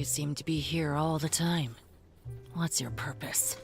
You seem to be here all the time. What's your purpose?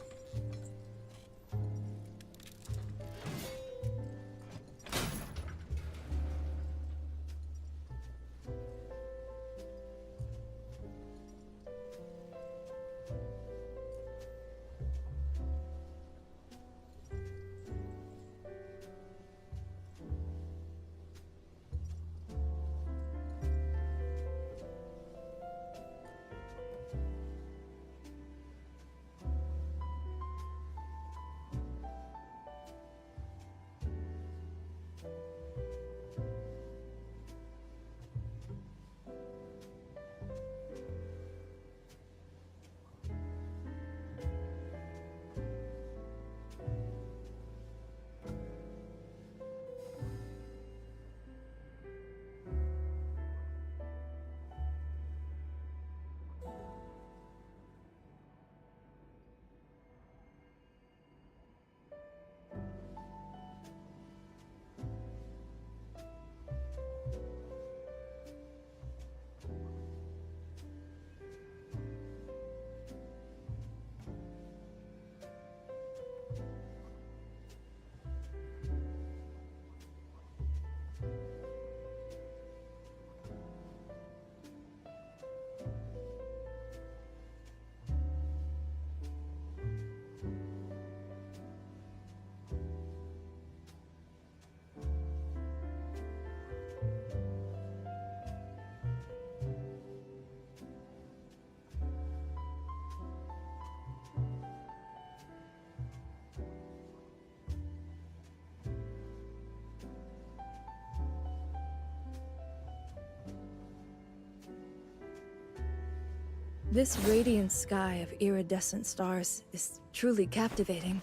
This radiant sky of iridescent stars is truly captivating.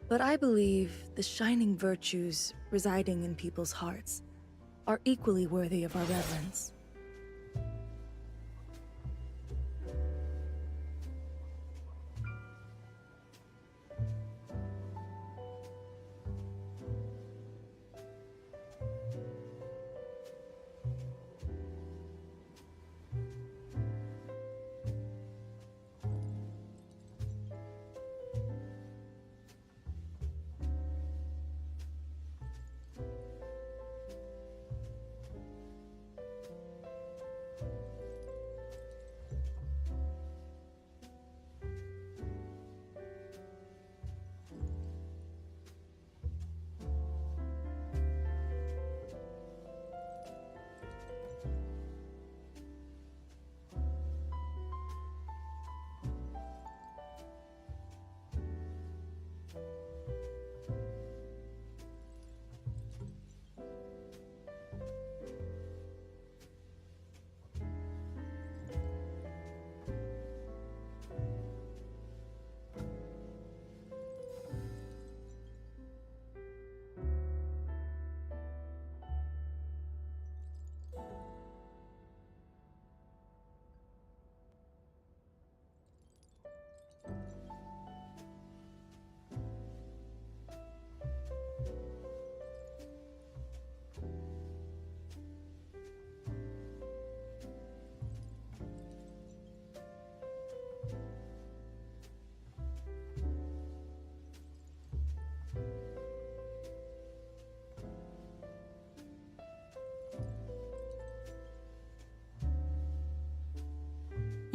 But I believe the shining virtues residing in people's hearts are equally worthy of our reverence.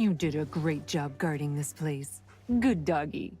You did a great job guarding this place. Good doggy.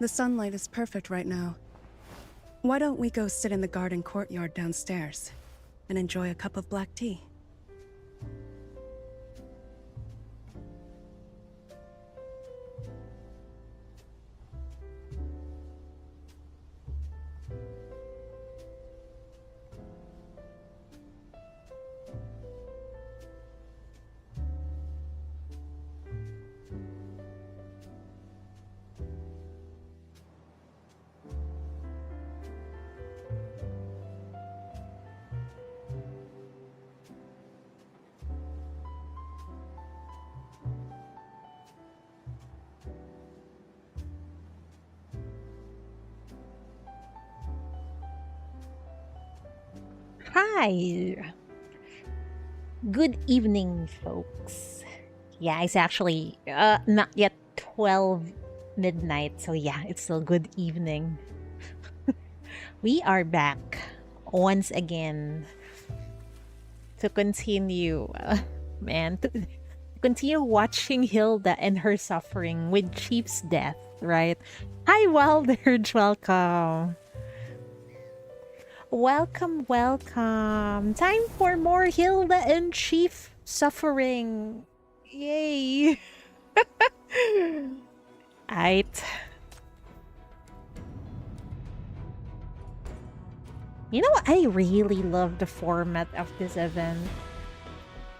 The sunlight is perfect right now. Why don't we go sit in the garden courtyard downstairs and enjoy a cup of black tea? Hi. Good evening, folks. Yeah, it's actually not yet 12 midnight, so yeah, it's still good evening. We are back once again to continue, to continue watching Hilda and her suffering with Chief's death, right? Hi, Wilders, welcome. Welcome, welcome. Time for more Hilda and Chief suffering. Yay. Aight. You know what? I really love the format of this event.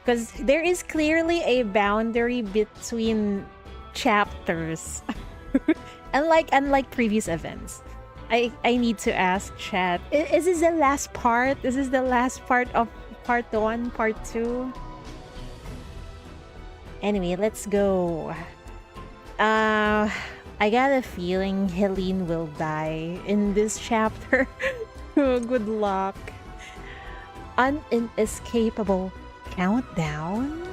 Because there is clearly a boundary between chapters. Unlike previous events. I need to ask chat. Is this the last part? Is this the last part of part 1, part 2? Anyway, let's go. I got a feeling Helene will die in this chapter. Good luck. An inescapable countdown?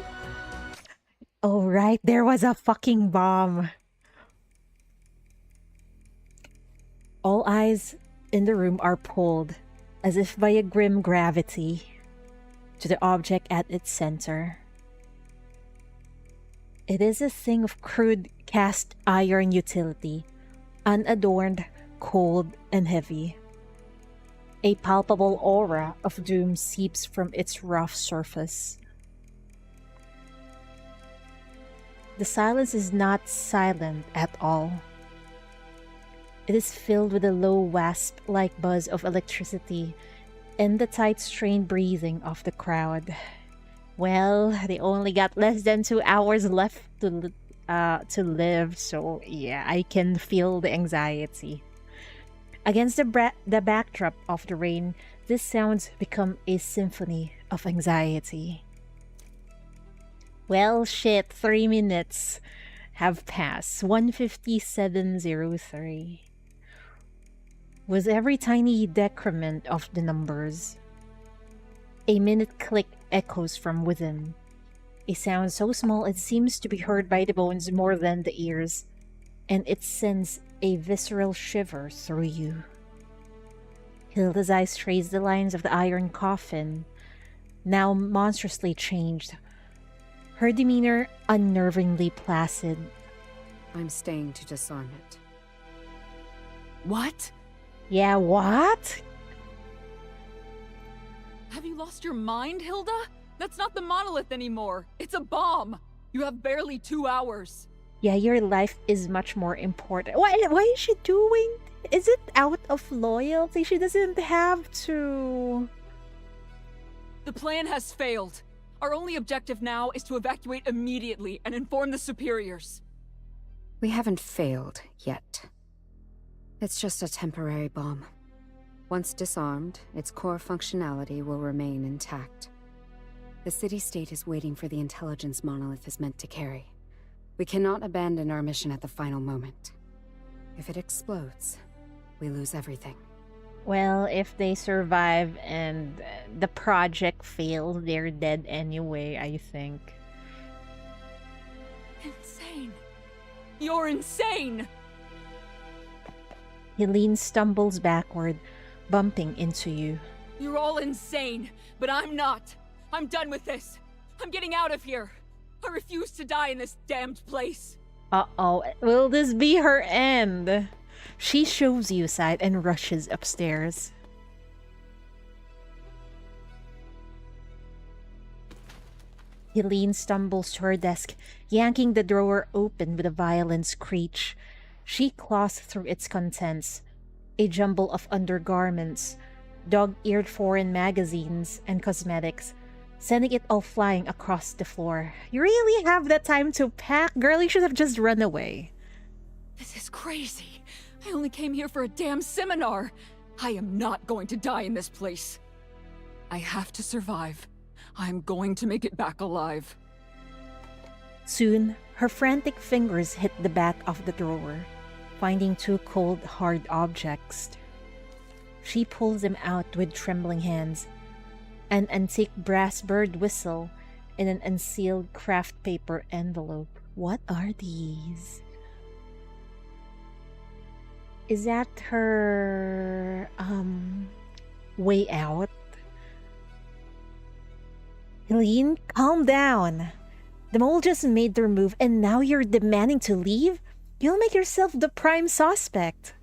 Oh right, there was a fucking bomb. All eyes in the room are pulled, as if by a grim gravity, to the object at its center. It is a thing of crude cast iron utility, unadorned, cold, and heavy. A palpable aura of doom seeps from its rough surface. The silence is not silent at all. It is filled with a low wasp-like buzz of electricity and the tight, strained breathing of the crowd. Well, they only got less than 2 hours left to live, so yeah, I can feel the anxiety. Against the backdrop of the rain, these sounds become a symphony of anxiety. Well, shit, 3 minutes have passed. 1:57:03. With every tiny decrement of the numbers, a minute click echoes from within. A sound so small it seems to be heard by the bones more than the ears, and it sends a visceral shiver through you. Hilda's eyes trace the lines of the iron coffin, now monstrously changed, her demeanor unnervingly placid. I'm staying to disarm it. What? Yeah, what? Have you lost your mind, Hilda? That's not the monolith anymore. It's a bomb. You have barely 2 hours. Yeah, your life is much more important. Why is she doing? Is it out of loyalty? She doesn't have to. The plan has failed. Our only objective now is to evacuate immediately and inform the superiors. We haven't failed yet. It's just a temporary bomb. Once disarmed, its core functionality will remain intact. The city-state is waiting for the intelligence monolith is meant to carry. We cannot abandon our mission at the final moment. If it explodes, we lose everything. Well, if they survive and the project fails, they're dead anyway, I think. Insane. You're insane! Helene stumbles backward, bumping into you. You're all insane, but I'm not. I'm done with this. I'm getting out of here. I refuse to die in this damned place. Uh-oh. Will this be her end? She shoves you aside and rushes upstairs. Helene stumbles to her desk, yanking the drawer open with a violent screech. She claws through its contents, a jumble of undergarments, dog-eared foreign magazines, and cosmetics, sending it all flying across the floor. You really have that time to pack? Girl, you should have just run away. This is crazy. I only came here for a damn seminar. I am not going to die in this place. I have to survive. I'm going to make it back alive. Soon, her frantic fingers hit the back of the drawer, finding two cold, hard objects. She pulls them out with trembling hands. An antique brass bird whistle in an unsealed craft paper envelope. What are these? Is that her way out? Helene, calm down. The mole just made their move and now you're demanding to leave? You'll make yourself the prime suspect.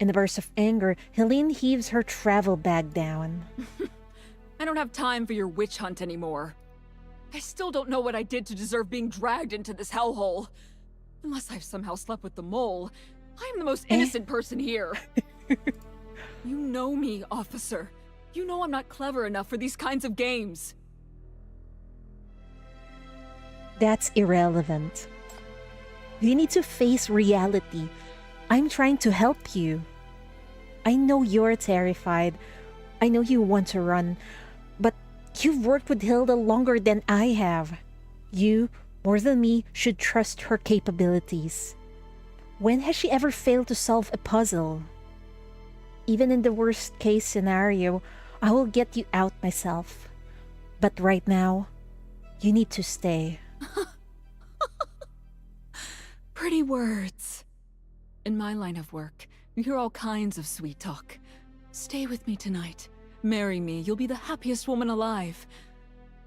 In a burst of anger, Helene heaves her travel bag down. I don't have time for your witch hunt anymore. I still don't know what I did to deserve being dragged into this hellhole. Unless I've somehow slept with the mole, I am the most innocent person here. You know me, officer. You know I'm not clever enough for these kinds of games. That's irrelevant. You need to face reality. I'm trying to help you. I know you're terrified. I know you want to run. But you've worked with Hilda longer than I have. You, more than me, should trust her capabilities. When has she ever failed to solve a puzzle? Even in the worst case scenario, I will get you out myself. But right now, you need to stay. Pretty words. In my line of work, you hear all kinds of sweet talk. Stay with me tonight. Marry me, you'll be the happiest woman alive.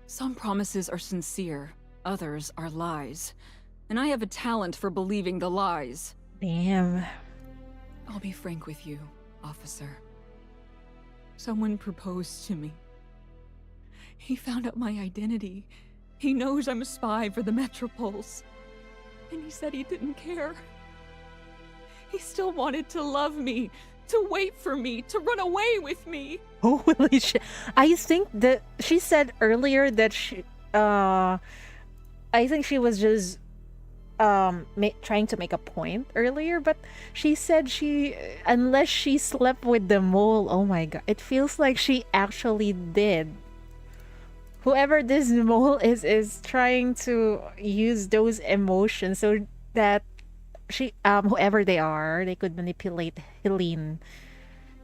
Some promises are sincere, others are lies. And I have a talent for believing the lies. Damn. I'll be frank with you, officer. Someone proposed to me. He found out my identity. He knows I'm a spy for the Metropoles. And he said he didn't care. He still wanted to love me, to wait for me, to run away with me. Holy shit. I think that she said earlier that I think she was just trying to make a point earlier, but she said unless she slept with the mole, oh my god, it feels like she actually did. Whoever this mole is trying to use those emotions so that whoever they are, they could manipulate Helene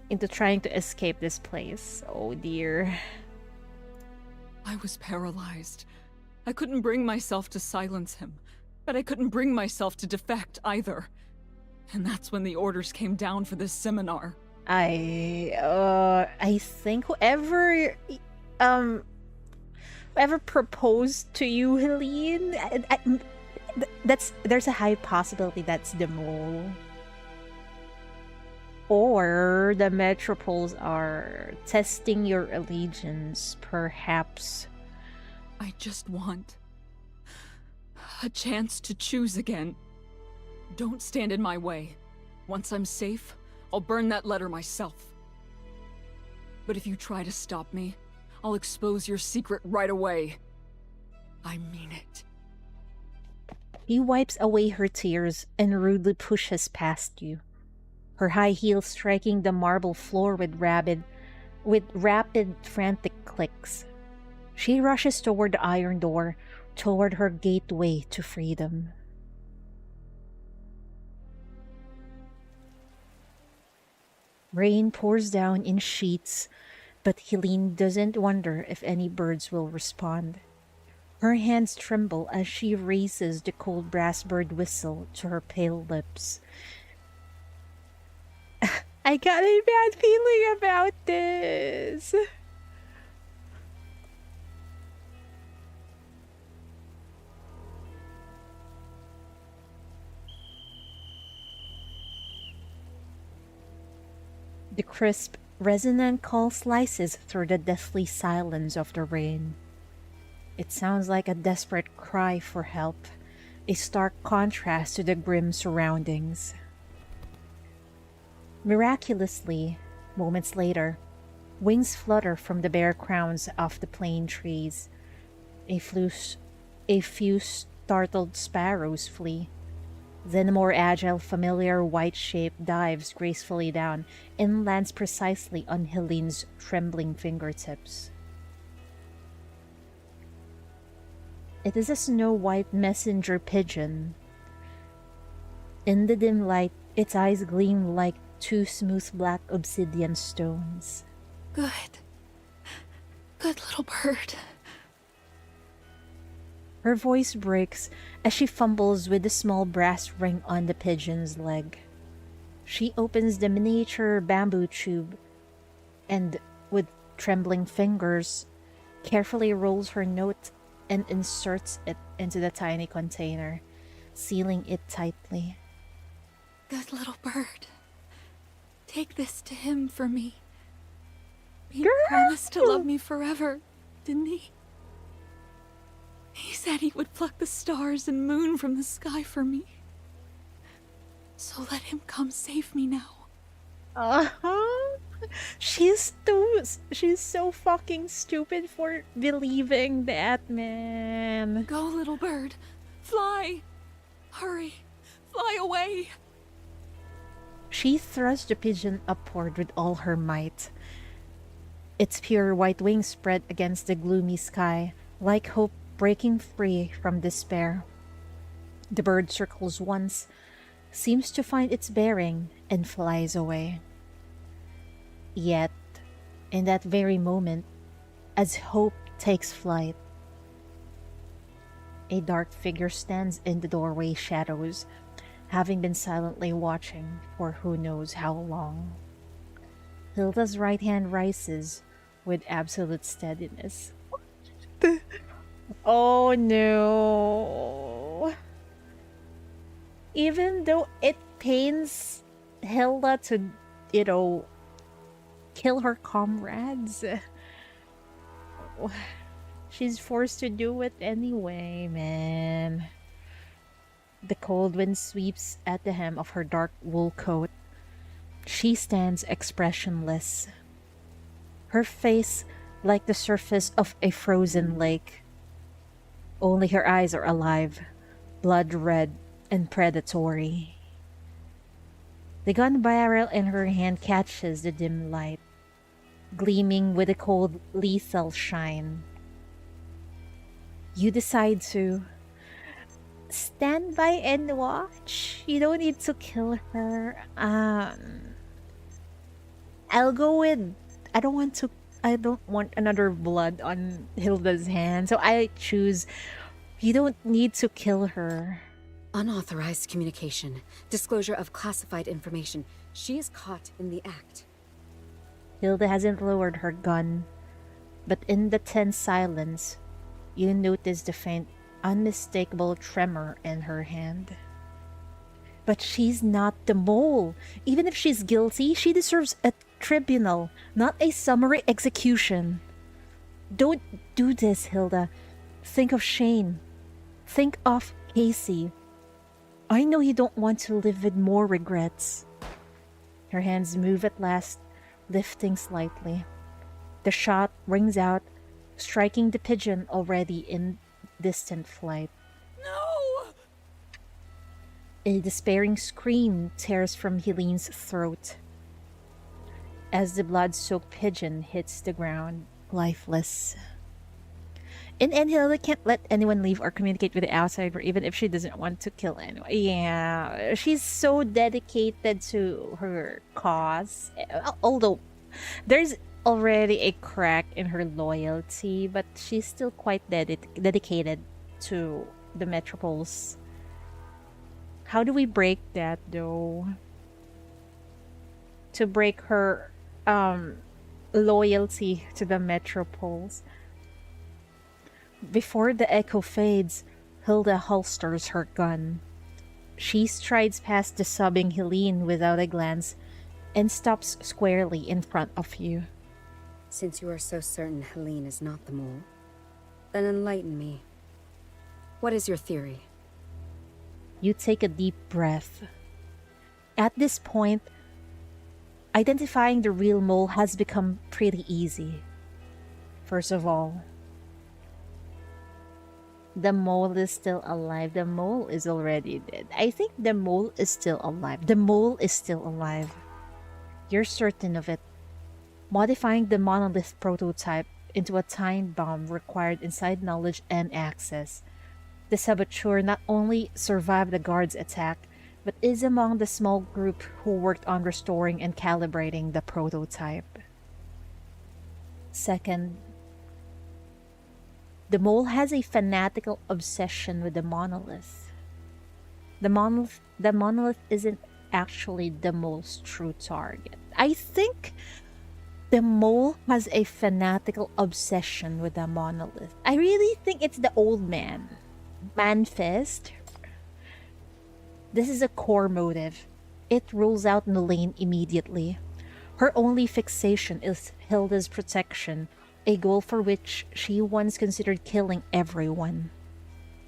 into trying to escape this place. Oh dear. I was paralyzed. I couldn't bring myself to silence him, but I couldn't bring myself to defect either. And that's when the orders came down for this seminar. I think whoever proposed to you, Helene, there's a high possibility that's the mole. Or the Metropoles are testing your allegiance, perhaps. I just want a chance to choose again. Don't stand in my way. Once I'm safe, I'll burn that letter myself. But if you try to stop me, I'll expose your secret right away. I mean it. He wipes away her tears and rudely pushes past you, her high heels striking the marble floor with rapid, frantic clicks. She rushes toward the iron door, toward her gateway to freedom. Rain pours down in sheets, but Helene doesn't wonder if any birds will respond. Her hands tremble as she raises the cold brass bird whistle to her pale lips. I got a bad feeling about this. The crisp, resonant call slices through the deathly silence of the rain. It sounds like a desperate cry for help, a stark contrast to the grim surroundings. Miraculously, moments later, wings flutter from the bare crowns of the plane trees. A few startled sparrows flee. Then a more agile, familiar white shape dives gracefully down and lands precisely on Helene's trembling fingertips. It is a snow-white messenger pigeon. In the dim light, its eyes gleam like two smooth black obsidian stones. Good. Good little bird. Her voice breaks as she fumbles with the small brass ring on the pigeon's leg. She opens the miniature bamboo tube and, with trembling fingers, carefully rolls her note and inserts it into the tiny container, sealing it tightly. Good little bird. Take this to him for me. He Girl! promised to love me forever, didn't he? He said he would pluck the stars and moon from the sky for me. So let him come save me now. Uh-huh. She's so fucking stupid for believing that, man. Go, little bird. Fly. Hurry. Fly away. She thrusts the pigeon upward with all her might. Its pure white wings spread against the gloomy sky, like hope breaking free from despair. The bird circles once, seems to find its bearing, and flies away. Yet, in that very moment, as hope takes flight, a dark figure stands in the doorway shadows, having been silently watching for who knows how long. Hilda's right hand rises with absolute steadiness. Oh no. Even though it pains Hilda to, kill her comrades, she's forced to do it anyway, man. The cold wind sweeps at the hem of her dark wool coat. She stands expressionless, her face like the surface of a frozen lake. Only her eyes are alive, blood red and predatory. The gun barrel in her hand catches the dim light, gleaming with a cold, lethal shine. You decide to stand by and watch. You don't need to kill her. I'll go with I don't want another blood on Hilda's hand, so I choose you don't need to kill her. Unauthorized communication. Disclosure of classified information. She is caught in the act. Hilda hasn't lowered her gun, but in the tense silence, you notice the faint, unmistakable tremor in her hand. But she's not the mole. Even if she's guilty, she deserves a tribunal, not a summary execution. Don't do this, Hilda. Think of Shane. Think of Casey. I know you don't want to live with more regrets. Her hands move at last, lifting slightly. The shot rings out, striking the pigeon already in distant flight. No! A despairing scream tears from Helene's throat as the blood-soaked pigeon hits the ground, lifeless. And Hilda can't let anyone leave or communicate with the outsider, even if she doesn't want to kill anyone. Yeah, she's so dedicated to her cause. Although, there's already a crack in her loyalty, but she's still quite dedicated to the Metropolis. How do we break that, though? To break her loyalty to the Metropolis. Before the echo fades, Hilda holsters her gun. She strides past the sobbing Helene without a glance, and stops squarely in front of you. Since you are so certain Helene is not the mole, then enlighten me. What is your theory? You take a deep breath. At this point, identifying the real mole has become pretty easy. First of all, the mole is still alive. The mole is already dead. I think the mole is still alive. The mole is still alive. You're certain of it. Modifying the monolith prototype into a time bomb required inside knowledge and access. The saboteur not only survived the guard's attack, but is among the small group who worked on restoring and calibrating the prototype. Second, the mole has a fanatical obsession with the monolith. The monolith isn't actually the mole's true target. I think the mole has a fanatical obsession with the monolith. I really think it's the old man. Manfest. This is a core motive. It rules out Nalaine immediately. Her only fixation is Hilda's protection, a goal for which she once considered killing everyone.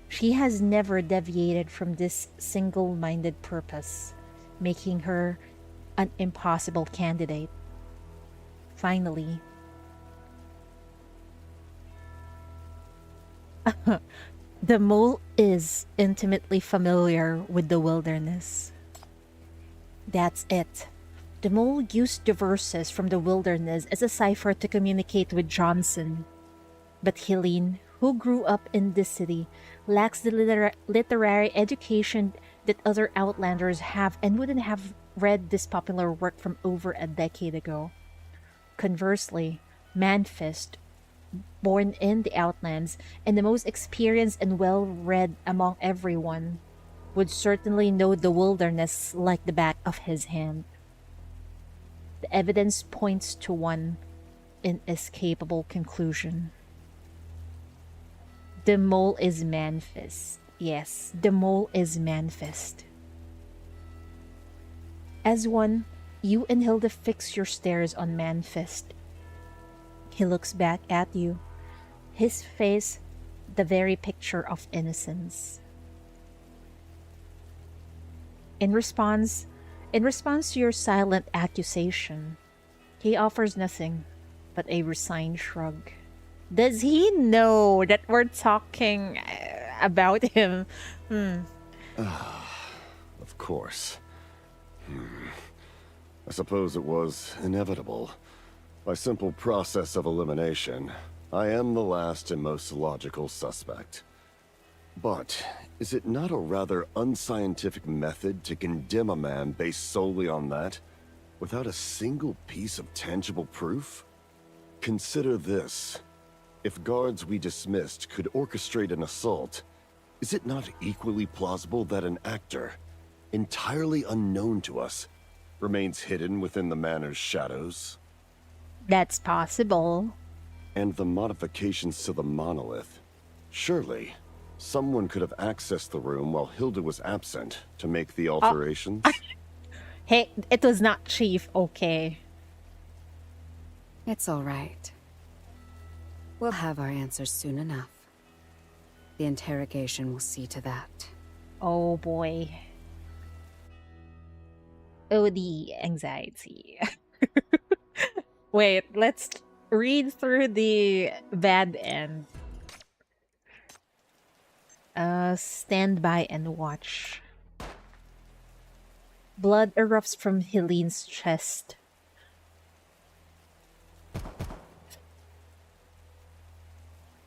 She has never deviated from this single-minded purpose, making her an impossible candidate. Finally, the mole is intimately familiar with the wilderness. That's it. The mole used the verses from the wilderness as a cipher to communicate with Johnson. But Helene, who grew up in this city, lacks the literary education that other Outlanders have and wouldn't have read this popular work from over a decade ago. Conversely, Manfest, born in the Outlands and the most experienced and well-read among everyone, would certainly know the wilderness like the back of his hand. The evidence points to one inescapable conclusion. The mole is Manfest. Yes, the mole is Manfest. As one, you and Hilda fix your stares on Manfest. He looks back at you, his face the very picture of innocence. In response to your silent accusation, he offers nothing but a resigned shrug. Does he know that we're talking about him? Of course. I suppose it was inevitable. By simple process of elimination, I am the last and most logical suspect. But is it not a rather unscientific method to condemn a man based solely on that, without a single piece of tangible proof? Consider this. If guards we dismissed could orchestrate an assault, is it not equally plausible that an actor, entirely unknown to us, remains hidden within the manor's shadows? That's possible. And the modifications to the monolith. Surely, someone could have accessed the room while Hilda was absent to make the alterations. Hey, it was not Chief, okay. It's all right. We'll have our answers soon enough. The interrogation will see to that. Oh boy. Oh, the anxiety. Wait, let's read through the bad end. Stand by and watch. Blood erupts from Helene's chest.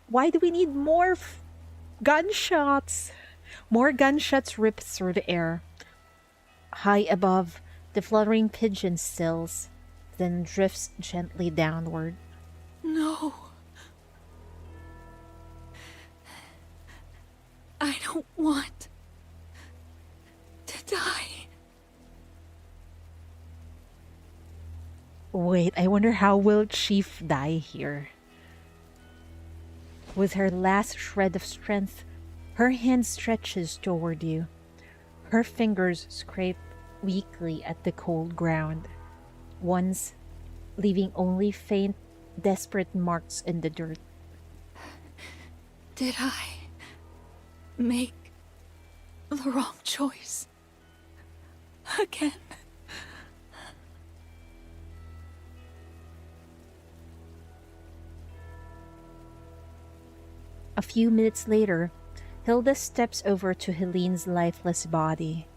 Why do we need more gunshots? More gunshots rip through the air. High above, the fluttering pigeon stills, then drifts gently downward. No. I don't want to die. Wait, I wonder how will Chief die here? With her last shred of strength, her hand stretches toward you. Her fingers scrape weakly at the cold ground. once leaving only faint, desperate marks in the dirt. Did I make the wrong choice? Again? A few minutes later, Hilda steps over to Helene's lifeless body.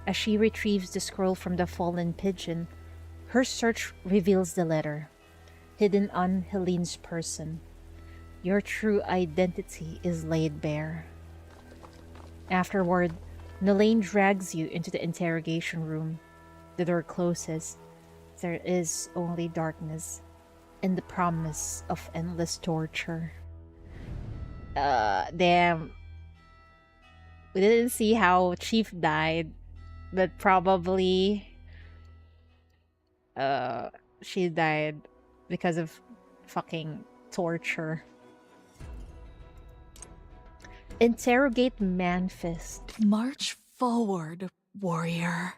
As she retrieves the scroll from the fallen pigeon, her search reveals the letter, hidden on Helene's person. Your true identity is laid bare. Afterward, Nalaine drags you into the interrogation room. The door closes. There is only darkness and the promise of endless torture. Damn. We didn't see how Chief died, but probably she died because of fucking torture. Interrogate Manfist. March forward, warrior.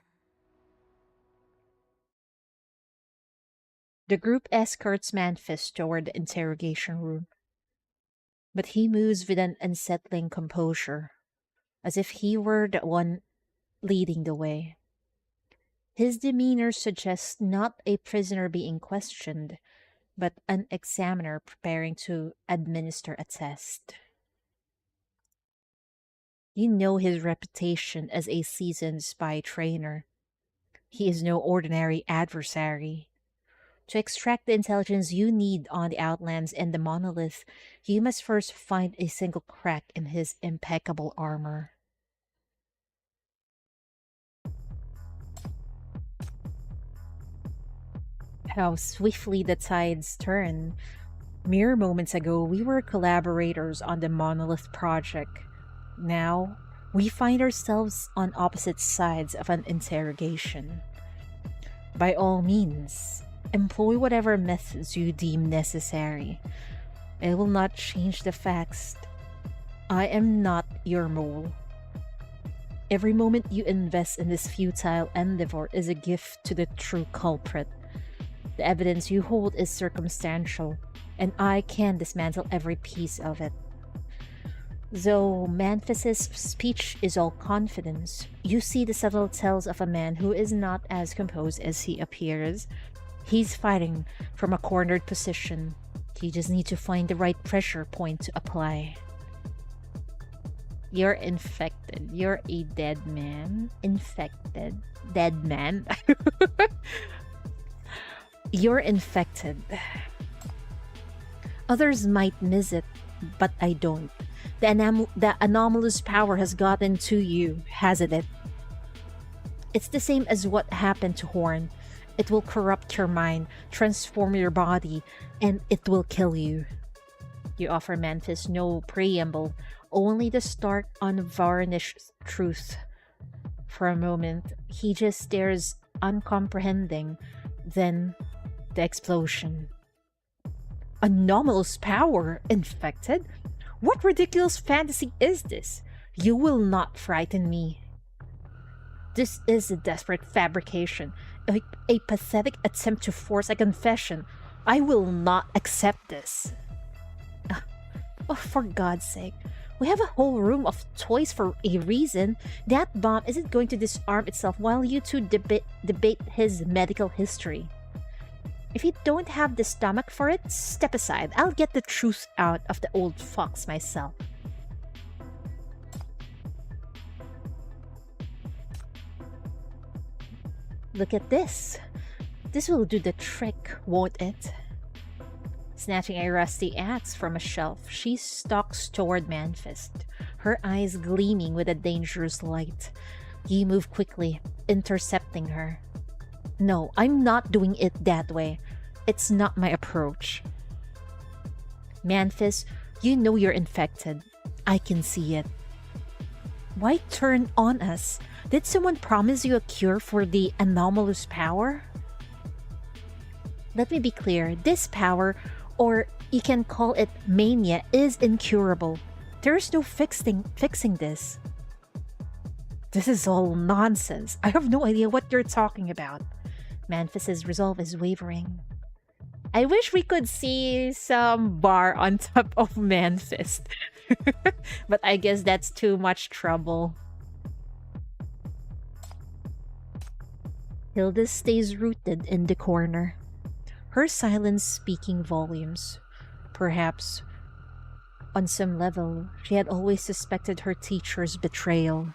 The group escorts Manfist toward the interrogation room, but he moves with an unsettling composure, as if he were the one leading the way. His demeanor suggests not a prisoner being questioned, but an examiner preparing to administer a test. You know his reputation as a seasoned spy trainer. He is no ordinary adversary. To extract the intelligence you need on the Outlands and the Monolith, you must first find a single crack in his impeccable armor. How swiftly the tides turn. Mere moments ago, we were collaborators on the Monolith project. Now, we find ourselves on opposite sides of an interrogation. By all means, employ whatever methods you deem necessary. It will not change the facts. I am not your mole. Every moment you invest in this futile endeavor is a gift to the true culprit. The evidence you hold is circumstantial, and I can dismantle every piece of it. Though Manfist's speech is all confidence, you see the subtle tells of a man who is not as composed as he appears. He's fighting from a cornered position. You just need to find the right pressure point to apply. You're infected. You're a dead man. Infected. Dead man. You're infected. Others might miss it, but I don't. The anomalous power has gotten to you, hasn't it? It's the same as what happened to Horn. It will corrupt your mind, transform your body, and it will kill you. You offer Manfist no preamble, only the stark, unvarnished truth. For a moment, he just stares uncomprehending, then the explosion. Anomalous power? Infected? What ridiculous fantasy is this? You will not frighten me. This is a desperate fabrication, a pathetic attempt to force a confession. I will not accept this. Oh, for God's sake. We have a whole room of toys for a reason. That bomb isn't going to disarm itself while you two debate his medical history. If you don't have the stomach for it, step aside. I'll get the truth out of the old fox myself. Look at this. This will do the trick, won't it? Snatching a rusty axe from a shelf, she stalks toward Manfist, her eyes gleaming with a dangerous light. You move quickly, intercepting her. No, I'm not doing it that way. It's not my approach. Manfist, you know you're infected. I can see it. Why turn on us? Did someone promise you a cure for the anomalous power? Let me be clear. This power, or you can call it mania, is incurable. There is no fixing this. This is all nonsense. I have no idea what you're talking about. Manfis's resolve is wavering. I wish we could see some bar on top of Manfist. But I guess that's too much trouble. Hilda stays rooted in the corner, her silence speaking volumes. Perhaps, on some level, she had always suspected her teacher's betrayal.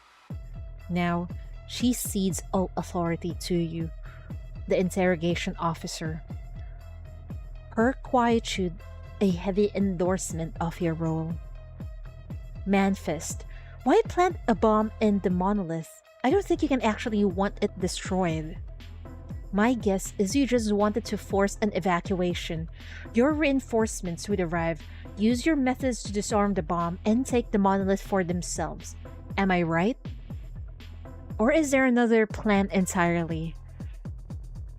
Now, she cedes all authority to you, the interrogation officer. Her quietude, a heavy endorsement of your role. Manfist, why plant a bomb in the monolith? I don't think you can actually want it destroyed. My guess is you just wanted to force an evacuation. Your reinforcements would arrive, use your methods to disarm the bomb, and take the monolith for themselves. Am I right? Or is there another plan entirely?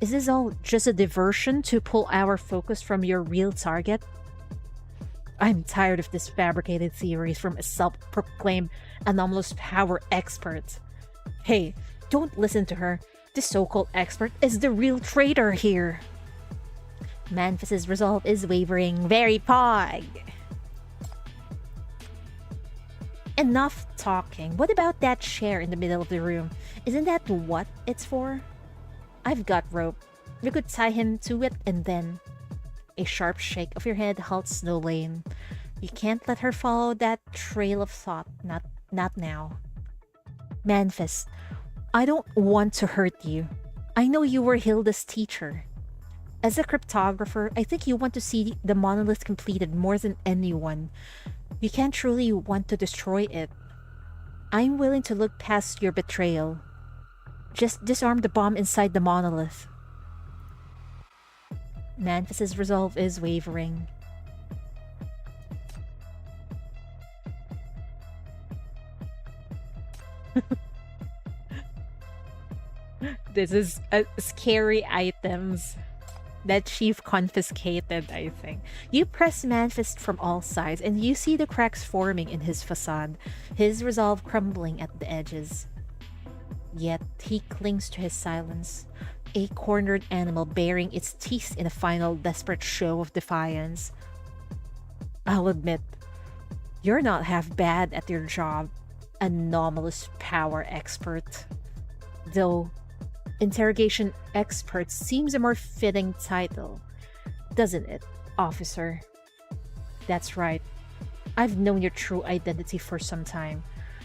Is this all just a diversion to pull our focus from your real target? I'm tired of this fabricated theories from a self-proclaimed anomalous power expert. Hey, don't listen to her. The so-called expert is the real traitor here. Manfis's resolve is wavering. Very pog. Enough talking. What about that chair in the middle of the room? Isn't that what it's for? I've got rope. We could tie him to it and then... A sharp shake of your head halts Snow Lane. You can't let her follow that trail of thought. Not now. Manfis, I don't want to hurt you. I know you were Hilda's teacher. As a cryptographer, I think you want to see the monolith completed more than anyone. You can't truly want to destroy it. I'm willing to look past your betrayal. Just disarm the bomb inside the monolith. Manfis's resolve is wavering. This is scary items that Chief confiscated, I think. You press Manfist from all sides and you see the cracks forming in his facade, his resolve crumbling at the edges. Yet he clings to his silence, a cornered animal baring its teeth in a final desperate show of defiance. I'll admit, you're not half bad at your job, anomalous power expert. Though, interrogation expert seems a more fitting title, doesn't it, officer? That's right. I've known your true identity for some time.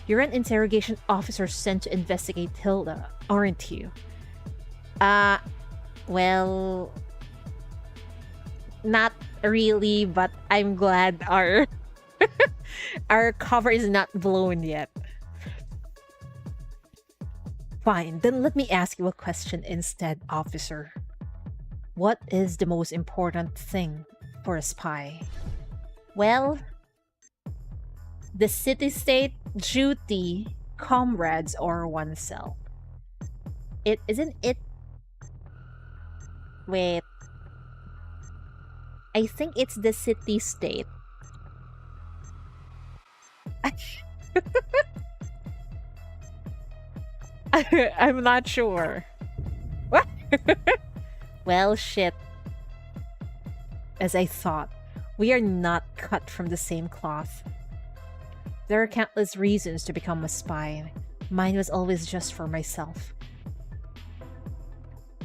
You're an interrogation officer sent to investigate Hilda, aren't you? Well... Not really, but I'm glad our... our cover is not blown yet. Fine, then let me ask you a question instead, officer. What is the most important thing for a spy? Well... the city-state, duty, comrades, or oneself. It isn't it... Wait. I think it's the city-state. I'm not sure. What? Well, shit. As I thought, we are not cut from the same cloth. There are countless reasons to become a spy. Mine was always just for myself.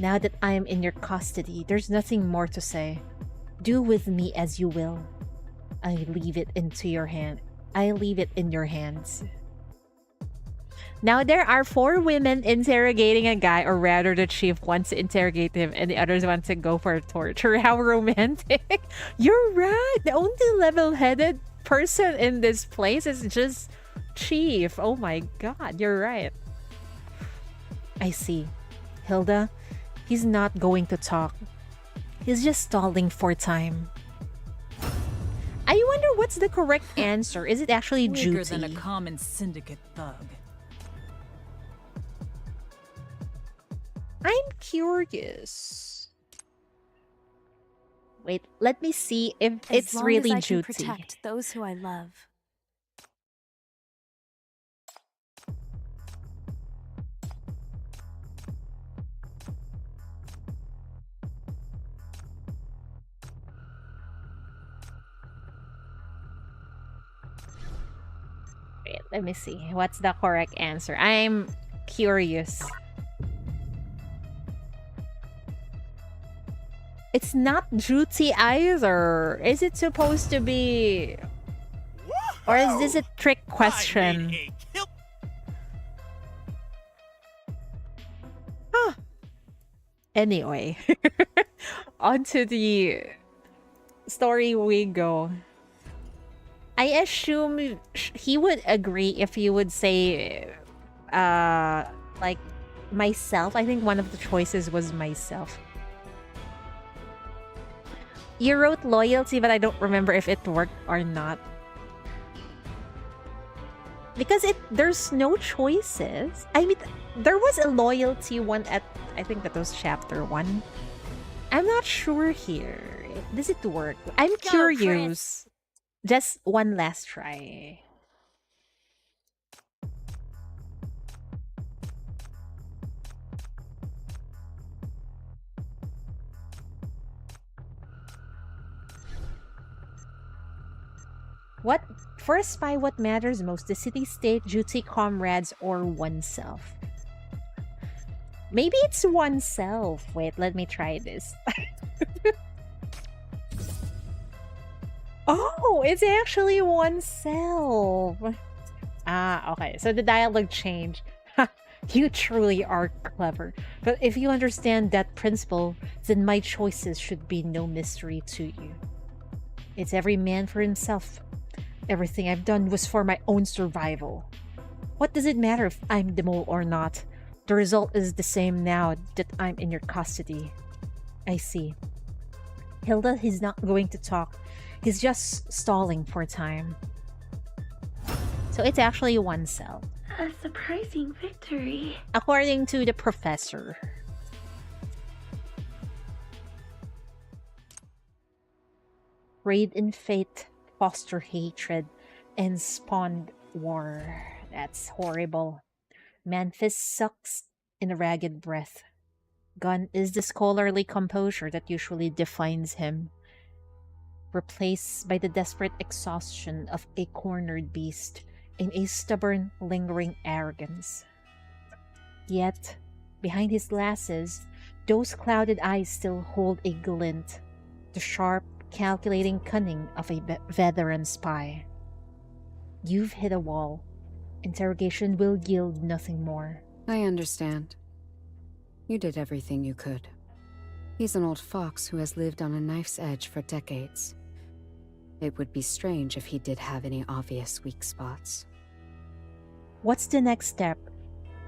Now that I am in your custody, there's nothing more to say. Do with me as you will. I leave it into your hand. I leave it in your hands. Now there are 4 women interrogating a guy, or rather the chief wants to interrogate him and the others want to go for torture. How romantic. You're right. The only level-headed person in this place is just Chief. Oh my god, you're right. I see. Hilda, he's not going to talk. He's just stalling for time. I wonder what's the correct answer. Is it actually duty? Weaker than a common syndicate thug. I'm curious. Wait, let me see if it's really as I can duty. protect those who I love. Wait, let me see. What's the correct answer? I'm curious. It's not duty either. Is it supposed to be? Or is this a trick question? Huh. Anyway, on to the story we go. I assume he would agree if you would say, like, myself. I think one of the choices was myself. You wrote loyalty, but I don't remember if it worked or not. Because there's no choices. I mean, there was a loyalty one at, I think that was chapter 1. I'm not sure here. Does it work? I'm curious. Just one last try. What first by what matters most, the city-state, duty, comrades, or oneself? Maybe it's oneself. Wait, let me try this. Oh, it's actually oneself. Ah, okay. So the dialogue changed. You truly are clever. But if you understand that principle, then my choices should be no mystery to you. It's every man for himself. Everything I've done was for my own survival. What does it matter if I'm the mole or not? The result is the same now that I'm in your custody. I see. Hilda, he's not going to talk. He's just stalling for time. So it's actually oneself. A surprising victory. According to the professor. Raid in fate, foster hatred, and spawned war. That's horrible. Memphis sucks in a ragged breath. Gun is the scholarly composure that usually defines him, replaced by the desperate exhaustion of a cornered beast and a stubborn, lingering arrogance. Yet, behind his glasses, those clouded eyes still hold a glint, the sharp, calculating cunning of a veteran spy. You've hit a wall. Interrogation will yield nothing more. I understand. You did everything you could. He's an old fox who has lived on a knife's edge for decades. It would be strange if he did have any obvious weak spots. What's the next step?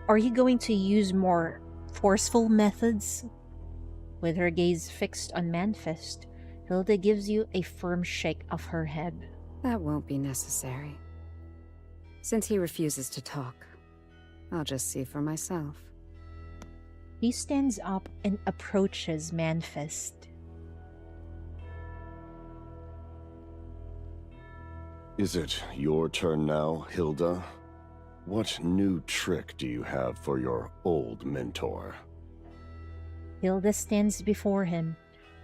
Are you going to use more forceful methods? With her gaze fixed on Manfest, Hilda gives you a firm shake of her head. That won't be necessary. Since he refuses to talk, I'll just see for myself. He stands up and approaches Manfest. Is it your turn now, Hilda? What new trick do you have for your old mentor? Hilda stands before him,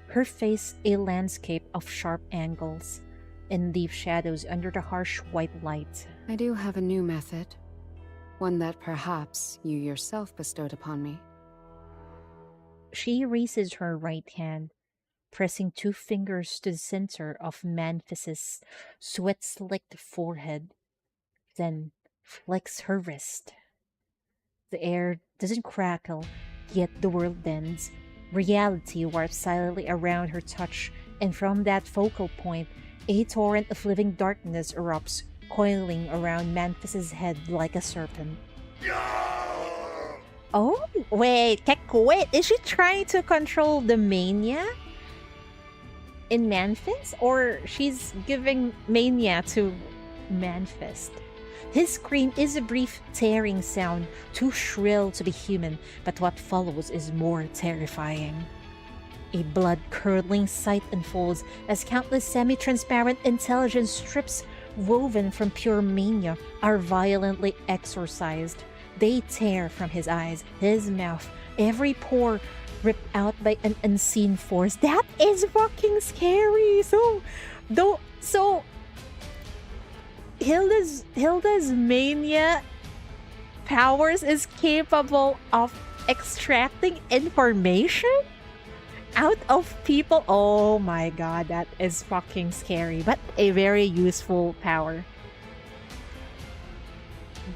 her face a landscape of sharp angles and deep shadows under the harsh white light. I do have a new method. One that perhaps you yourself bestowed upon me. She raises her right hand, pressing 2 fingers to the center of Manfis's sweat-slicked forehead, then flicks her wrist. The air doesn't crackle, yet the world bends. Reality warps silently around her touch, and from that focal point, a torrent of living darkness erupts, coiling around Manfis's head like a serpent. Oh, wait, is she trying to control the mania in Manfis? Or she's giving mania to Manfist? His scream is a brief, tearing sound, too shrill to be human, but what follows is more terrifying. A blood-curdling sight unfolds as countless semi-transparent intelligence strips woven from pure mania are violently exorcised. They tear from his eyes, his mouth, every pore ripped out by an unseen force. That is fucking scary. So Hilda's mania powers is capable of extracting information out of people. Oh my god, that is fucking scary, but a very useful power.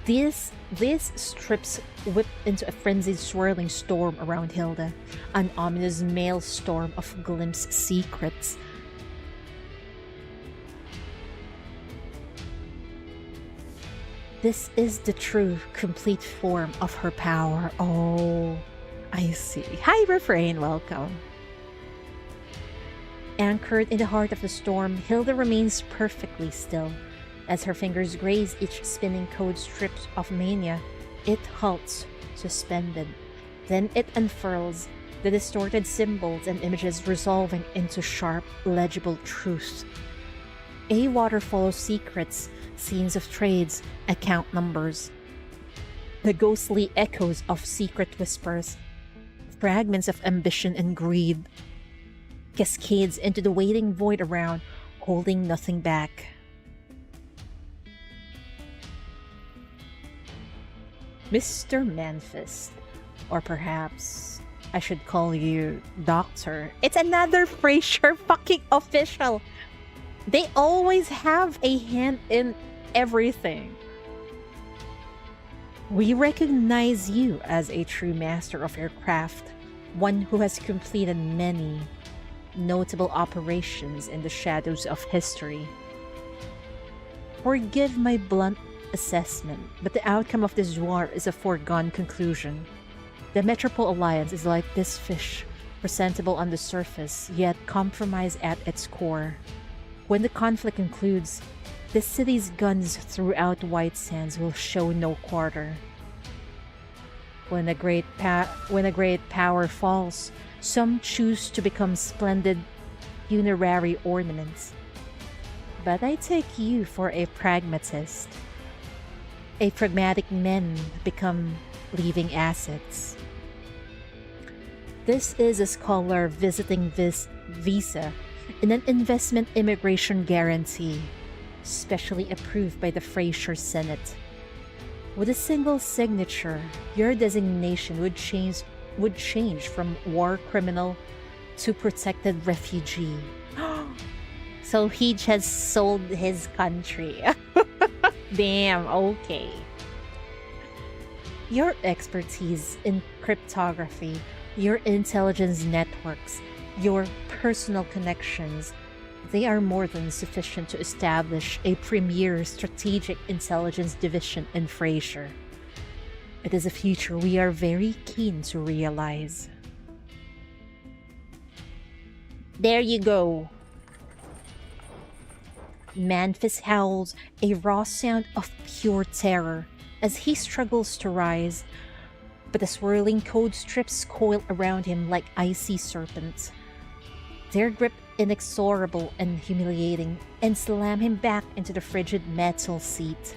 These strips whip into a frenzied swirling storm around Hilda, an ominous maelstrom of glimpsed secrets. This is the true, complete form of her power. Oh, I see. Hi, Refrain, welcome. Anchored in the heart of the storm, Hilda remains perfectly still. As her fingers graze each spinning code strip of mania, it halts, suspended. Then it unfurls, the distorted symbols and images resolving into sharp, legible truth. A waterfall of secrets, scenes of trades, account numbers. The ghostly echoes of secret whispers, fragments of ambition and greed, cascades into the waiting void around, holding nothing back. Mr. Manfist, or perhaps I should call you Doctor. It's another Frasier fucking official. They always have a hand in everything. We recognize you as a true master of your craft, one who has completed many notable operations in the shadows of history. Forgive my blunt assessment, but the outcome of this war is a foregone conclusion. The Metropole Alliance is like this fish, presentable on the surface, yet compromised at its core. When the conflict concludes, the city's guns throughout White Sands will show no quarter. When a great power falls, some choose to become splendid funerary ornaments. But I take you for a pragmatist. A pragmatic men become living assets. This is a scholar visiting this visa in an investment immigration guarantee, specially approved by the Frasier Senate. With a single signature, your designation would change from war criminal to protected refugee. So he just sold his country. Damn, okay. Your expertise in cryptography, your intelligence networks, your personal connections, they are more than sufficient to establish a premier strategic intelligence division in Frasier. It is a future we are very keen to realize. There you go. Manfis howls, a raw sound of pure terror, as he struggles to rise, but the swirling code strips coil around him like icy serpents. Their grip inexorable and humiliating, and slam him back into the frigid metal seat.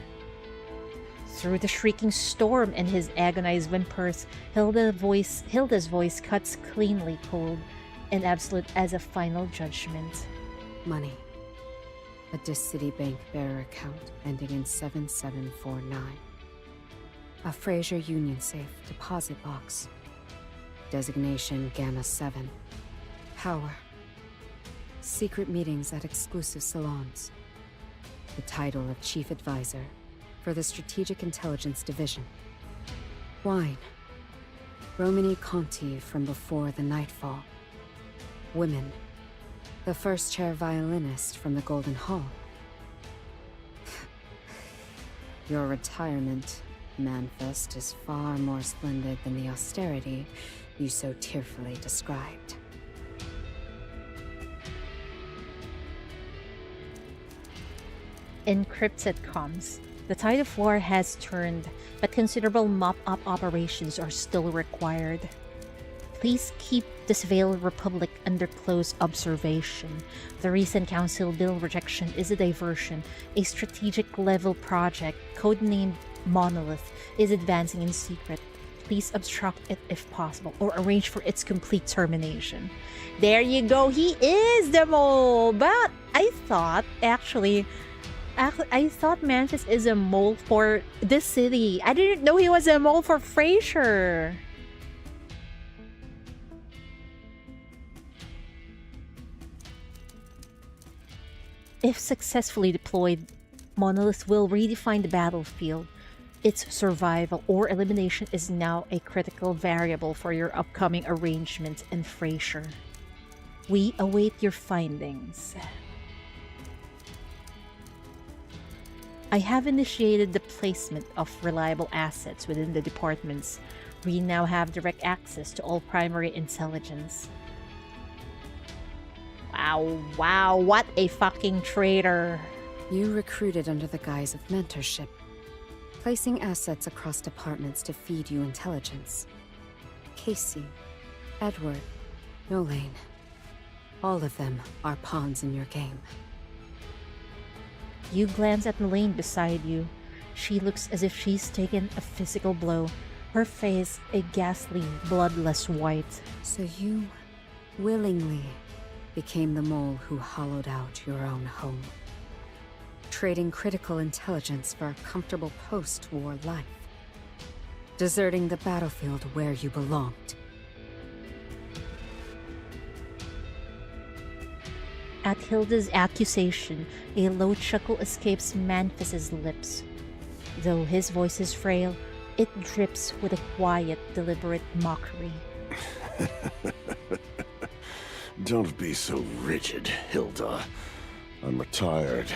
Through the shrieking storm and his agonized whimpers, Hilda's voice cuts cleanly cold and absolute as a final judgment. Money. A Citibank bearer account ending in 7749. A Frasier Union safe deposit box. Designation Gamma 7. Power. Secret meetings at exclusive salons. The title of Chief Advisor for the Strategic Intelligence Division. Wine. Romany Conti from before the nightfall. Women. The first chair violinist from the Golden Hall. Your retirement, Manfest, is far more splendid than the austerity you so tearfully described. Encrypted comms. The tide of war has turned, but considerable mop-up operations are still required. Please keep this veiled republic under close observation. The recent council bill rejection is a diversion. A strategic-level project, codenamed Monolith, is advancing in secret. Please obstruct it if possible, or arrange for its complete termination. There you go, he is the mole! But I thought, actually, I thought Mantis is a mole for this city. I didn't know he was a mole for Frasier. If successfully deployed, Monolith will redefine the battlefield. Its survival or elimination is now a critical variable for your upcoming arrangement in Frasier. We await your findings. I have initiated the placement of reliable assets within the departments. We now have direct access to all primary intelligence. Wow, what a fucking traitor. You recruited under the guise of mentorship, placing assets across departments to feed you intelligence. Casey, Edward, Nolane, all of them are pawns in your game. You glance at the lane beside you. She looks as if she's taken a physical blow, her face a ghastly, bloodless white. So you willingly became the mole who hollowed out your own home, trading critical intelligence for a comfortable post-war life, deserting the battlefield where you belonged. At Hilda's accusation, a low chuckle escapes Manfis's lips. Though his voice is frail, it drips with a quiet, deliberate mockery. Don't be so rigid, Hilda. I'm retired.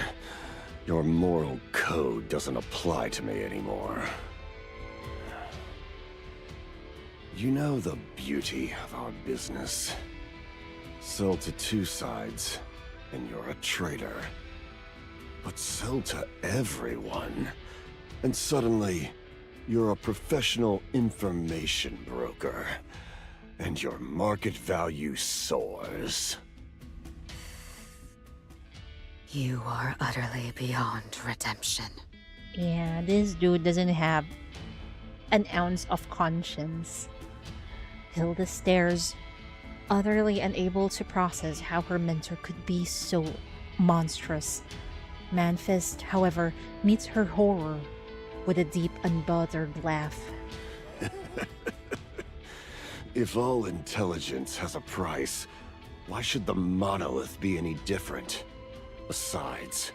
Your moral code doesn't apply to me anymore. You know the beauty of our business. Sell to two sides, and you're a traitor. But sell to everyone, and suddenly, you're a professional information broker. And your market value soars. You are utterly beyond redemption. Yeah, this dude doesn't have an ounce of conscience. Hilda stares, utterly unable to process how her mentor could be so monstrous. Manfist, however, meets her horror with a deep, unbothered laugh. If all intelligence has a price, why should the monolith be any different? Besides,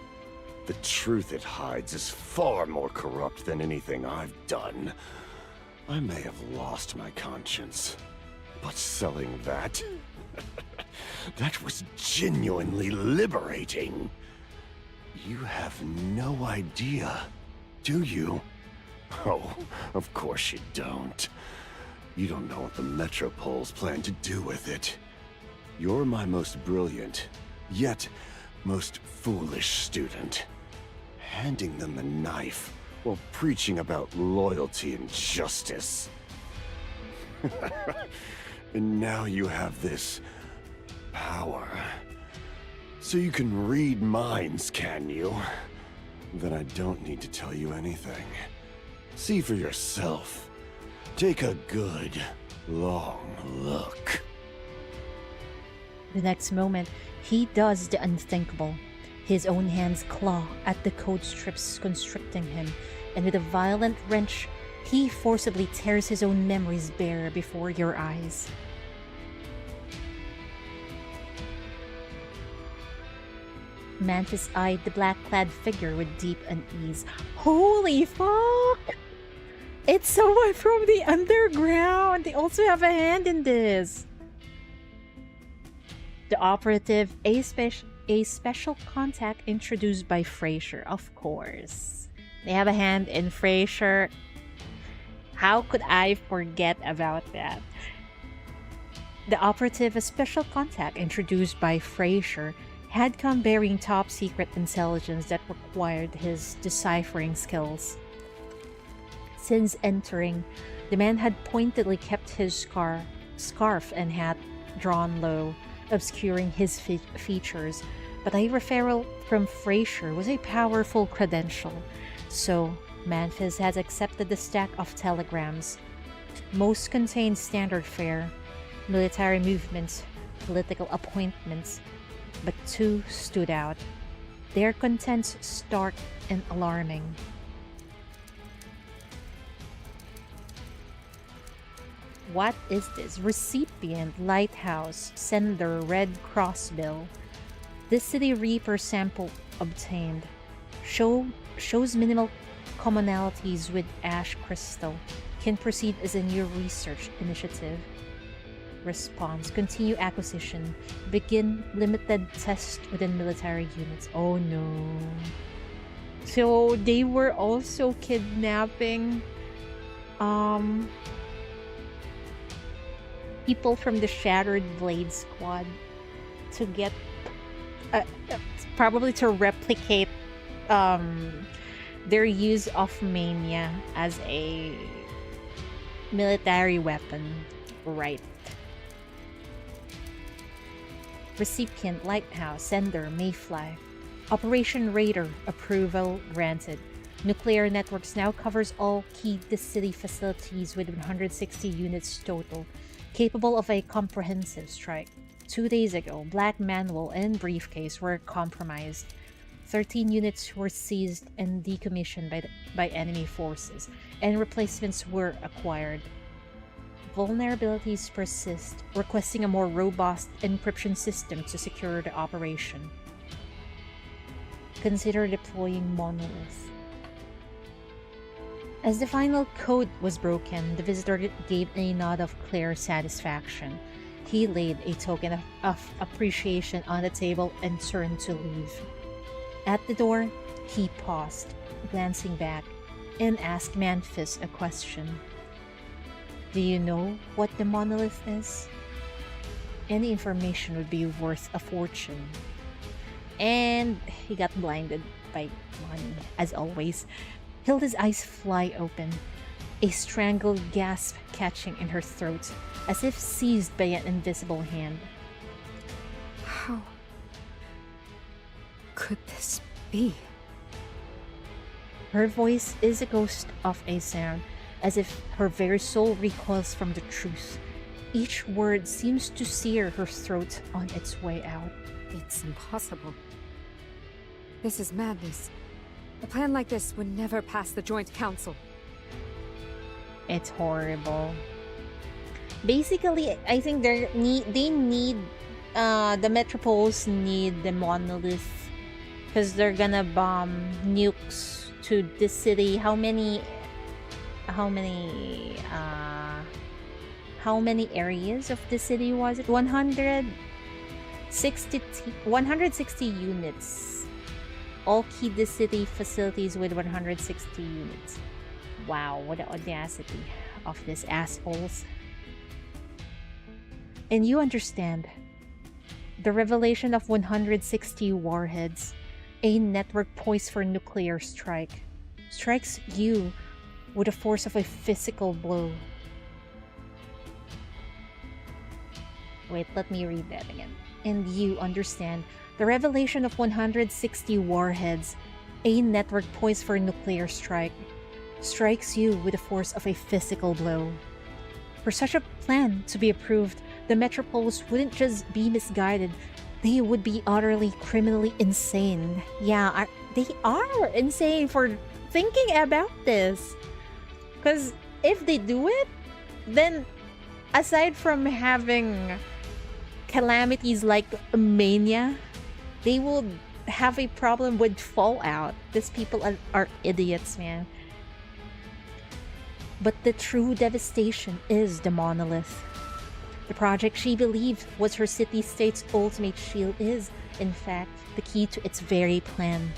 the truth it hides is far more corrupt than anything I've done. I may have lost my conscience, but selling that... that was genuinely liberating. You have no idea, do you? Oh, of course you don't. You don't know what the Metropoles plan to do with it. You're my most brilliant, yet most foolish student. Handing them a knife while preaching about loyalty and justice. And now you have this power. So you can read minds, can you? Then I don't need to tell you anything. See for yourself. Take a good, long look. The next moment, he does the unthinkable. His own hands claw at the code strips constricting him, and with a violent wrench, he forcibly tears his own memories bare before your eyes. Mantis eyed the black-clad figure with deep unease. Holy fuck! It's someone from the underground! They also have a hand in this! The operative, a special contact introduced by Frasier, of course. They have a hand in Frasier. How could I forget about that? The operative, a special contact introduced by Frasier, had come bearing top-secret intelligence that required his deciphering skills. Since entering, the man had pointedly kept his scarf and hat drawn low, obscuring his features, but a referral from Frasier was a powerful credential, so Manfis has accepted the stack of telegrams. Most contained standard fare, military movements, political appointments, but two stood out. Their contents stark and alarming. What is this? Recipient, lighthouse, sender, red cross bill. This City Reaper sample obtained. Shows minimal commonalities with ash crystal. Can proceed as a new research initiative. Response. Continue acquisition. Begin limited test within military units. Oh no. So they were also kidnapping people from the Shattered Blade Squad to get probably to replicate their use of mania as a military weapon. Right. Recipient, lighthouse, sender, mayfly. Operation Raider, approval granted. Nuclear Networks now covers all key city facilities with 160 units total, capable of a comprehensive strike. 2 days ago, Black Manual and Briefcase were compromised. 13 units were seized and decommissioned by enemy forces, and replacements were acquired. Vulnerabilities persist, requesting a more robust encryption system to secure the operation. Consider deploying Monolith. As the final code was broken, the visitor gave a nod of clear satisfaction. He laid a token of appreciation on the table and turned to leave. At the door, he paused, glancing back, and asked Manfis a question. Do you know what the monolith is? Any information would be worth a fortune. And he got blinded by money, as always. Hilda's eyes fly open, a strangled gasp catching in her throat, as if seized by an invisible hand. How could this be? Her voice is a ghost of a sound, as if her very soul recoils from the truth. Each word seems to sear her throat on its way out. It's impossible. This is madness. A plan like this would never pass the Joint Council. It's horrible. Basically, I think the Metropoles need the monolith because they're gonna bomb nukes to the city. How many areas of the city was it? 160 units. All key the city facilities with 160 units. Wow, what the audacity of these assholes. And you understand. The revelation of 160 warheads, a network poised for nuclear strike, strikes you with the force of a physical blow. Wait, let me read that again. And you understand. The revelation of 160 warheads, a network poised for nuclear strike, strikes you with the force of a physical blow. For such a plan to be approved, the Metropoles wouldn't just be misguided, they would be utterly criminally insane. Yeah, they are insane for thinking about this. Because if they do it, then aside from having calamities like mania, they will have a problem with fallout. These people are idiots, man. But the true devastation is the monolith. The project she believed was her city-state's ultimate shield is, in fact, the key to its very plan.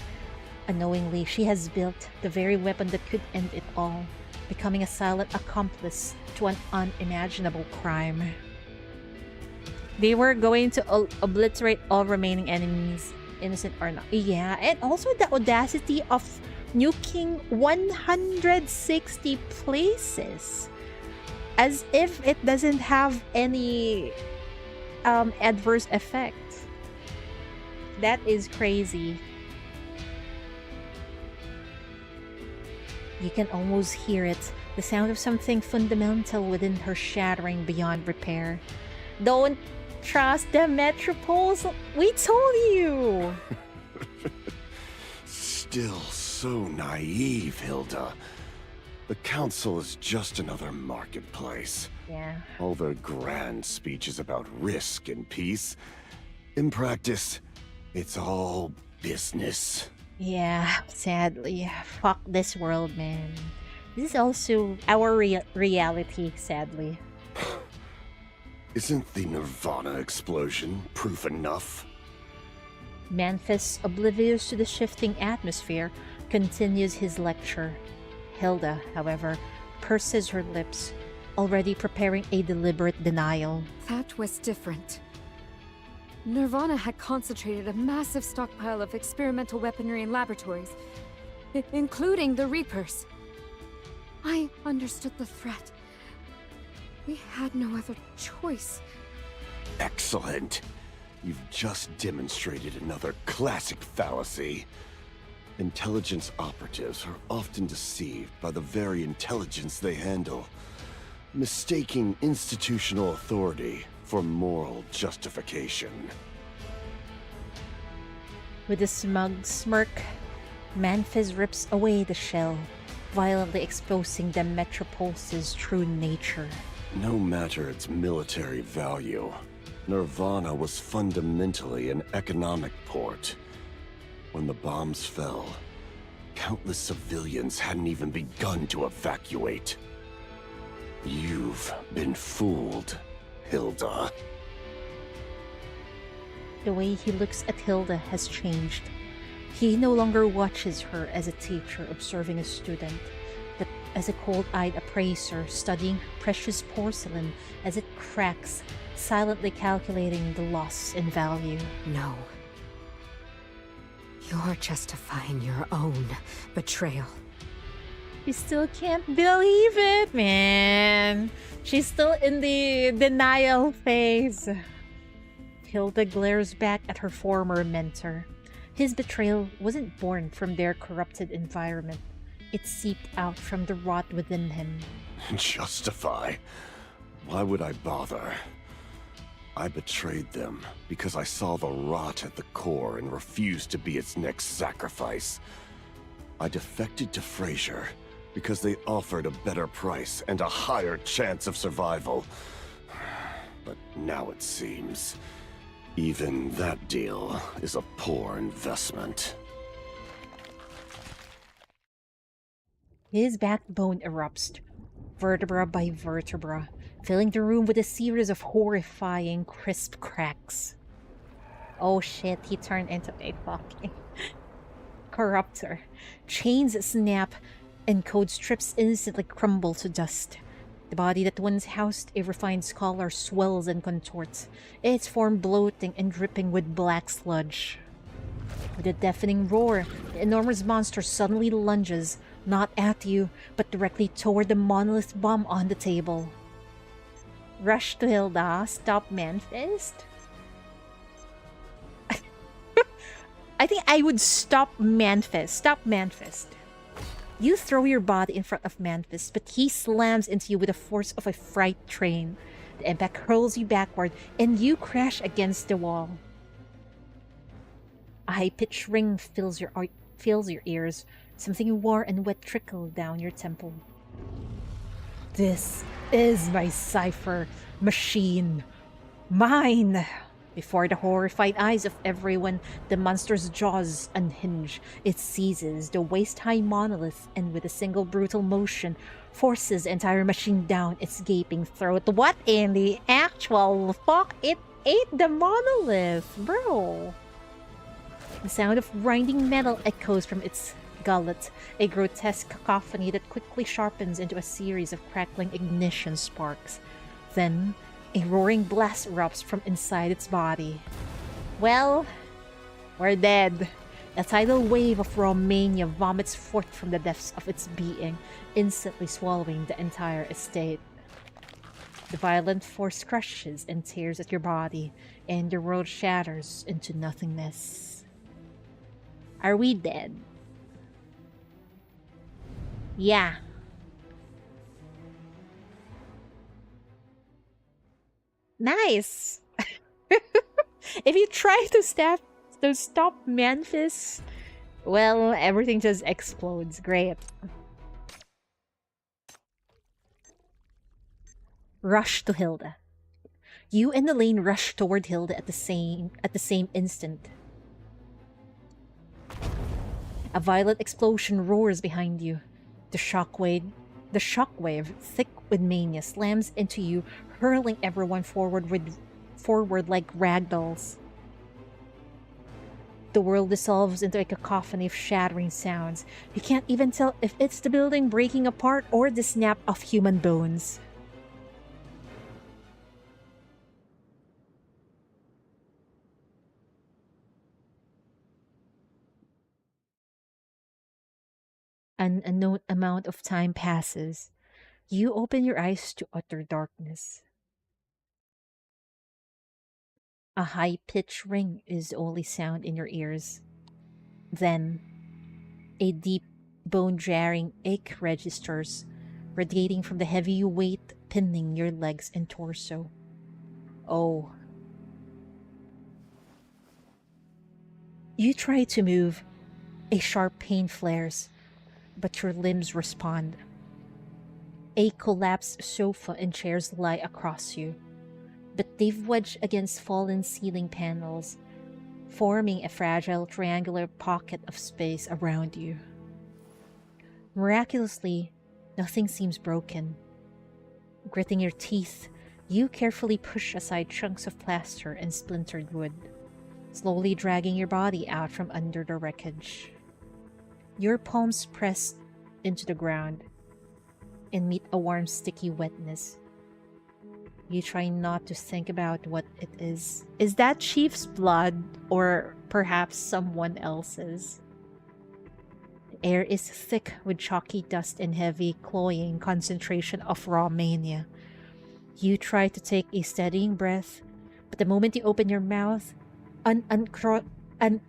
Unknowingly, she has built the very weapon that could end it all, becoming a silent accomplice to an unimaginable crime. They were going to obliterate all remaining enemies, innocent or not. Yeah, and also the audacity of nuking 160 places. As if it doesn't have any adverse effect. That is crazy. You can almost hear it, the sound of something fundamental within her shattering beyond repair. Don't trust the Metropoles. We told you. still so naive, Hilda. The Council is just another marketplace. Yeah. All their grand speeches about risk and peace. In practice, it's all business. Yeah, sadly. Fuck this world, man. This is also our reality, sadly. Isn't the Nirvana explosion proof enough? Manfis, oblivious to the shifting atmosphere, continues his lecture. Hilda, however, purses her lips, already preparing a deliberate denial. That was different. Nirvana had concentrated a massive stockpile of experimental weaponry in laboratories, including the Reapers. I understood the threat. We had no other choice. Excellent. You've just demonstrated another classic fallacy. Intelligence operatives are often deceived by the very intelligence they handle, mistaking institutional authority for moral justification. With a smug smirk, Manfis rips away the shell, violently exposing the Metropulse's true nature. No matter its military value, Nirvana was fundamentally an economic port. When the bombs fell, countless civilians hadn't even begun to evacuate. You've been fooled, Hilda. The way he looks at Hilda has changed. He no longer watches her as a teacher observing a student, but as a cold-eyed appraiser studying precious porcelain as it cracks, silently calculating the loss in value. No. You're justifying your own betrayal. You still can't believe it, man. She's still in the denial phase. Hilda glares back at her former mentor. His betrayal wasn't born from their corrupted environment. It seeped out from the rot within him. Justify? Why would I bother? I betrayed them because I saw the rot at the core and refused to be its next sacrifice. I defected to Fraser because they offered a better price and a higher chance of survival. But now it seems, even that deal is a poor investment. His backbone erupts, vertebra by vertebra, filling the room with a series of horrifying, crisp cracks. Oh shit, he turned into a fucking corruptor. Chains snap, and code strips instantly crumble to dust. The body that once housed a refined scholar swells and contorts, its form bloating and dripping with black sludge. With a deafening roar, the enormous monster suddenly lunges, not at you, but directly toward the monolith bomb on the table. Rush to Hilda, stop Manfist. I think I would stop Manfist. Stop Manfist. You throw your body in front of Manfist, but he slams into you with the force of a freight train. The impact hurls you backward, and you crash against the wall. A high-pitched ring fills your ears. Something warm and wet trickle down your temple. This is my cipher machine. Mine! Before the horrified eyes of everyone, the monster's jaws unhinge. It seizes the waist-high monolith and with a single brutal motion, forces the entire machine down its gaping throat. What in the actual fuck? It ate the monolith, bro! The sound of grinding metal echoes from its gullet, a grotesque cacophony that quickly sharpens into a series of crackling ignition sparks. Then, a roaring blast erupts from inside its body. Well, we're dead. A tidal wave of Romania vomits forth from the depths of its being, instantly swallowing the entire estate. The violent force crushes and tears at your body, and your world shatters into nothingness. Are we dead? Yeah. Nice. If you try to stop Manfis, Well, everything just explodes. Great. Rush to Hilda. You and Elaine rush toward Hilda at the same instant. A violent explosion roars behind you. The shockwave, thick with mania, slams into you, hurling everyone forward like ragdolls. The world dissolves into a cacophony of shattering sounds. You can't even tell if it's the building breaking apart or the snap of human bones. An unknown amount of time passes. You open your eyes to utter darkness. A high-pitched ring is the only sound in your ears. Then, a deep, bone-jarring ache registers, radiating from the heavy weight pinning your legs and torso. Oh. You try to move. A sharp pain flares, but your limbs respond. A collapsed sofa and chairs lie across you, but they've wedged against fallen ceiling panels, forming a fragile triangular pocket of space around you. Miraculously, nothing seems broken. Gritting your teeth, you carefully push aside chunks of plaster and splintered wood, slowly dragging your body out from under the wreckage. Your palms press into the ground and meet a warm, sticky wetness. You try not to think about what it is. Is that Chief's blood or perhaps someone else's? The air is thick with chalky dust and heavy, cloying concentration of raw mania. You try to take a steadying breath, but the moment you open your mouth, an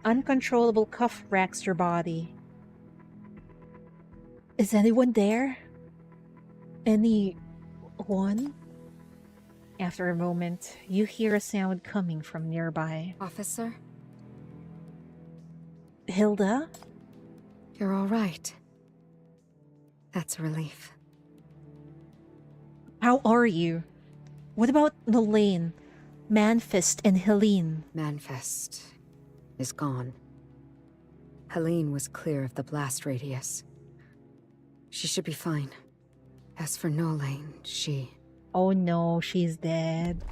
uncontrollable cough racks your body. Is anyone there? Anyone? After a moment, you hear a sound coming from nearby. Officer? Hilda? You're all right. That's a relief. How are you? What about Nolaine, Manfist, and Helene? Manfest is gone. Helene was clear of the blast radius. She should be fine. As for Nolaine, she... Oh no, she's dead.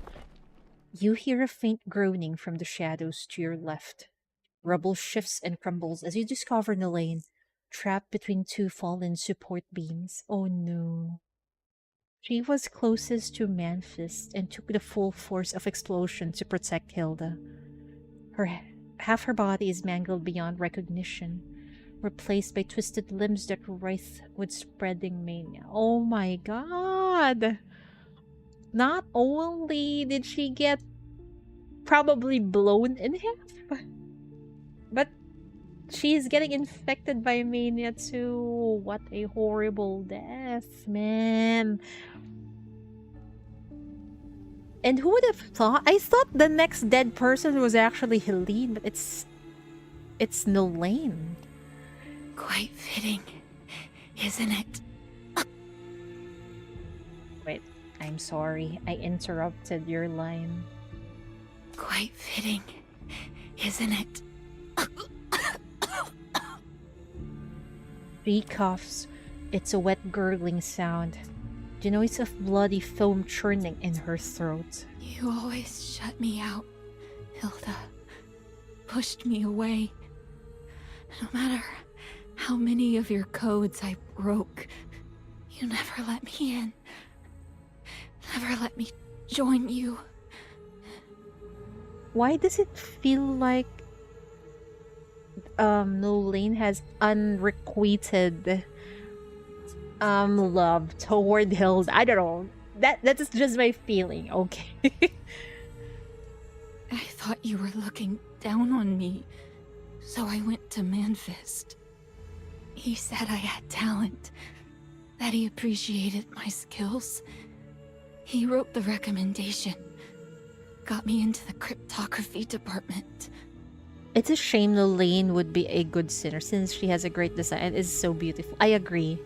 You hear a faint groaning from the shadows to your left. Rubble shifts and crumbles as you discover Nolaine, trapped between two fallen support beams. Oh no. She was closest to Manfist and took the full force of explosion to protect Hilda. Half her body is mangled beyond recognition, replaced by twisted limbs that writhe with spreading mania. Oh my god! Not only did she get probably blown in half, but she's getting infected by mania too. What a horrible death, man. And who would have thought? I thought the next dead person was actually Helene, but it's Nolaine. Quite fitting, isn't it? Wait, I'm sorry. I interrupted your line. Quite fitting, isn't it? She coughs. It's a wet gurgling sound. The noise of bloody foam churning in her throat. You always shut me out, Hilda. Pushed me away. No matter how many of your codes I broke, you never let me in. Never let me join you. Why does it feel like Nolaine has unrequited love toward Hilda? I don't know. That is just my feeling, okay? I thought you were looking down on me, so I went to Manfist. He said I had talent, that he appreciated my skills. He wrote the recommendation, got me into the cryptography department. It's a shame Lane would be a good sinner since she has a great design and is so beautiful. I agree.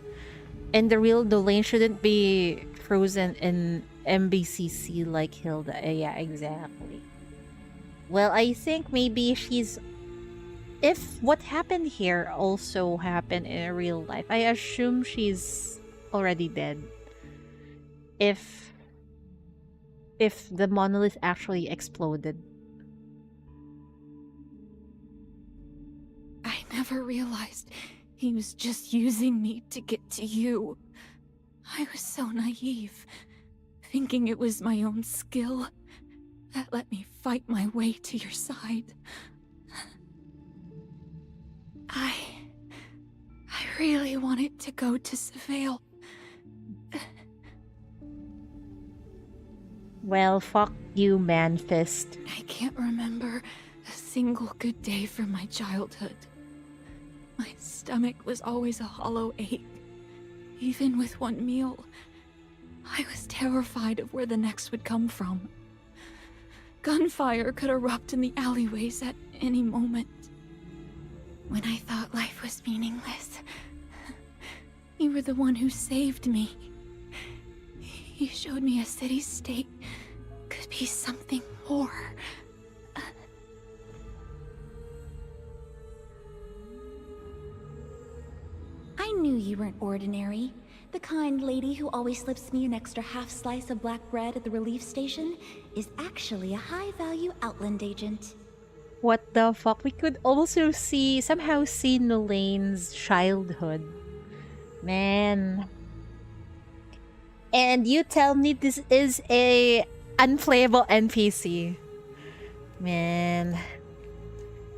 And the real Lane shouldn't be frozen in MBCC like Hilda. Yeah, exactly. Well, I think maybe she's... If what happened here also happened in real life, I assume she's already dead. If the monolith actually exploded. I never realized he was just using me to get to you. I was so naive, thinking it was my own skill that let me fight my way to your side. I really wanted to go to Seville. Well, fuck you, man-fist. I can't remember a single good day from my childhood. My stomach was always a hollow ache. Even with one meal, I was terrified of where the next would come from. Gunfire could erupt in the alleyways at any moment. When I thought life was meaningless, you were the one who saved me. You showed me a city-state could be something more. I knew you weren't ordinary. The kind lady who always slips me an extra half slice of black bread at the relief station is actually a high-value Outland agent. What the fuck? We could also somehow see Nolane's childhood. Man. And you tell me this is a unplayable NPC. Man.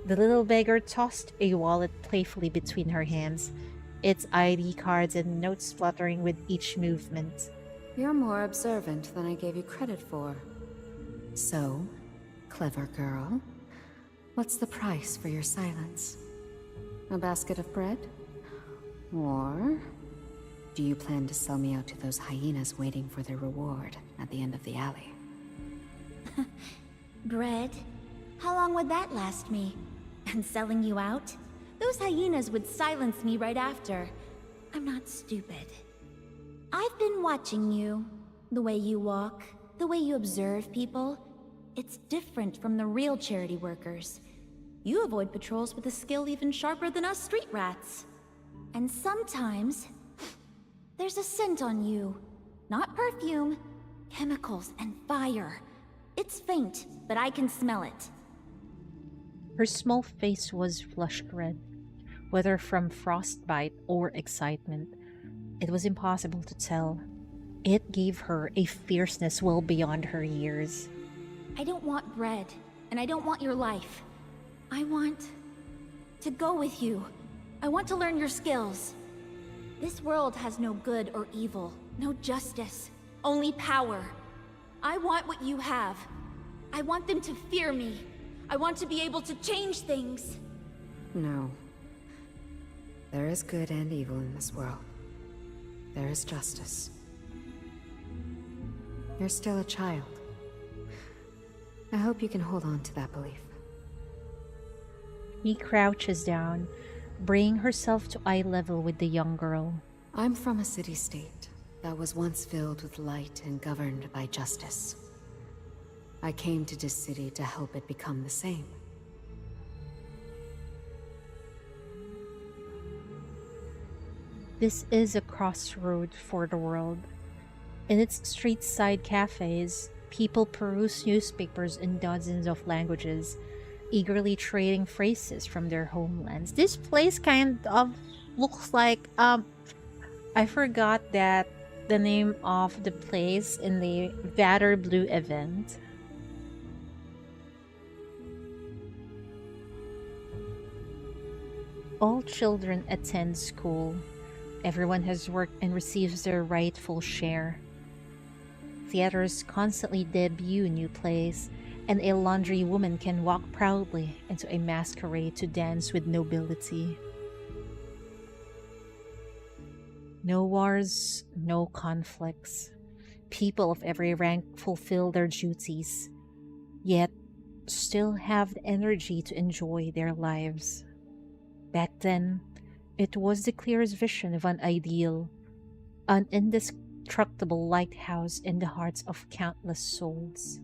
The little beggar tossed a wallet playfully between her hands, its ID cards and notes fluttering with each movement. You're more observant than I gave you credit for. So, clever girl, what's the price for your silence? A basket of bread? Or do you plan to sell me out to those hyenas waiting for their reward at the end of the alley? Bread? How long would that last me? And selling you out? Those hyenas would silence me right after. I'm not stupid. I've been watching you. The way you walk, the way you observe people. It's different from the real charity workers. You avoid patrols with a skill even sharper than us street rats. And sometimes, there's a scent on you. Not perfume, chemicals and fire. It's faint, but I can smell it. Her small face was flushed red, whether from frostbite or excitement. It was impossible to tell. It gave her a fierceness well beyond her years. I don't want bread, and I don't want your life. I want to go with you. I want to learn your skills. This world has no good or evil, no justice, only power. I want what you have. I want them to fear me. I want to be able to change things. No. There is good and evil in this world. There is justice. You're still a child. I hope you can hold on to that belief. He crouches down, bringing herself to eye level with the young girl. I'm from a city-state that was once filled with light and governed by justice. I came to this city to help it become the same. This is a crossroad for the world. In its street-side cafes, people peruse newspapers in dozens of languages, eagerly trading phrases from their homelands. This place kind of looks like, I forgot that the name of the place in the Vader Blue event. All children attend school. Everyone has worked and receives their rightful share. Theaters constantly debut new plays, and a laundry woman can walk proudly into a masquerade to dance with nobility. No wars, no conflicts. People of every rank fulfill their duties. Yet, still have the energy to enjoy their lives. Back then, it was the clearest vision of an ideal, an indestructible lighthouse in the hearts of countless souls.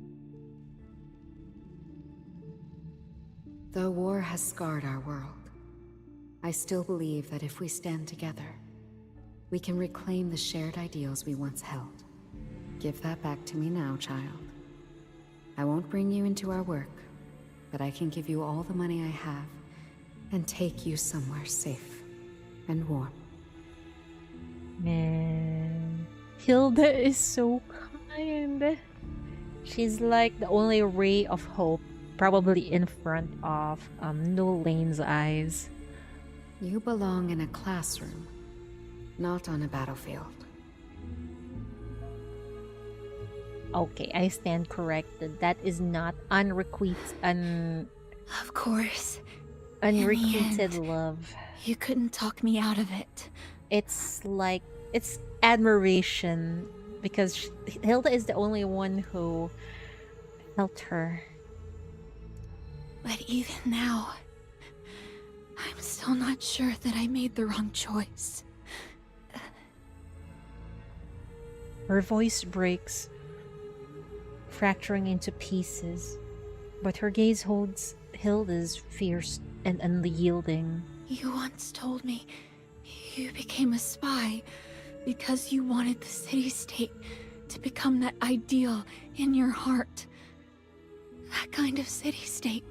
Though war has scarred our world, I still believe that if we stand together, we can reclaim the shared ideals we once held. Give that back to me now, child. I won't bring you into our work, but I can give you all the money I have and take you somewhere safe and warm. Man, Hilda is so kind. She's like the only ray of hope, probably in front of Nolane's eyes. You belong in a classroom, not on a battlefield. Okay, I stand corrected. That is not unrequited Of course. unrequited love. You couldn't talk me out of it. It's like it's admiration because Hilda is the only one who helped her. But even now, I'm still not sure that I made the wrong choice. Her voice breaks, fracturing into pieces, but her gaze holds Hilda's fierce and unyielding. You once told me you became a spy because you wanted the city-state to become that ideal in your heart. That kind of city-state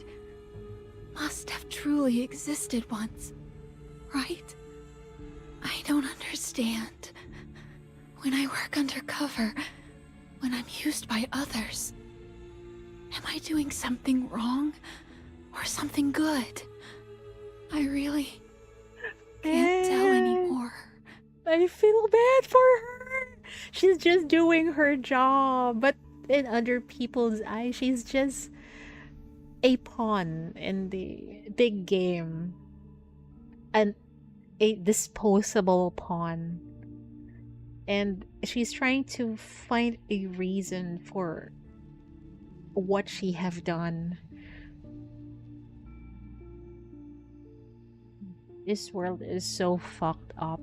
must have truly existed once, right? I don't understand. When I work undercover, when I'm used by others, am I doing something wrong or something good? I really can't tell anymore. I feel bad for her. She's just doing her job, but in other people's eyes, she's just a pawn in the big game. A disposable pawn. And she's trying to find a reason for what she have done. This world is so fucked up.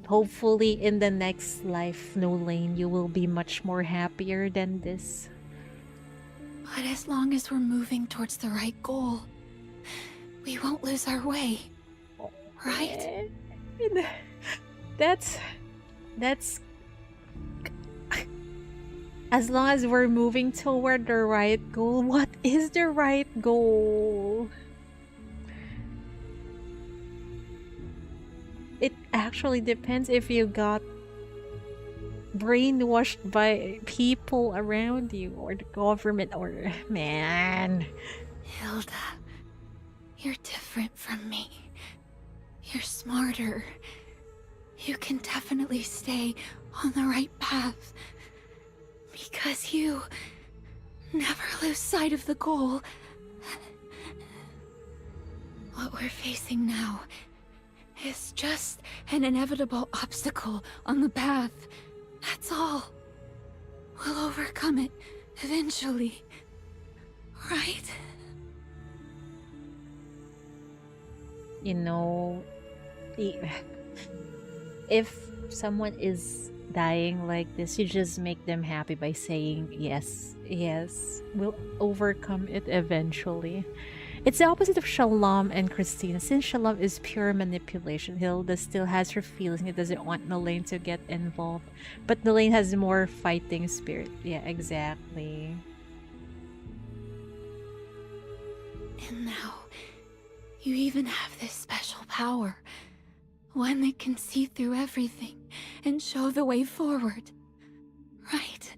Hopefully in the next life, Nolane, you will be much more happier than this. But as long as we're moving towards the right goal, we won't lose our way. Right? That's as long as we're moving toward the right goal. What is the right goal? It actually depends if you got brainwashed by people around you or the government or man. Hilda, you're different from me. You're smarter. You can definitely stay on the right path. Because you never lose sight of the goal. What we're facing now is just an inevitable obstacle on the path. That's all. We'll overcome it eventually. Right? You know, if someone is dying like this, you just make them happy by saying yes, yes, we'll overcome it eventually. It's the opposite of Shalom and Christina. Since Shalom is pure manipulation, Hilda still has her feelings and doesn't want Nolane to get involved. But Nolane has more fighting spirit. Yeah, exactly. And now, you even have this special power. One that can see through everything and show the way forward. Right?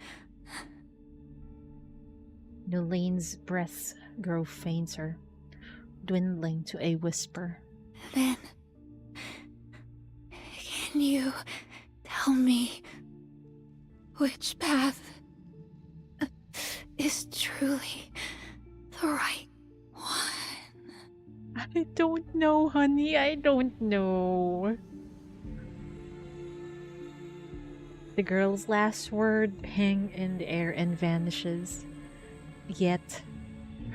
Nolane's breaths grow fainter, dwindling to a whisper. Then, can you tell me which path is truly the right one? I don't know, honey. I don't know. The girl's last word hangs in the air and vanishes. Yet,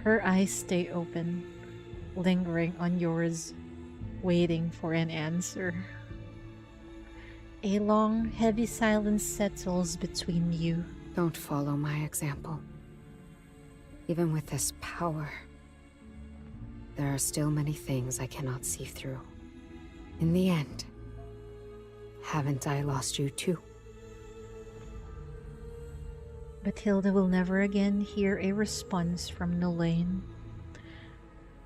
her eyes stay open, lingering on yours, waiting for an answer. A long, heavy silence settles between you. Don't follow my example. Even with this power, there are still many things I cannot see through. In the end, haven't I lost you too? But Hilda will never again hear a response from Nolaine.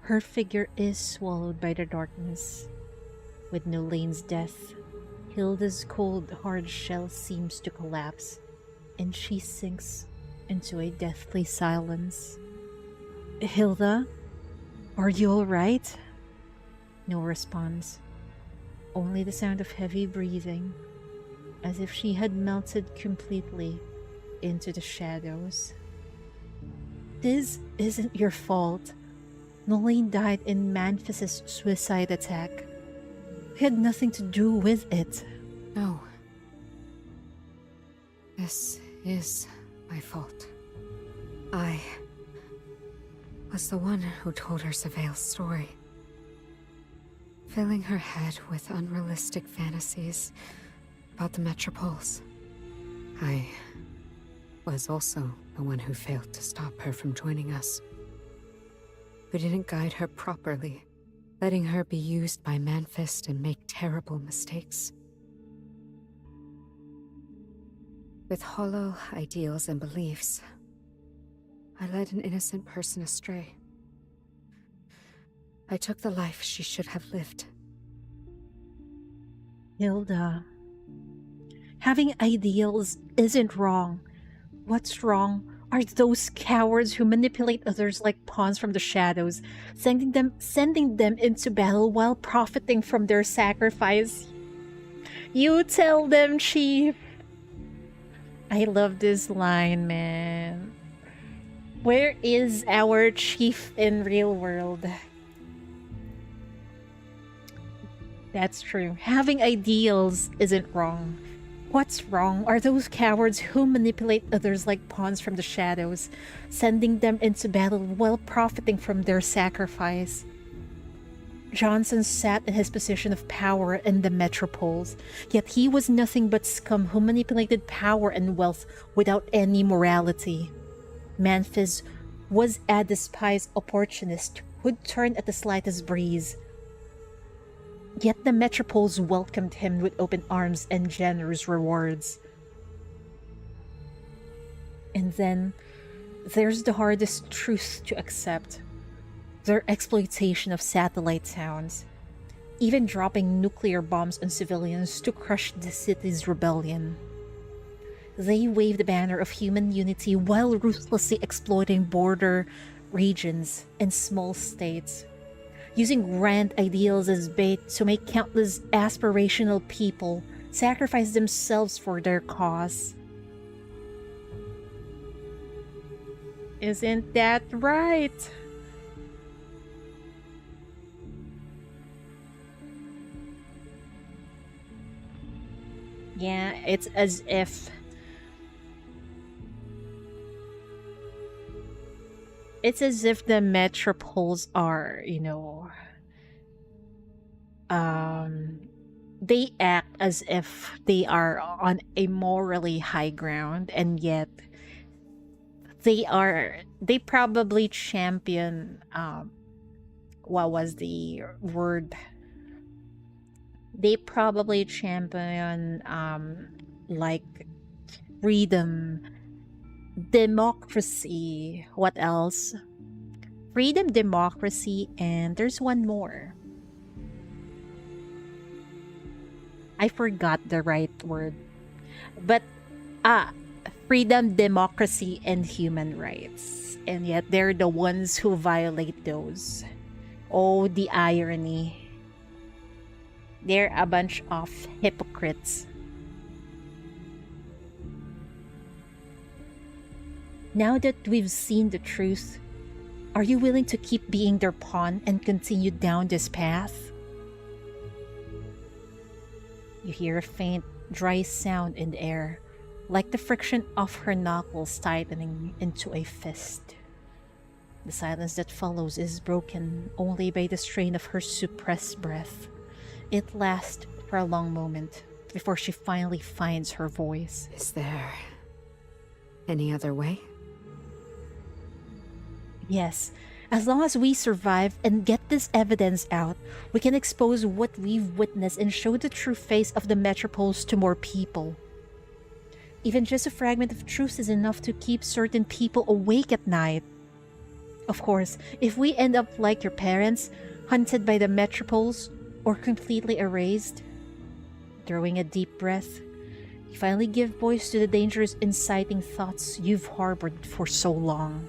Her figure is swallowed by the darkness. With Nolaine's death, Hilda's cold, hard shell seems to collapse, and she sinks into a deathly silence. Hilda, are you alright? No response. Only the sound of heavy breathing, as if she had melted completely into the shadows. This isn't your fault. Nolaine died in Manfis's suicide attack. We had nothing to do with it. No. This is my fault. I was the one who told her Savale's story, filling her head with unrealistic fantasies about the metropoles. I was also the one who failed to stop her from joining us, who didn't guide her properly, letting her be used by Manfist and make terrible mistakes. With hollow ideals and beliefs, I led an innocent person astray. I took the life she should have lived. Hilda, having ideals isn't wrong. What's wrong are those cowards who manipulate others like pawns from the shadows, sending them into battle while profiting from their sacrifice. You tell them, Chief. I love this line, man. Where is our chief in real world? That's true. Having ideals isn't wrong. What's wrong are those cowards who manipulate others like pawns from the shadows, sending them into battle while profiting from their sacrifice. Johnson sat in his position of power in the metropoles, yet he was nothing but scum who manipulated power and wealth without any morality. Manfis was a despised opportunist who'd turn at the slightest breeze. Yet the metropoles welcomed him with open arms and generous rewards. And then there's the hardest truth to accept. Their exploitation of satellite towns, even dropping nuclear bombs on civilians to crush the city's rebellion. They wave the banner of human unity while ruthlessly exploiting border regions and small states, using grand ideals as bait to make countless aspirational people sacrifice themselves for their cause. Isn't that right? Yeah, it's as if the metropoles are, they act as if they are on a morally high ground, and yet they probably champion, what was the word? They probably champion, like, freedom, democracy, what else? Freedom, democracy, and there's one more. I forgot the right word. But, freedom, democracy, and human rights. And yet they're the ones who violate those. Oh, the irony. They're a bunch of hypocrites. Now that we've seen the truth, are you willing to keep being their pawn and continue down this path? You hear a faint, dry sound in the air, like the friction of her knuckles tightening into a fist. The silence that follows is broken only by the strain of her suppressed breath. It lasts for a long moment before she finally finds her voice. Is there any other way? Yes, as long as we survive and get this evidence out, we can expose what we've witnessed and show the true face of the Metropoles to more people. Even just a fragment of truth is enough to keep certain people awake at night. Of course, if we end up like your parents, hunted by the Metropoles, or completely erased. Drawing a deep breath, you finally give voice to the dangerous, inciting thoughts you've harbored for so long.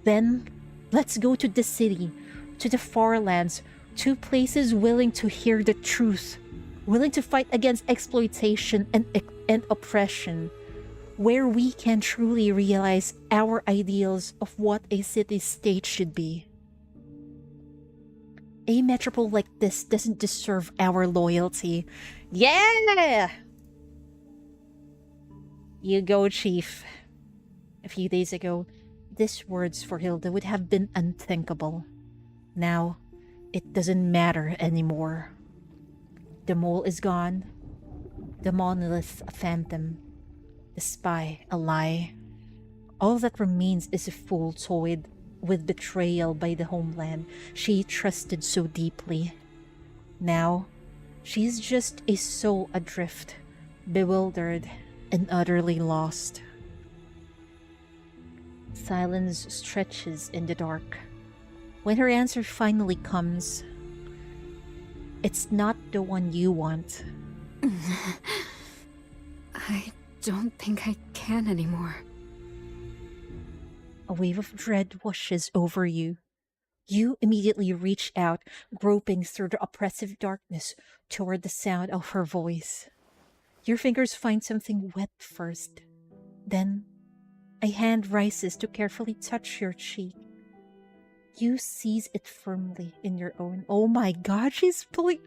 Then, let's go to the city, to the far lands, to places willing to hear the truth, willing to fight against exploitation and oppression, where we can truly realize our ideals of what a city-state should be. A metropole like this doesn't deserve our loyalty. Yeah! You go, Chief. A few days ago, these words for Hilda would have been unthinkable. Now, it doesn't matter anymore. The mole is gone. The monolith a phantom. The spy a lie. All that remains is a fool toyed with betrayal by the homeland she trusted so deeply. Now, she's just a soul adrift, bewildered, and utterly lost. Silence stretches in the dark. When her answer finally comes, it's not the one you want. I don't think I can anymore. A wave of dread washes over you. You immediately reach out, groping through the oppressive darkness toward the sound of her voice. Your fingers find something wet first. Then, a hand rises to carefully touch your cheek. You seize it firmly in your own. Oh my god, she's pulling...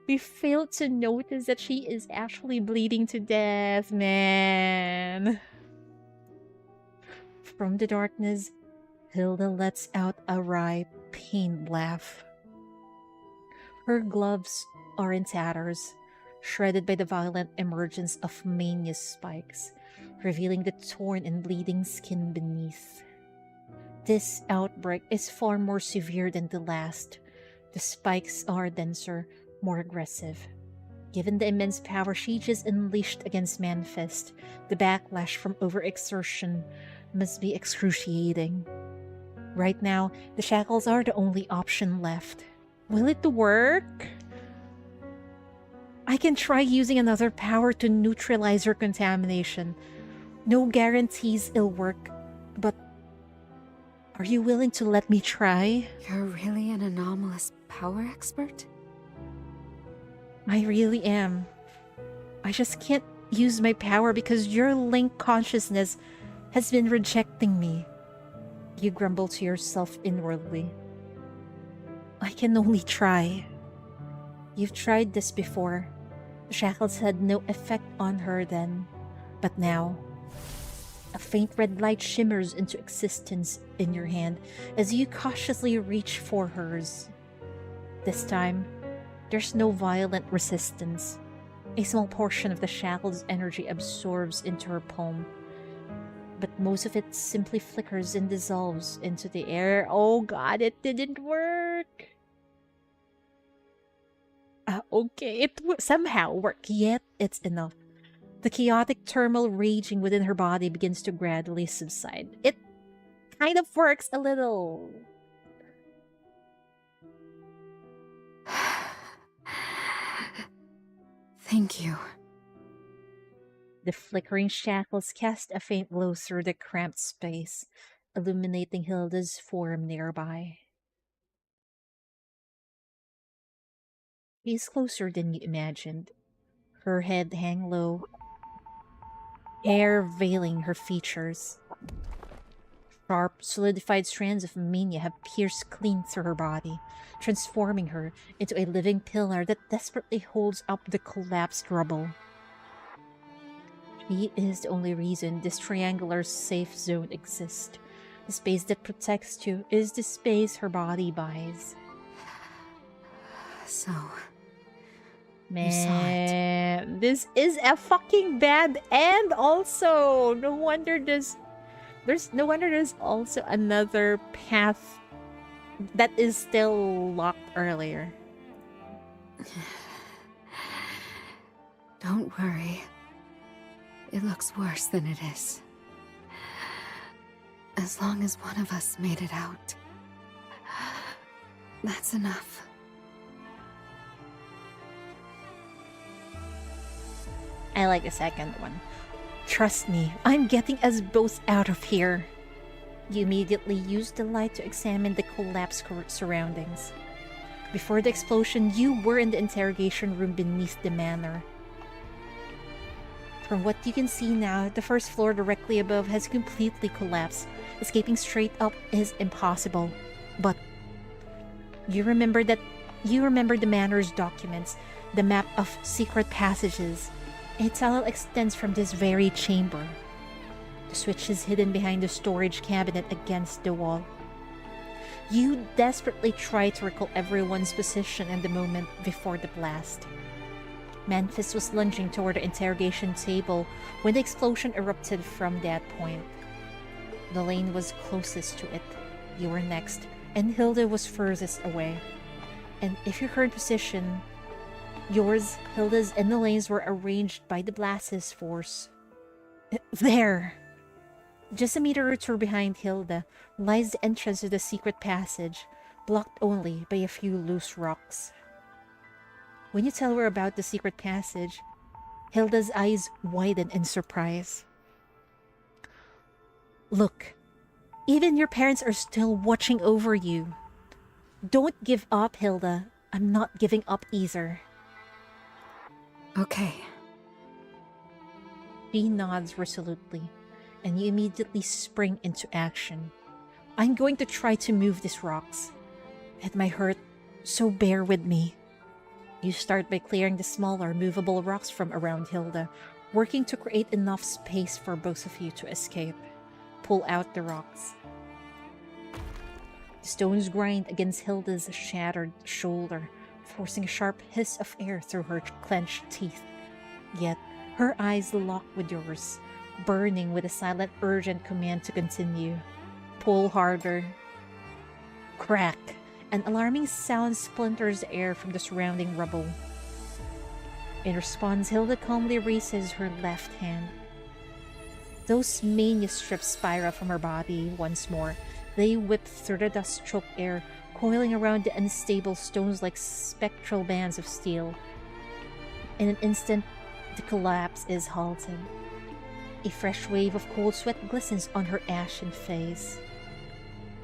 We failed to notice that she is actually bleeding to death, man. From the darkness, Hilda lets out a wry, pained laugh. Her gloves are in tatters, shredded by the violent emergence of Mania's spikes, revealing the torn and bleeding skin beneath. This outbreak is far more severe than the last. The spikes are denser, more aggressive. Given the immense power she just unleashed against Manifest, the backlash from overexertion must be excruciating. Right now, the shackles are the only option left. Will it work? I can try using another power to neutralize her contamination. No guarantees it'll work, but are you willing to let me try? You're really an anomalous power expert? I really am. I just can't use my power because your link consciousness has been rejecting me. You grumble to yourself inwardly. I can only try. You've tried this before. The shackles had no effect on her then, but now... A faint red light shimmers into existence in your hand as you cautiously reach for hers. This time, there's no violent resistance. A small portion of the shackle's energy absorbs into her palm, but most of it simply flickers and dissolves into the air. Oh god, it didn't work! Okay, it somehow worked, yet it's enough. The chaotic turmoil raging within her body begins to gradually subside. It kind of works a little. Thank you. The flickering shackles cast a faint glow through the cramped space, illuminating Hilda's form nearby. She is closer than you imagined. Her head hang low, hair veiling her features. Sharp, solidified strands of mania have pierced clean through her body, transforming her into a living pillar that desperately holds up the collapsed rubble. He is the only reason this triangular safe zone exists. The space that protects you is the space her body buys. So... Man, this is a fucking bad end also. No wonder there's also another path that is still locked earlier. Don't worry. It looks worse than it is. As long as one of us made it out, that's enough. I like the second one. Trust me, I'm getting us both out of here. You immediately used the light to examine the collapsed surroundings. Before the explosion, you were in the interrogation room beneath the manor. From what you can see now, the first floor directly above has completely collapsed. Escaping straight up is impossible. But you remember the manor's documents, the map of secret passages. A tunnel extends from this very chamber. The switch is hidden behind the storage cabinet against the wall. You desperately try to recall everyone's position in the moment before the blast. Manfis was lunging toward the interrogation table when the explosion erupted from that point. The lane was closest to it. You were next, and Hilda was furthest away. And if your current position, yours, Hilda's, and the lanes were arranged by the blast's force. There! Just a meter or two behind Hilda lies the entrance to the secret passage, blocked only by a few loose rocks. When you tell her about the secret passage, Hilda's eyes widen in surprise. Look, even your parents are still watching over you. Don't give up, Hilda. I'm not giving up either. Okay. She nods resolutely, and you immediately spring into action. I'm going to try to move these rocks. It might hurt, so bear with me. You start by clearing the smaller, movable rocks from around Hilda, working to create enough space for both of you to escape. Pull out the rocks. The stones grind against Hilda's shattered shoulder, forcing a sharp hiss of air through her clenched teeth. Yet, her eyes lock with yours, burning with a silent, urgent command to continue. Pull harder. Crack! An alarming sound splinters the air from the surrounding rubble. In response, Hilda calmly raises her left hand. Those mania strips spiral from her body once more. They whip through the dust-choked air, coiling around the unstable stones like spectral bands of steel. In an instant, the collapse is halted. A fresh wave of cold sweat glistens on her ashen face.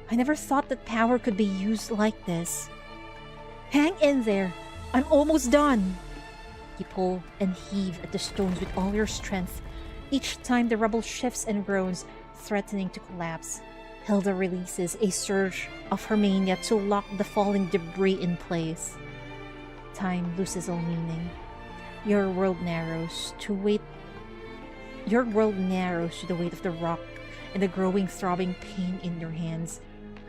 I never thought that power could be used like this. Hang in there! I'm almost done! You pull and heave at the stones with all your strength. Each time the rubble shifts and groans, threatening to collapse. Hilda releases a surge of her mania to lock the falling debris in place. Time loses all meaning. Your world narrows to the weight of the rock and the growing throbbing pain in your hands.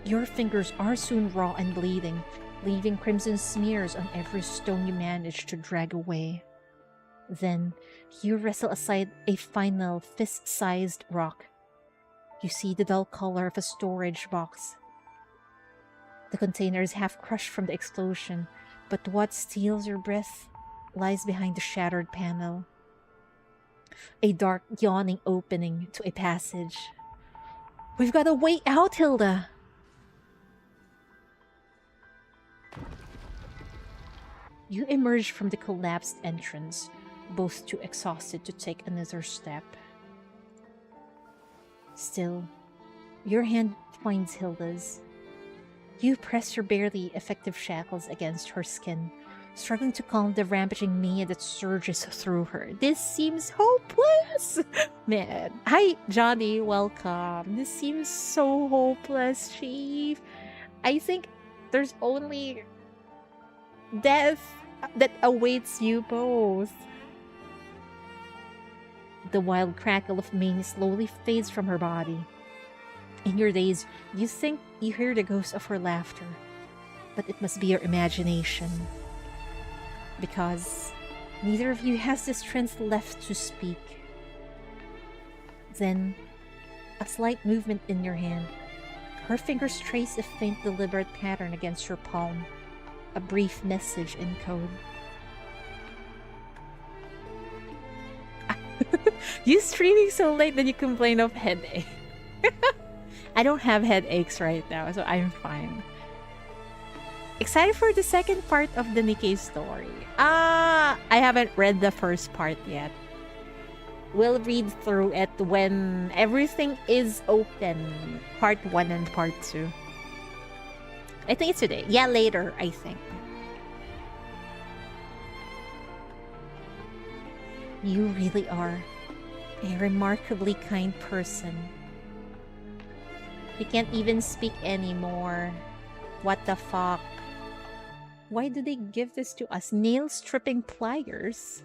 Your fingers are soon raw and bleeding, leaving crimson smears on every stone you manage to drag away. Then, you wrestle aside a final fist-sized rock. You see the dull color of a storage box. The container is half crushed from the explosion, but what steals your breath lies behind the shattered panel. A dark, yawning opening to a passage. We've got a way out, Hilda! You emerge from the collapsed entrance, both too exhausted to take another step. Still, your hand finds Hilda's. You press your barely effective shackles against her skin, struggling to calm the rampaging mania that surges through her. This seems hopeless! Man. Hi, Johnny. Welcome. This seems so hopeless, Chief. I think there's only death that awaits you both. The wild crackle of mane slowly fades from her body. In your daze, you think you hear the ghost of her laughter, but it must be your imagination. Because neither of you has the strength left to speak. Then, a slight movement in your hand. Her fingers trace a faint, deliberate pattern against your palm. A brief message in code. You streaming so late that you complain of headache. I don't have headaches right now, so I'm fine. Excited for the second part of the Nikkei story. I haven't read the first part yet. We'll read through it when everything is open. Part 1 and part 2. I think it's today. Yeah, later, I think. You really are a remarkably kind person. You can't even speak anymore. What the fuck? Why do they give this to us? Nail-stripping pliers?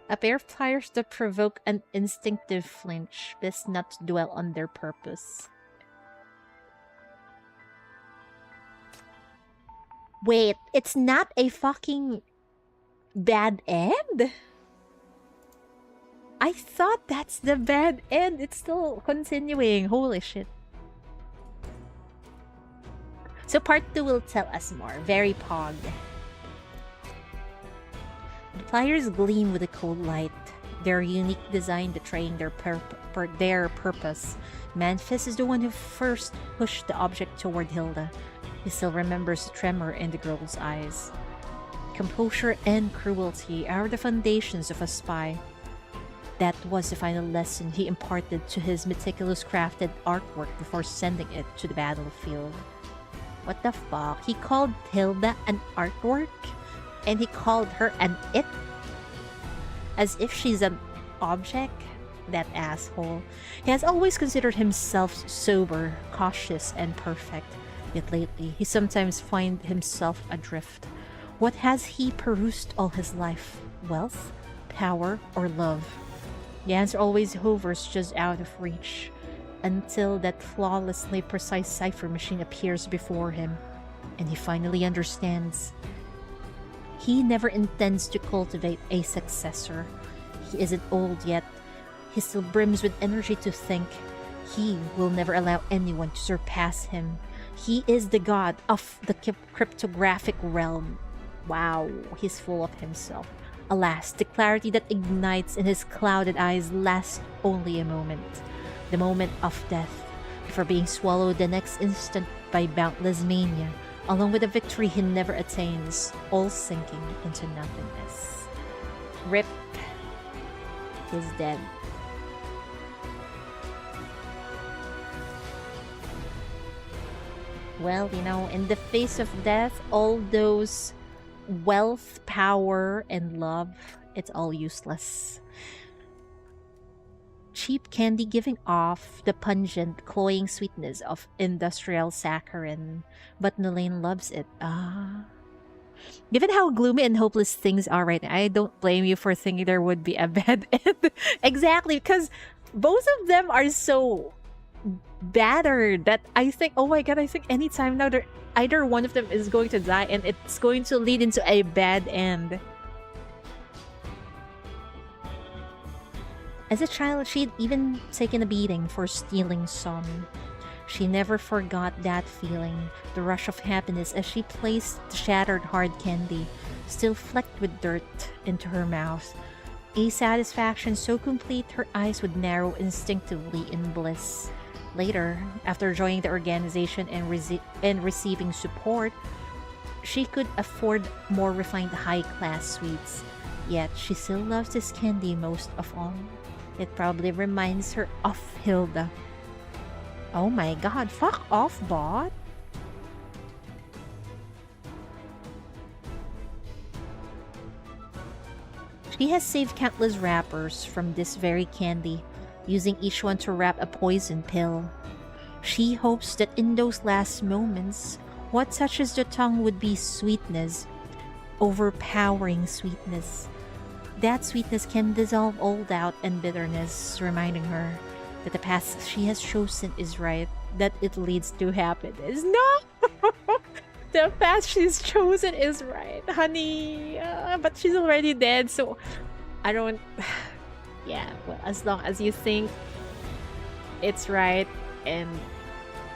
A pair of pliers that provoke an instinctive flinch. Best not to dwell on their purpose. Wait, it's not a fucking bad end? I thought that's the bad end. It's still continuing. Holy shit. So part 2 will tell us more. Very pog. The pliers gleam with a cold light. Their unique design betraying their purpose. Manfis is the one who first pushed the object toward Hilda. He still remembers the tremor in the girl's eyes. Composure and cruelty are the foundations of a spy. That was the final lesson he imparted to his meticulous crafted artwork before sending it to the battlefield. What the fuck? He called Hilda an artwork? And he called her an it? As if she's an object? That asshole. He has always considered himself sober, cautious, and perfect. Yet lately, he sometimes finds himself adrift. What has he perused all his life? Wealth? Power? Or love? The answer always hovers just out of reach, until that flawlessly precise cipher machine appears before him, and he finally understands. He never intends to cultivate a successor. He isn't old yet. He still brims with energy to think. He will never allow anyone to surpass him. He is the god of the cryptographic realm. Wow, he's full of himself. Alas, the clarity that ignites in his clouded eyes lasts only a moment. The moment of death, before being swallowed the next instant by boundless mania, along with a victory he never attains, all sinking into nothingness. Rip. He's dead. Well, you know, in the face of death, all those wealth, power, and love, it's all useless. Cheap candy giving off the pungent, cloying sweetness of industrial saccharin, but Nalaine loves it. Given how gloomy and hopeless things are right now, I don't blame you for thinking there would be a bad end. Exactly, because both of them are so battered that I think, oh my god, I think anytime now either one of them is going to die and it's going to lead into a bad end. As a child, she'd even taken a beating for stealing some. She never forgot that feeling, the rush of happiness as she placed the shattered hard candy, still flecked with dirt, into her mouth. A satisfaction so complete her eyes would narrow instinctively in bliss. Later, after joining the organization and receiving support, she could afford more refined high-class sweets. Yet, she still loves this candy most of all. It probably reminds her of Hilda. Oh my god, fuck off, bot! She has saved countless wrappers from this very candy, using each one to wrap a poison pill. She hopes that in those last moments, what touches the tongue would be sweetness, overpowering sweetness. That sweetness can dissolve all doubt and bitterness, reminding her that the path she has chosen is right, that it leads to happiness. No! The path she's chosen is right, honey. But she's already dead, so I don't... Yeah, well, as long as you think it's right and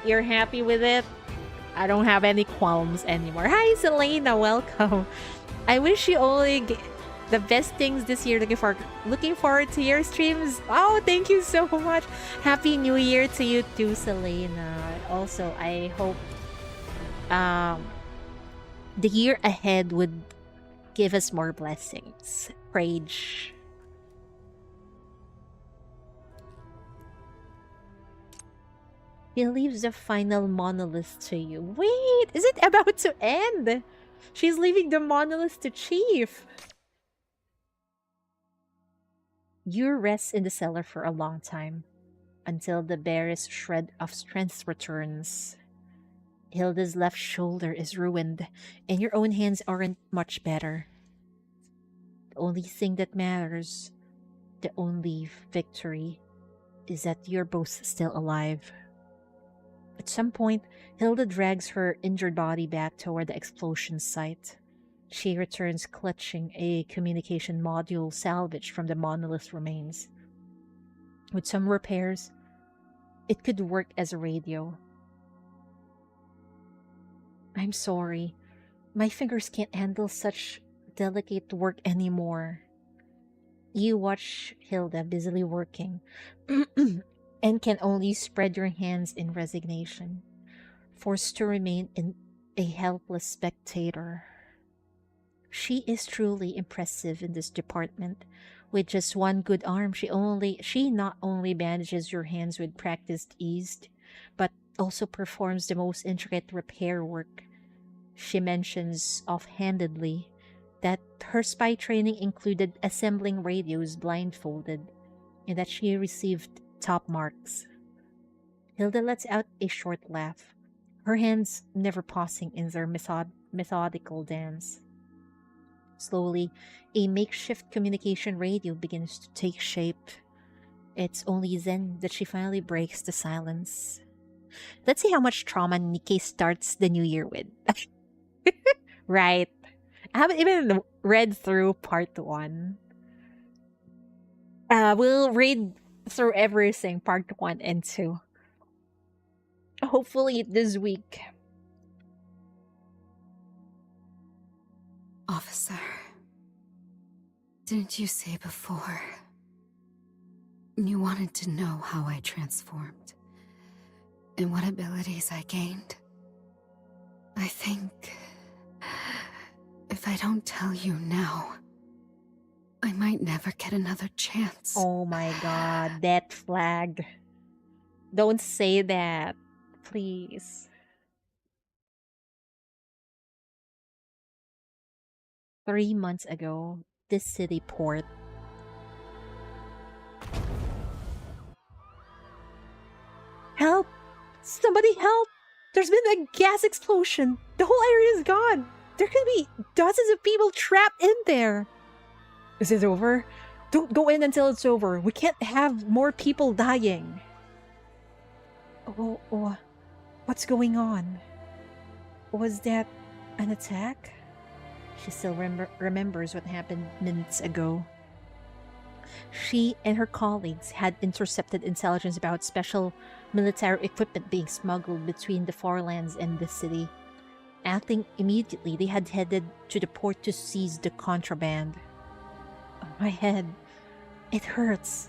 you're happy with it, I don't have any qualms anymore. Hi, Selena, welcome. I wish you only the best things this year. Looking forward to your streams. Oh, thank you so much. Happy New Year to you too, Selena. Also, I hope the year ahead would give us more blessings. Rage. He leaves the final monolith to you. Wait, is it about to end? She's leaving the monolith to Chief. You rest in the cellar for a long time, until the barest shred of strength returns. Hilda's left shoulder is ruined, and your own hands aren't much better. The only thing that matters, the only victory, is that you're both still alive. At some point, Hilda drags her injured body back toward the explosion site. She returns clutching a communication module salvaged from the monolith remains. With some repairs, it could work as a radio. I'm sorry. My fingers can't handle such delicate work anymore. You watch Hilda busily working and can only spread your hands in resignation, forced to remain a helpless spectator. She is truly impressive in this department. With just one good arm, she not only bandages your hands with practiced ease, but also performs the most intricate repair work. She mentions offhandedly that her spy training included assembling radios blindfolded, and that she received top marks. Hilda lets out a short laugh, her hands never pausing in their methodical dance. Slowly, a makeshift communication radio begins to take shape. It's only then that she finally breaks the silence. Let's see how much trauma Nikki starts the new year with. Right. I haven't even read through part 1. We'll read through everything, part 1 and 2. Hopefully this week. Officer, didn't you say before you wanted to know how I transformed and what abilities I gained? I think if I don't tell you now, I might never get another chance. Oh my god, that flag. Don't say that, please. Three months ago, this city port. Help! Somebody help! There's been a gas explosion. The whole area is gone. There could be dozens of people trapped in there. Is it over? Don't go in until it's over. We can't have more people dying. Oh, what's going on? Was that an attack? She still remembers what happened minutes ago. She and her colleagues had intercepted intelligence about special military equipment being smuggled between the Farlands and the city. Acting immediately, they had headed to the port to seize the contraband. Oh, my head. It hurts.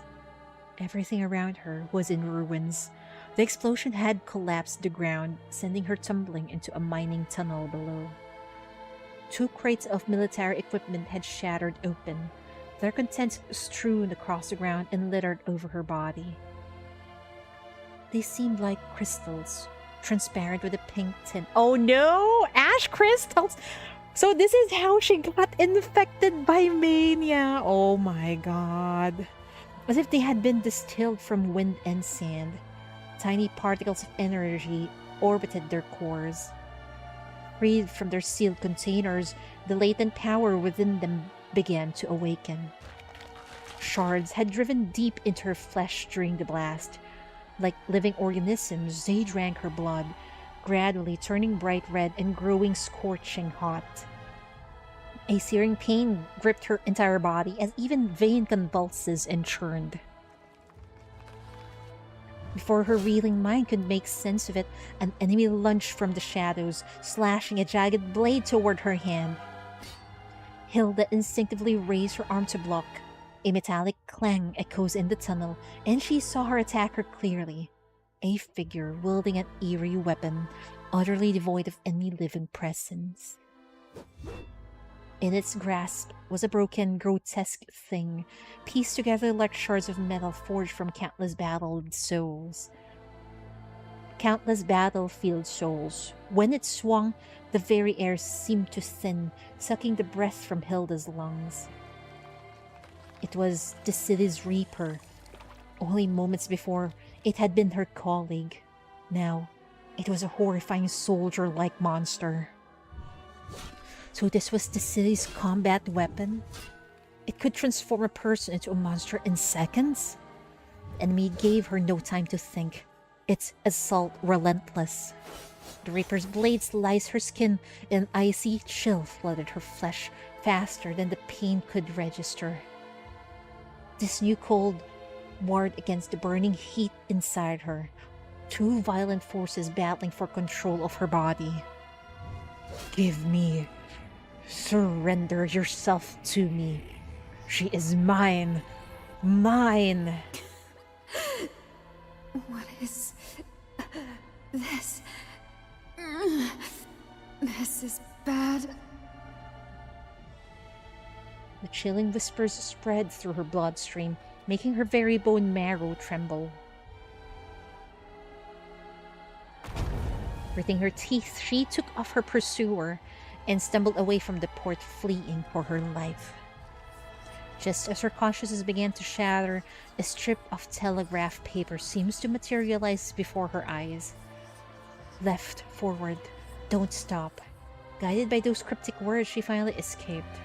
Everything around her was in ruins. The explosion had collapsed the ground, sending her tumbling into a mining tunnel below. 2 crates of military equipment had shattered open, their contents strewn across the ground and littered over her body. They seemed like crystals, transparent with a pink tint. Oh no! Ash crystals! So this is how she got infected by mania! Oh my god. As if they had been distilled from wind and sand. Tiny particles of energy orbited their cores. Freed from their sealed containers, the latent power within them began to awaken. Shards had driven deep into her flesh during the blast. Like living organisms, they drank her blood, gradually turning bright red and growing scorching hot. A searing pain gripped her entire body as even vein convulses and churned. Before her reeling mind could make sense of it, an enemy lunged from the shadows, slashing a jagged blade toward her hand. Hilda instinctively raised her arm to block. A metallic clang echoes in the tunnel, and she saw her attacker clearly. A figure wielding an eerie weapon, utterly devoid of any living presence. In its grasp was a broken, grotesque thing, pieced together like shards of metal forged from countless battled souls. Countless battlefield souls. When it swung, the very air seemed to thin, sucking the breath from Hilda's lungs. It was the city's reaper. Only moments before, it had been her colleague. Now, it was a horrifying soldier-like monster. So this was the city's combat weapon? It could transform a person into a monster in seconds? The enemy gave her no time to think. Its assault relentless. The Reaper's blade sliced her skin, and an icy chill flooded her flesh faster than the pain could register. This new cold warred against the burning heat inside her. Two violent forces battling for control of her body. Give me. Surrender yourself to me. She is mine. Mine. What is this? This is bad. The chilling whispers spread through her bloodstream, making her very bone marrow tremble. Gritting her teeth, she took off her pursuer and stumbled away from the port, fleeing for her life. Just as her consciousness began to shatter, a strip of telegraph paper seems to materialize before her eyes. Left, forward, don't stop. Guided by those cryptic words, she finally escaped.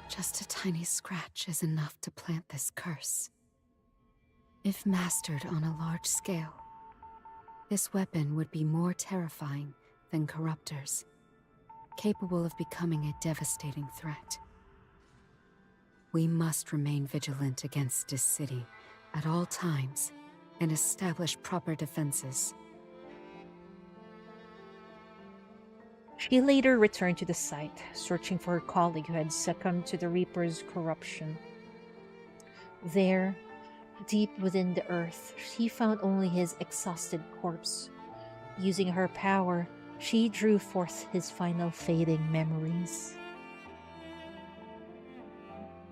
Just a tiny scratch is enough to plant this curse. If mastered on a large scale, this weapon would be more terrifying than corruptors, capable of becoming a devastating threat. We must remain vigilant against this city at all times and establish proper defenses. She later returned to the site, searching for her colleague who had succumbed to the Reaper's corruption. There, deep within the earth, she found only his exhausted corpse. Using her power, she drew forth his final fading memories.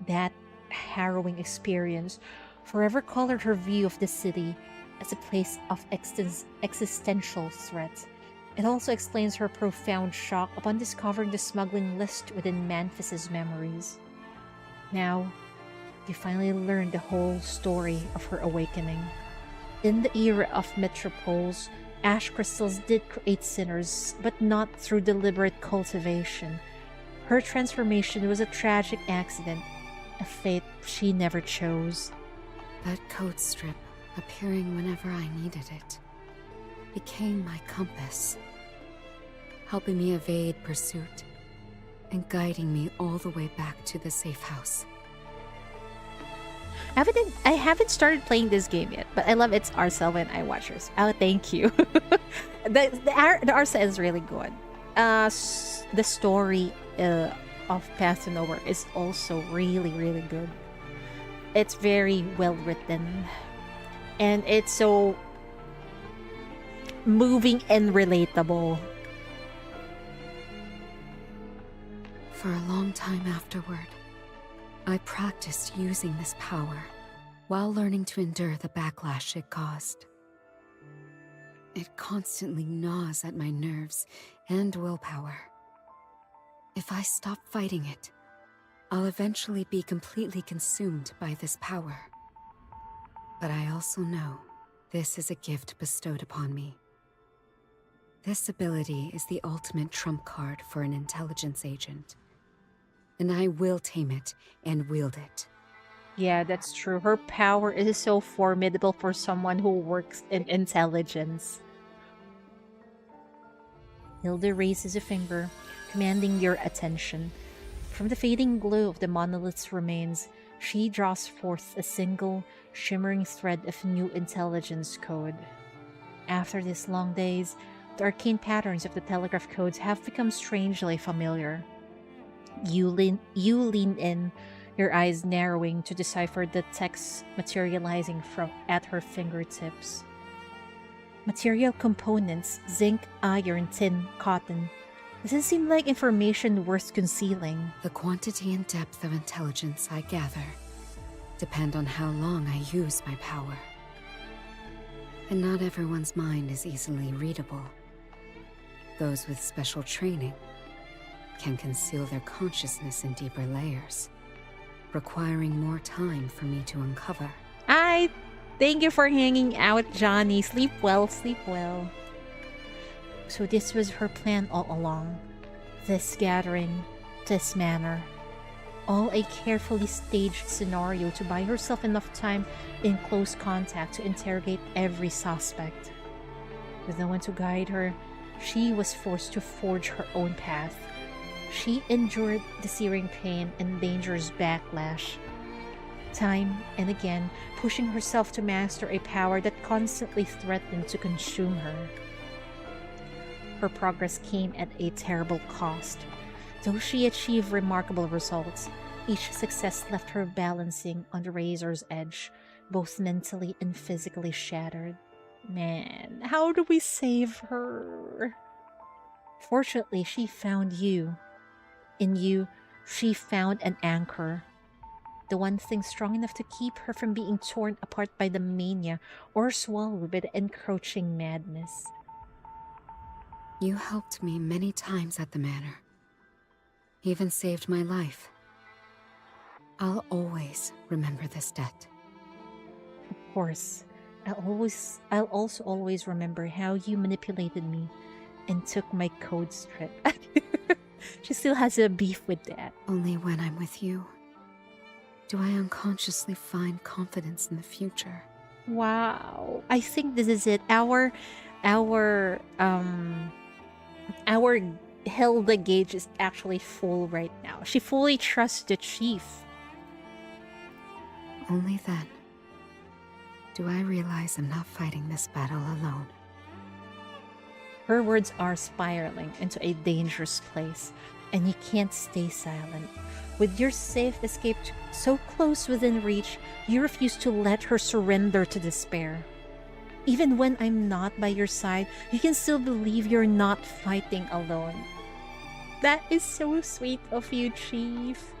That harrowing experience forever colored her view of the city as a place of existential threat. It also explains her profound shock upon discovering the smuggling list within Manfis's memories. Now, you finally learned the whole story of her awakening. In the era of metropoles, ash crystals did create sinners, but not through deliberate cultivation. Her transformation was a tragic accident, a fate she never chose. That code strip, appearing whenever I needed it, became my compass, helping me evade pursuit and guiding me all the way back to the safe house. I haven't started playing this game yet, but I love its Arsa when I watch yours. Oh, thank you. the Arsa is really good. The story of Path to Nowhere is also really, really good. It's very well written, and it's so moving and relatable. For a long time afterward, I practiced using this power while learning to endure the backlash it caused. It constantly gnaws at my nerves and willpower. If I stop fighting it, I'll eventually be completely consumed by this power. But I also know this is a gift bestowed upon me. This ability is the ultimate trump card for an intelligence agent. And I will tame it and wield it. Yeah, that's true. Her power is so formidable for someone who works in intelligence. Hilda raises a finger, commanding your attention. From the fading glow of the monolith's remains, she draws forth a single, shimmering thread of new intelligence code. After these long days, the arcane patterns of the telegraph codes have become strangely familiar. You lean in, your eyes narrowing to decipher the text materializing at her fingertips. Material components: zinc, iron, tin, cotton. Doesn't seem like information worth concealing. The quantity and depth of intelligence I gather depend on how long I use my power. And not everyone's mind is easily readable. Those with special training can conceal their consciousness in deeper layers, requiring more time for me to uncover. Thank you for hanging out, Johnny. Sleep well, sleep well. So this was her plan all along. This gathering, this manner. All a carefully staged scenario to buy herself enough time in close contact to interrogate every suspect. With no one to guide her, she was forced to forge her own path. She endured the searing pain and dangerous backlash, time and again pushing herself to master a power that constantly threatened to consume her. Her progress came at a terrible cost. Though she achieved remarkable results, each success left her balancing on the razor's edge, both mentally and physically shattered. Man, how do we save her? Fortunately, she found you. In you, she found an anchor. The one thing strong enough to keep her from being torn apart by the mania or swallowed by the encroaching madness. You helped me many times at the manor. Even saved my life. I'll always remember this debt. Of course, I'll also always remember how you manipulated me and took my code strip. She still has a beef with that. Only when I'm with you do I unconsciously find confidence in the future. Wow. I think this is it. Our Hilda gauge is actually full right now. She fully trusts the chief. Only then do I realize I'm not fighting this battle alone. Her words are spiraling into a dangerous place, and you can't stay silent. With your safe escape so close within reach, you refuse to let her surrender to despair. Even when I'm not by your side, you can still believe you're not fighting alone. That is so sweet of you, Chief.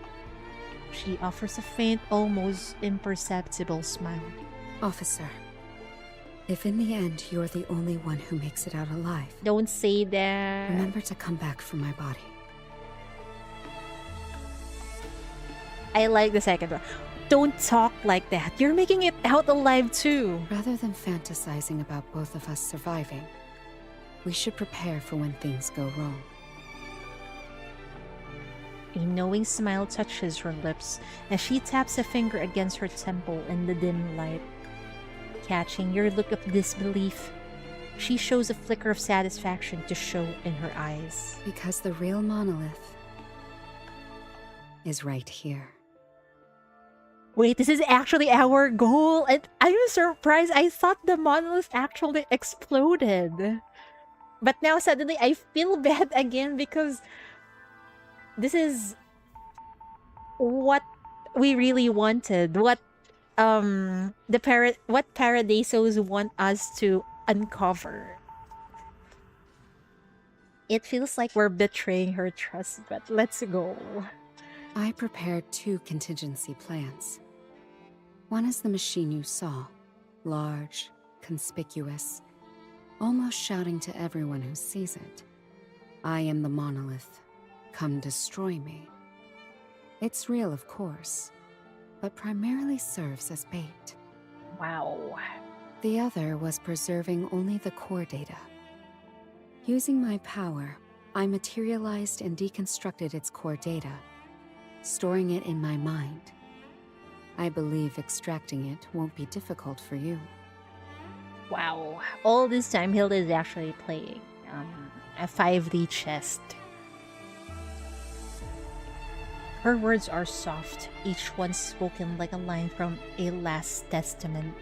She offers a faint, almost imperceptible smile. Officer, if in the end you're the only one who makes it out alive, don't say that. Remember to come back for my body. I like the second one. Don't talk like that. You're making it out alive too. Rather than fantasizing about both of us surviving, we should prepare for when things go wrong. A knowing smile touches her lips as she taps a finger against her temple in the dim light. Catching your look of disbelief, she shows a flicker of satisfaction to show in her eyes. Because the real monolith is right here. Wait, this is actually our goal, and I'm surprised. I thought the monolith actually exploded. But now suddenly I feel bad again because this is what we really wanted. What Paradisos want us to uncover. It feels like we're betraying her trust, but let's go. I prepared 2 contingency plans. One is the machine you saw, large, conspicuous, almost shouting to everyone who sees it, "I am the monolith. Come destroy me." It's real, of course, but primarily serves as bait. Wow. The other was preserving only the core data. Using my power, I materialized and deconstructed its core data, storing it in my mind. I believe extracting it won't be difficult for you. Wow. All this time, Hilda is actually playing a 5D chest. Her words are soft, each one spoken like a line from a Last Testament.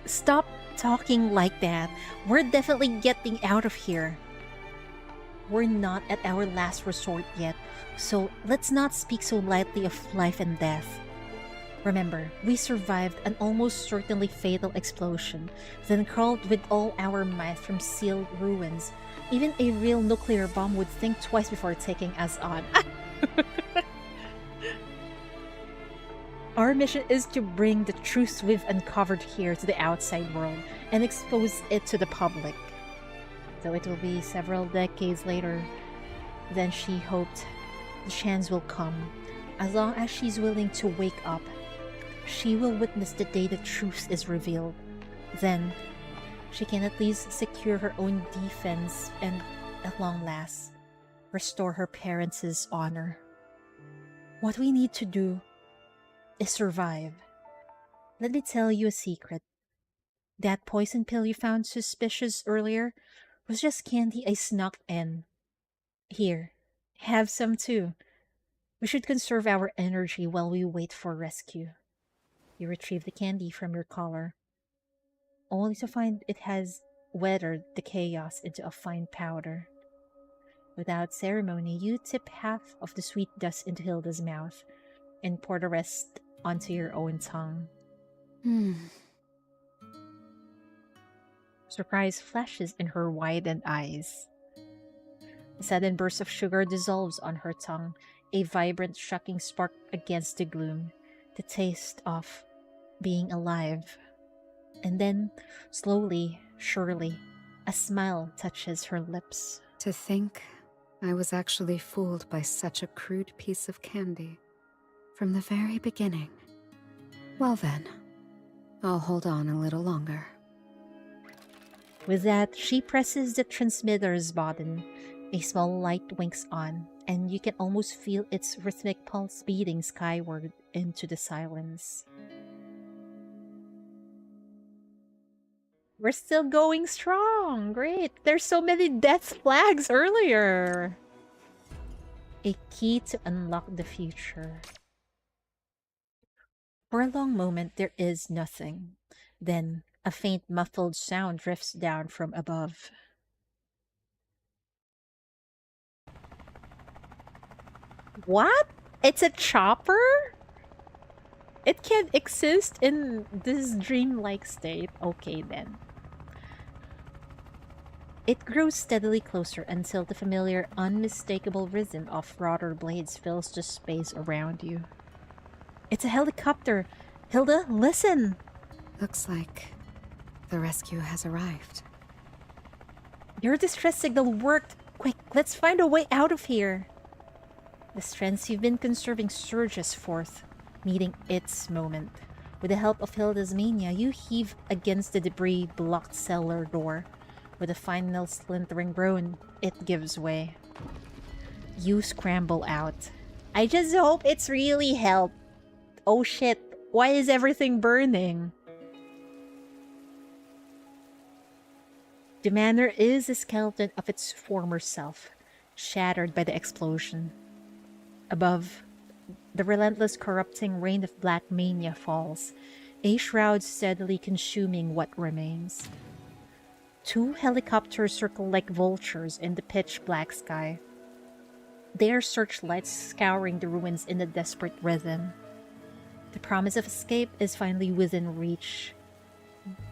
Stop talking like that. We're definitely getting out of here. We're not at our last resort yet, so let's not speak so lightly of life and death. Remember, we survived an almost certainly fatal explosion, then crawled with all our might from sealed ruins. Even a real nuclear bomb would think twice before taking us on. Our mission is to bring the truth we've uncovered here to the outside world and expose it to the public. Though it will be several decades later than she hoped, the chance will come. As long as she's willing to wake up, she will witness the day the truth is revealed. Then, she can at least secure her own defense and, at long last, restore her parents' honor. What we need to do is survive. Let me tell you a secret. That poison pill you found suspicious earlier was just candy I snuck in. Here, have some too. We should conserve our energy while we wait for rescue. You retrieve the candy from your collar, only to find it has weathered the chaos into a fine powder. Without ceremony, you tip half of the sweet dust into Hilda's mouth and pour the rest onto your own tongue. Surprise flashes in her widened eyes. A sudden burst of sugar dissolves on her tongue, a vibrant, shocking spark against the gloom. The taste of being alive. And then, slowly, surely, a smile touches her lips. To think I was actually fooled by such a crude piece of candy from the very beginning. Well then, I'll hold on a little longer. With that, she presses the transmitter's button. A small light winks on, and you can almost feel its rhythmic pulse beating skyward into the silence. We're still going strong! Great! There's so many death flags earlier! A key to unlock the future. For a long moment, there is nothing. Then, a faint muffled sound drifts down from above. What? It's a chopper? It can't exist in this dreamlike state. Okay, then. It grows steadily closer until the familiar, unmistakable rhythm of rotor blades fills the space around you. It's a helicopter! Hilda, listen! Looks like the rescue has arrived. Your distress signal worked! Quick, let's find a way out of here! The strength you've been conserving surges forth, meeting its moment. With the help of Hilda's mania, you heave against the debris-blocked cellar door. With a final splintering groan, it gives way. You scramble out. I just hope it's really help. Oh shit, why is everything burning? The manor is a skeleton of its former self, shattered by the explosion. Above, the relentless corrupting rain of black mania falls, a shroud steadily consuming what remains. Two helicopters circle like vultures in the pitch-black sky, their searchlights scouring the ruins in a desperate rhythm. The promise of escape is finally within reach.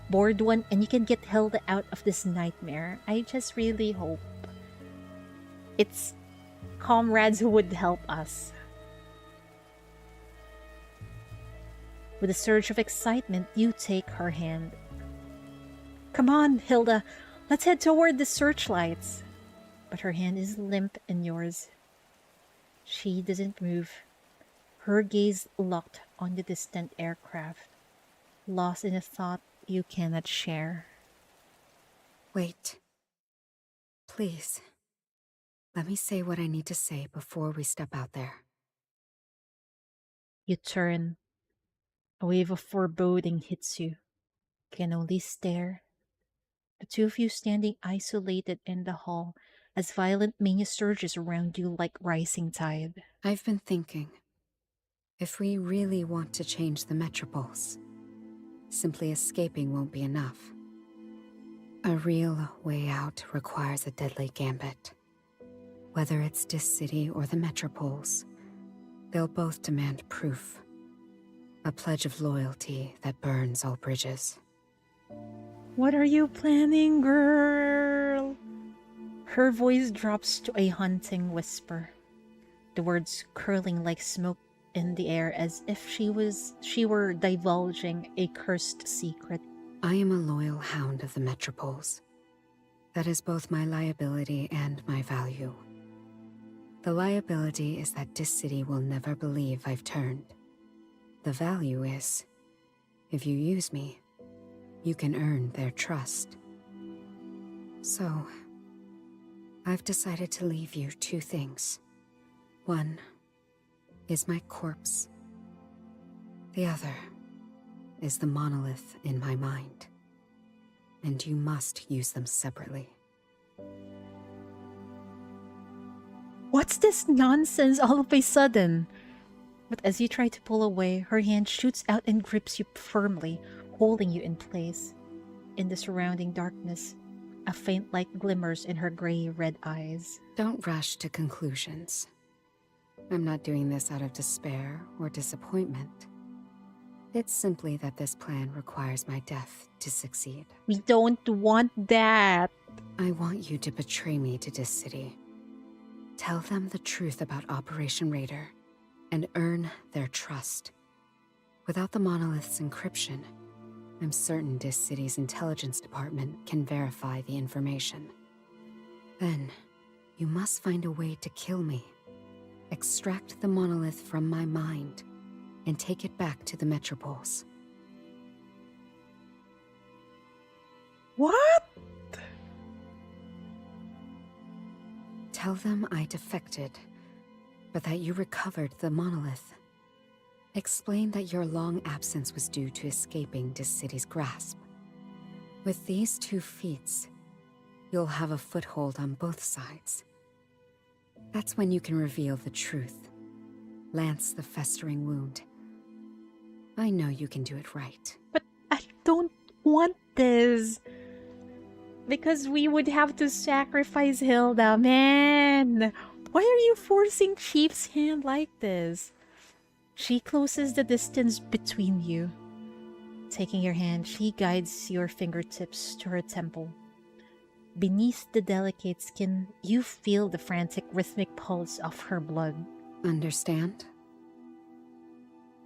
Board one and you can get Hilda out of this nightmare. I just really hope it's comrades who would help us. With a surge of excitement, you take her hand. Come on, Hilda, let's head toward the searchlights. But her hand is limp in yours. She doesn't move, her gaze locked on the distant aircraft, lost in a thought you cannot share. Wait. Please. Let me say what I need to say before we step out there. You turn. A wave of foreboding hits you. You can only stare. The two of you standing isolated in the hall as violent mania surges around you like rising tide. I've been thinking, if we really want to change the metropoles, simply escaping won't be enough. A real way out requires a deadly gambit. Whether it's this city or the metropoles, they'll both demand proof. A pledge of loyalty that burns all bridges. What are you planning, girl? Her voice drops to a haunting whisper, the words curling like smoke in the air as if she were divulging a cursed secret. I am a loyal hound of the metropoles. That is both my liability and my value. The liability is that this city will never believe I've turned. The value is, if you use me, you can earn their trust. So, I've decided to leave you two things. One is my corpse. The other is the monolith in my mind. And you must use them separately. What's this nonsense all of a sudden? But as you try to pull away, her hand shoots out and grips you firmly, holding you in place. In the surrounding darkness, a faint light glimmers in her gray-red eyes. Don't rush to conclusions. I'm not doing this out of despair or disappointment. It's simply that this plan requires my death to succeed. We don't want that. I want you to betray me to this city. Tell them the truth about Operation Raider and earn their trust. Without the monolith's encryption, I'm certain this city's intelligence department can verify the information. Then, you must find a way to kill me. Extract the monolith from my mind and take it back to the metropoles. What? Tell them I defected, but that you recovered the monolith. Explain that your long absence was due to escaping this city's grasp. With these two feats, you'll have a foothold on both sides. That's when you can reveal the truth, lance the festering wound. I know you can do it right. But I don't want this. Because we would have to sacrifice Hilda, man. Why are you forcing Chief's hand like this? She closes the distance between you. Taking your hand, she guides your fingertips to her temple. Beneath the delicate skin, you feel the frantic rhythmic pulse of her blood. Understand?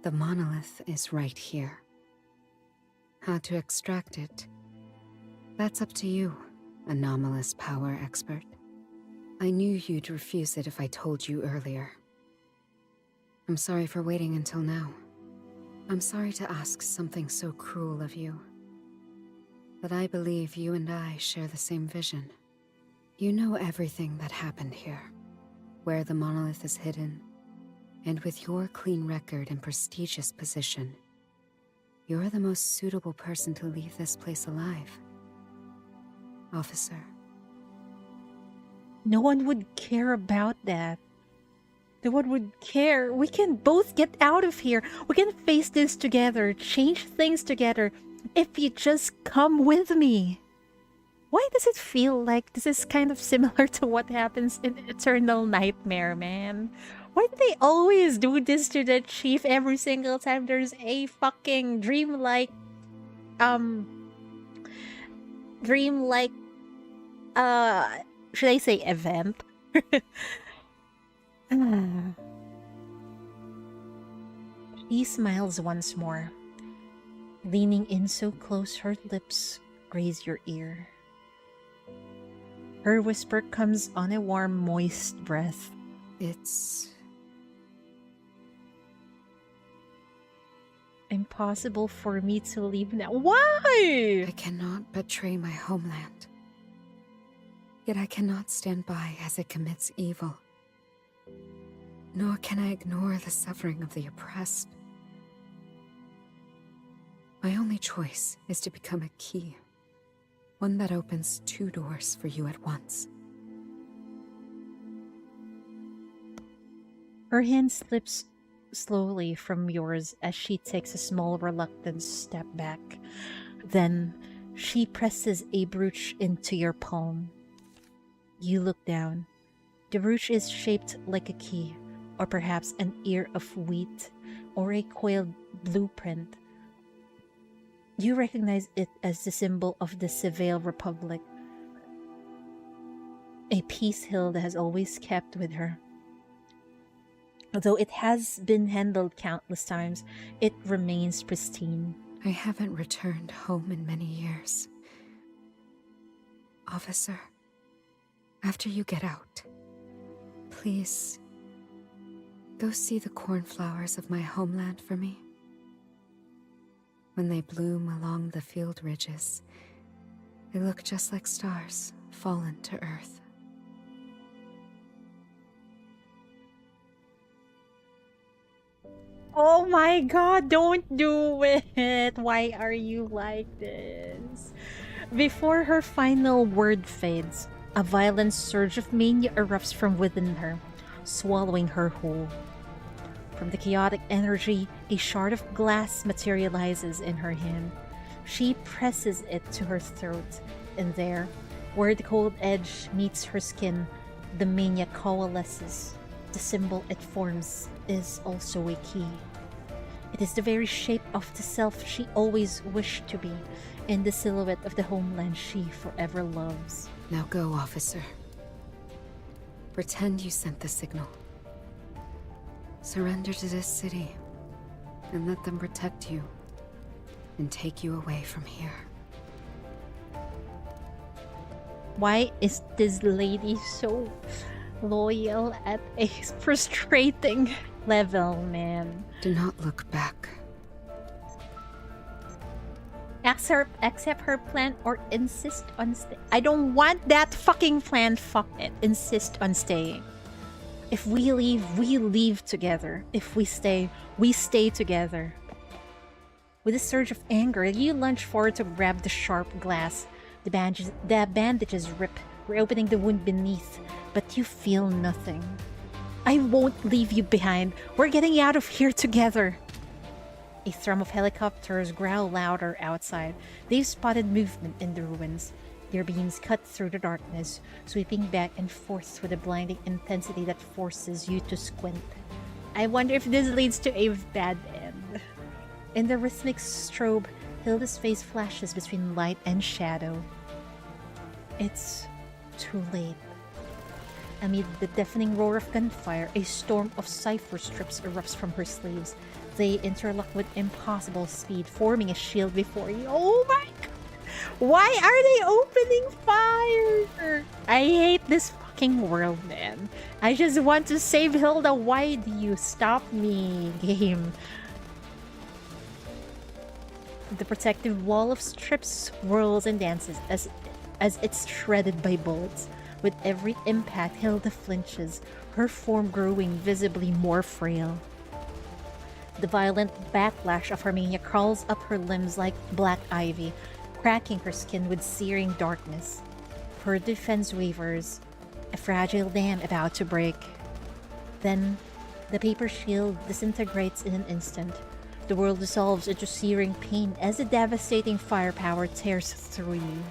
The monolith is right here. How to extract it? That's up to you, anomalous power expert. I knew you'd refuse it if I told you earlier. I'm sorry for waiting until now. I'm sorry to ask something so cruel of you. But I believe you and I share the same vision. You know everything that happened here, where the monolith is hidden, and with your clean record and prestigious position, you're the most suitable person to leave this place alive. Officer. No one would care about that. No one would care. We can both get out of here. We can face this together, change things together, if you just come with me. Why does it feel like this is kind of similar to what happens in Eternal Nightmare, man? Why do they always do this to the chief every single time there's a fucking dreamlike, should I say event? She smiles once more, leaning in so close her lips graze your ear. Her whisper comes on a warm, moist breath. It's impossible for me to leave now. Why? I cannot betray my homeland. Yet I cannot stand by as it commits evil. Nor can I ignore the suffering of the oppressed. My only choice is to become a key. One that opens 2 doors for you at once. Her hand slips slowly from yours as she takes a small reluctant step back. Then she presses a brooch into your palm. You look down. The brooch is shaped like a key, or perhaps an ear of wheat, or a coiled blueprint. You recognize it as the symbol of the Seville Republic, a piece Hilda has always kept with her. Though it has been handled countless times, it remains pristine. I haven't returned home in many years. Officer, after you get out, please go see the cornflowers of my homeland for me. When they bloom along the field ridges, they look just like stars fallen to earth. Oh my god, don't do it! Why are you like this? Before her final word fades, a violent surge of mania erupts from within her, swallowing her whole. From the chaotic energy, a shard of glass materializes in her hand. She presses it to her throat, and there, where the cold edge meets her skin, the mania coalesces. The symbol it forms is also a key. It is the very shape of the self she always wished to be, and the silhouette of the homeland she forever loves. Now go, officer. Pretend you sent the signal. Surrender to this city, and let them protect you, and take you away from here. Why is this lady so loyal at a frustrating level, man? Do not look back. Accept her plan or insist on staying. I don't want that fucking plan. Fuck it. Insist on staying. If we leave together. If we stay together. With a surge of anger, you lunge forward to grab the sharp glass. The bandages rip, reopening the wound beneath, but you feel nothing. I won't leave you behind. We're getting out of here together. A thrum of helicopters growl louder outside. They've spotted movement in the ruins. Their beams cut through the darkness, sweeping back and forth with a blinding intensity that forces you to squint. I wonder if this leads to a bad end. In the rhythmic strobe, Hilda's face flashes between light and shadow. It's too late. Amid the deafening roar of gunfire, a storm of cipher strips erupts from her sleeves. They interlock with impossible speed, forming a shield before you. Oh my god! Why are they opening fire? I hate this fucking world, man. I just want to save Hilda. Why do you stop me, game? The protective wall of strips whirls and dances as it's shredded by bullets. With every impact, Hilda flinches, her form growing visibly more frail. The violent backlash of her mania crawls up her limbs like black ivy, cracking her skin with searing darkness. Her defense wavers, a fragile dam about to break. Then, the paper shield disintegrates in an instant. The world dissolves into searing pain as the devastating firepower tears through you.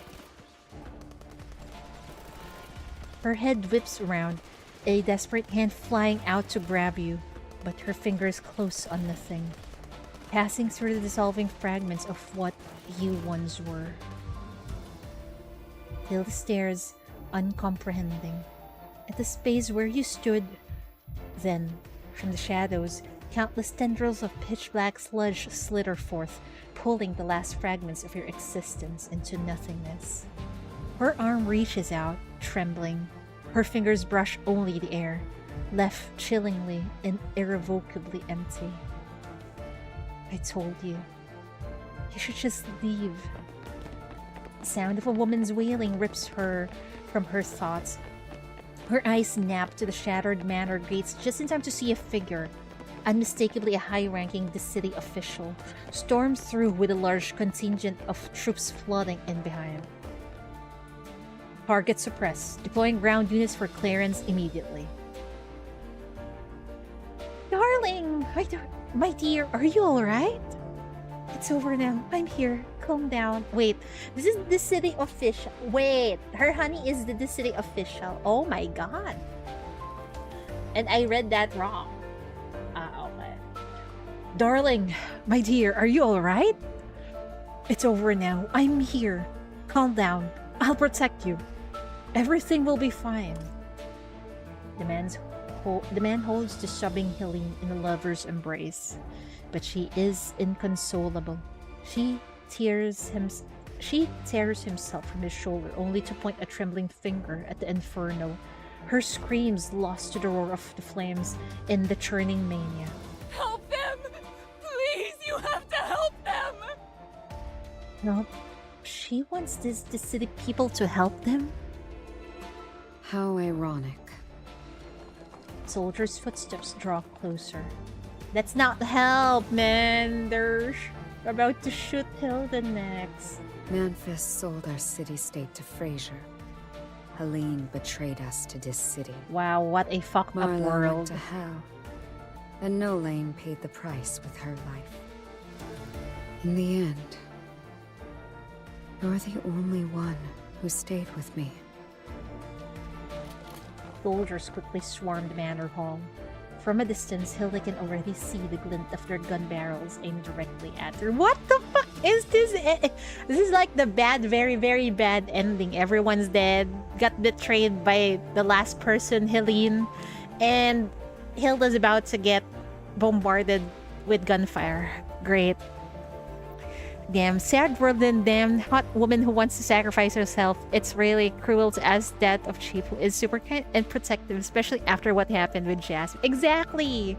Her head whips around, a desperate hand flying out to grab you, but her fingers close on nothing, passing through the dissolving fragments of what you once were. Hilda stares, uncomprehending, at the space where you stood. Then, from the shadows, countless tendrils of pitch-black sludge slither forth, pulling the last fragments of your existence into nothingness. Her arm reaches out, trembling. Her fingers brush only the air, left chillingly and irrevocably empty. I told you. You should just leave. The sound of a woman's wailing rips her from her thoughts. Her eyes snap to the shattered manor gates just in time to see a figure, unmistakably a high-ranking city official, storm through with a large contingent of troops flooding in behind. Target suppressed. Deploying ground units for clearance immediately. Darling! My dear, are you alright? It's over now. I'm here. Calm down. Wait, this is the city official. Wait, her honey is the city official. Oh my god. And I read that wrong. Okay. Darling, my dear, are you alright? It's over now. I'm here. Calm down. I'll protect you. Everything will be fine. The man holds the sobbing Helene in a lover's embrace, but she is inconsolable. She tears himself from his shoulder, only to point a trembling finger at the inferno. Her screams lost to the roar of the flames in the churning mania. Help them! Please, you have to help them! No, she wants the city people to help them? How ironic. Soldiers' footsteps draw closer. That's not help, man. They're about to shoot Hilda next. Manfus sold our city-state to Fraser. Helene betrayed us to this city. Wow, what a fucked up Marla world. went to hell, and Nolane paid the price with her life. In the end, you're the only one who stayed with me. Soldiers quickly swarmed Manor Hall. From a distance, Hilda can already see the glint of their gun barrels aimed directly at her. What the fuck is this? This is like the bad, very, very bad ending. Everyone's dead, got betrayed by the last person, Helene, and Hilda's about to get bombarded with gunfire. Great. Damn sad world and damn hot woman who wants to sacrifice herself. It's really cruel to ask that of Chief, who is super kind and protective, especially after what happened with Jasmine. Exactly!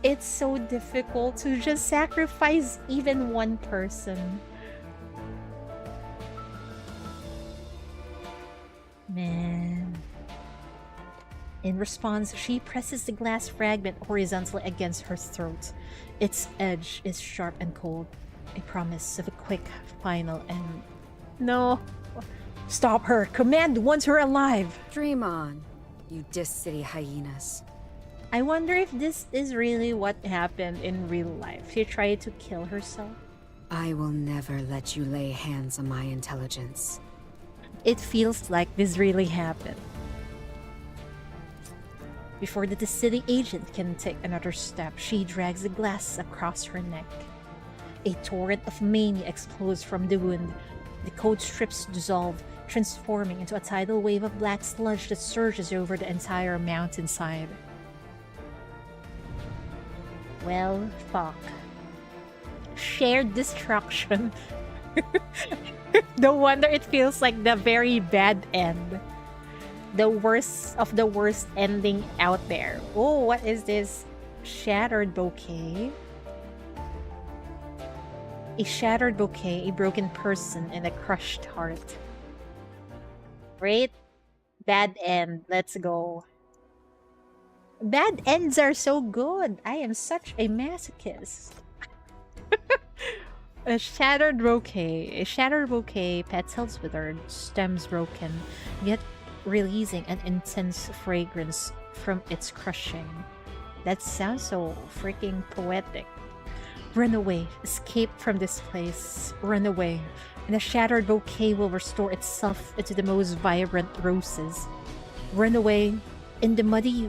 It's so difficult to just sacrifice even one person. Man. In response, she presses the glass fragment horizontally against her throat. Its edge is sharp and cold. A promise of a quick, final end. No. Stop her. Command wants her alive. Dream on, you Dis-City hyenas. I wonder if this is really what happened in real life. She tried to kill herself. I will never let you lay hands on my intelligence. It feels like this really happened. Before the city agent can take another step, she drags the glass across her neck. A torrent of mania explodes from the wound. The code strips dissolve, transforming into a tidal wave of black sludge that surges over the entire mountainside. Well, fuck. Shared destruction. No wonder it feels like the very bad end. The worst of the worst ending out there. Oh, what is this? Shattered bouquet? A shattered bouquet, a broken person, and a crushed heart. Great. Bad end. Let's go. Bad ends are so good. I am such a masochist. A shattered bouquet. A shattered bouquet, petals withered, stems broken, yet releasing an intense fragrance from its crushing. That sounds so freaking poetic. Run away. Escape from this place. Run away. And the shattered bouquet will restore itself into the most vibrant roses. Run away. And the muddy,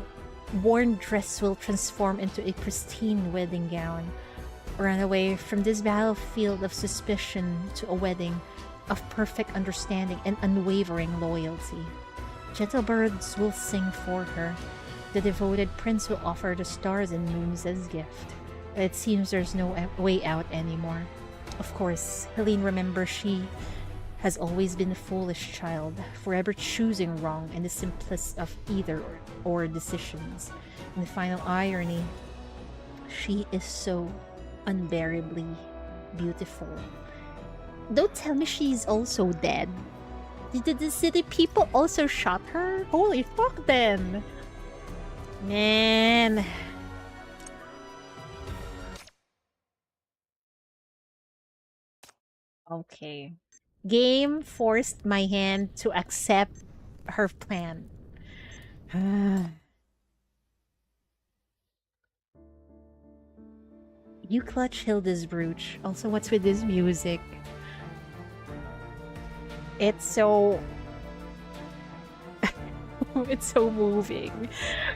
worn dress will transform into a pristine wedding gown. Run away from this battlefield of suspicion to a wedding of perfect understanding and unwavering loyalty. Gentle birds will sing for her. The devoted prince will offer the stars and moons as gift. But it seems there's no way out anymore. Of course, Helene remembers she has always been a foolish child, forever choosing wrong in the simplest of either or decisions. In the final irony, she is so unbearably beautiful. Don't tell me she's also dead. Did the city people also shot her? Holy fuck then! Man. Okay. Game forced my hand to accept her plan. You clutch Hilda's brooch. Also, what's with this music? It's so... it's so moving.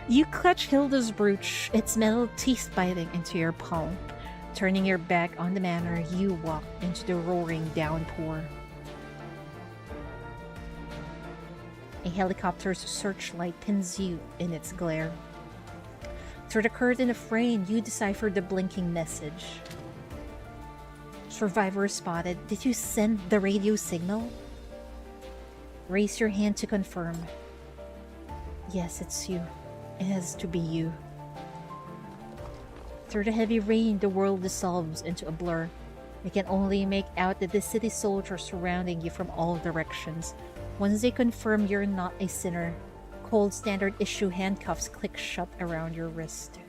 You clutch Hilda's brooch, its metal teeth biting into your palm. Turning your back on the manor, you walk into the roaring downpour. A helicopter's searchlight pins you in its glare. Through the curtain of rain, you decipher the blinking message. Survivor spotted. Did you send the radio signal? Raise your hand to confirm. Yes, it's you. It has to be you. Through the heavy rain, the world dissolves into a blur. You can only make out that the city soldiers surrounding you from all directions. Once they confirm you're not a sinner, cold standard issue handcuffs click shut around your wrist.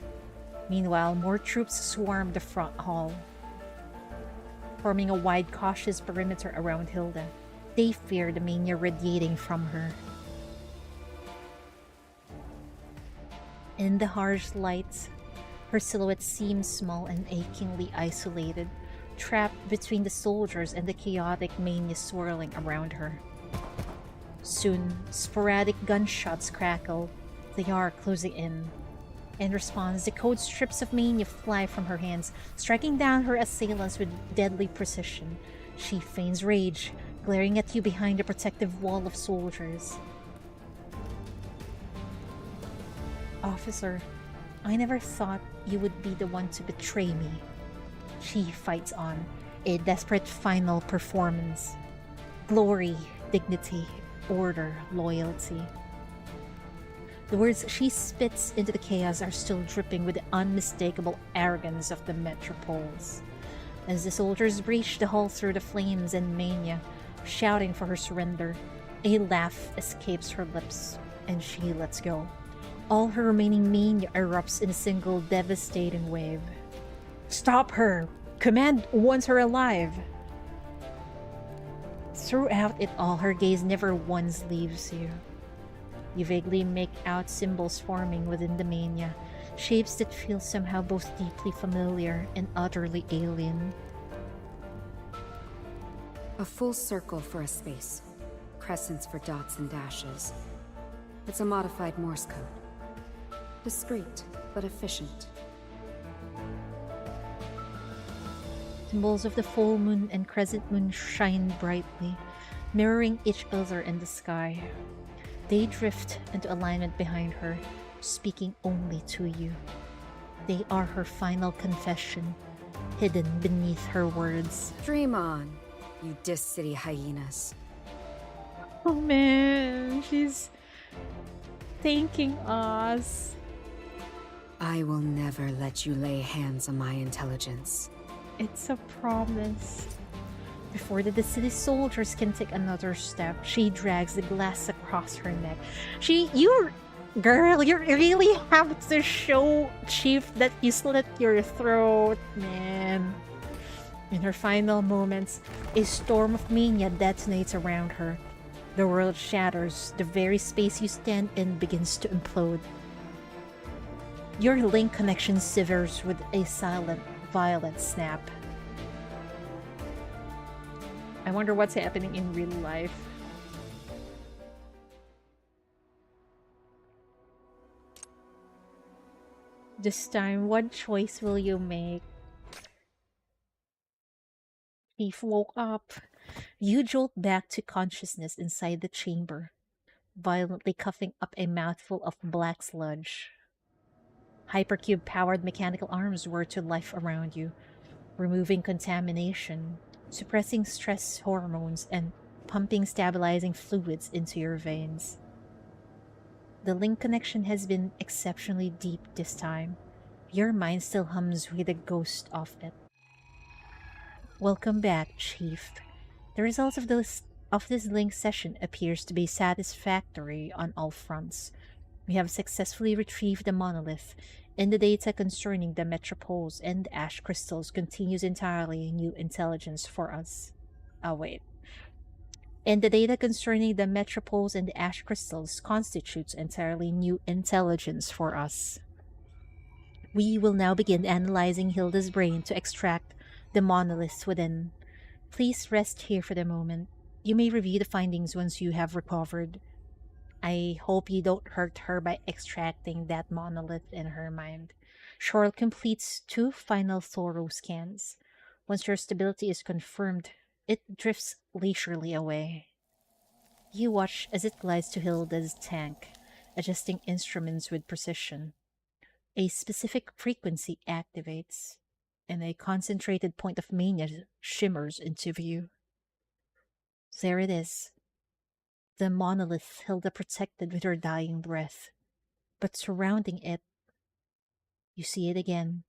Meanwhile, more troops swarm the front hall, forming a wide, cautious perimeter around Hilda. They fear the mania radiating from her. In the harsh lights, her silhouette seems small and achingly isolated, trapped between the soldiers and the chaotic mania swirling around her. Soon, sporadic gunshots crackle. They are closing in. In response, the code strips of mania fly from her hands, striking down her assailants with deadly precision. She feigns rage, glaring at you behind a protective wall of soldiers. Officer, I never thought you would be the one to betray me. She fights on, a desperate final performance. Glory, dignity, order, loyalty. The words she spits into the chaos are still dripping with the unmistakable arrogance of the metropoles. As the soldiers breach the hall through the flames and mania, shouting for her surrender, a laugh escapes her lips, and she lets go. All her remaining mania erupts in a single devastating wave. Stop her! Command wants her alive! Throughout it all, her gaze never once leaves you. You vaguely make out symbols forming within the mania, shapes that feel somehow both deeply familiar and utterly alien. A full circle for a space. Crescents for dots and dashes. It's a modified Morse code. Discreet, but efficient. Symbols of the full moon and crescent moon shine brightly, mirroring each other in the sky. They drift into alignment behind her, speaking only to you. They are her final confession, hidden beneath her words. Dream on, you Dis City hyenas. Oh man, she's thanking us. I will never let you lay hands on my intelligence. It's a promise. Before the city soldiers can take another step, she drags the glass across her neck. Girl, you really have to show Chief that you slit your throat, man. In her final moments, a storm of mania detonates around her. The world shatters. The very space you stand in begins to implode. Your link connection severs with a silent, violent snap. I wonder what's happening in real life. This time, what choice will you make? Chief woke up. You jolt back to consciousness inside the chamber, violently coughing up a mouthful of black sludge. Hypercube-powered mechanical arms whir to life around you, removing contamination, suppressing stress hormones, and pumping stabilizing fluids into your veins. The link connection has been exceptionally deep this time. Your mind still hums with a ghost of it. Welcome back, Chief. The results of those of this link session appears to be satisfactory on all fronts. We have successfully retrieved the monolith, and the data concerning the metropoles and the ash crystals continues entirely new intelligence for us. Oh, wait. And the data concerning the metropoles and the ash crystals constitutes entirely new intelligence for us. We will now begin analyzing Hilda's brain to extract the monoliths within. Please rest here for the moment. You may review the findings once you have recovered. I hope you don't hurt her by extracting that monolith in her mind. Shorl completes 2 final thorough scans. Once your stability is confirmed, it drifts leisurely away. You watch as it glides to Hilda's tank, adjusting instruments with precision. A specific frequency activates, and a concentrated point of mania shimmers into view. There it is. The monolith Hilda protected with her dying breath. But surrounding it, you see it again.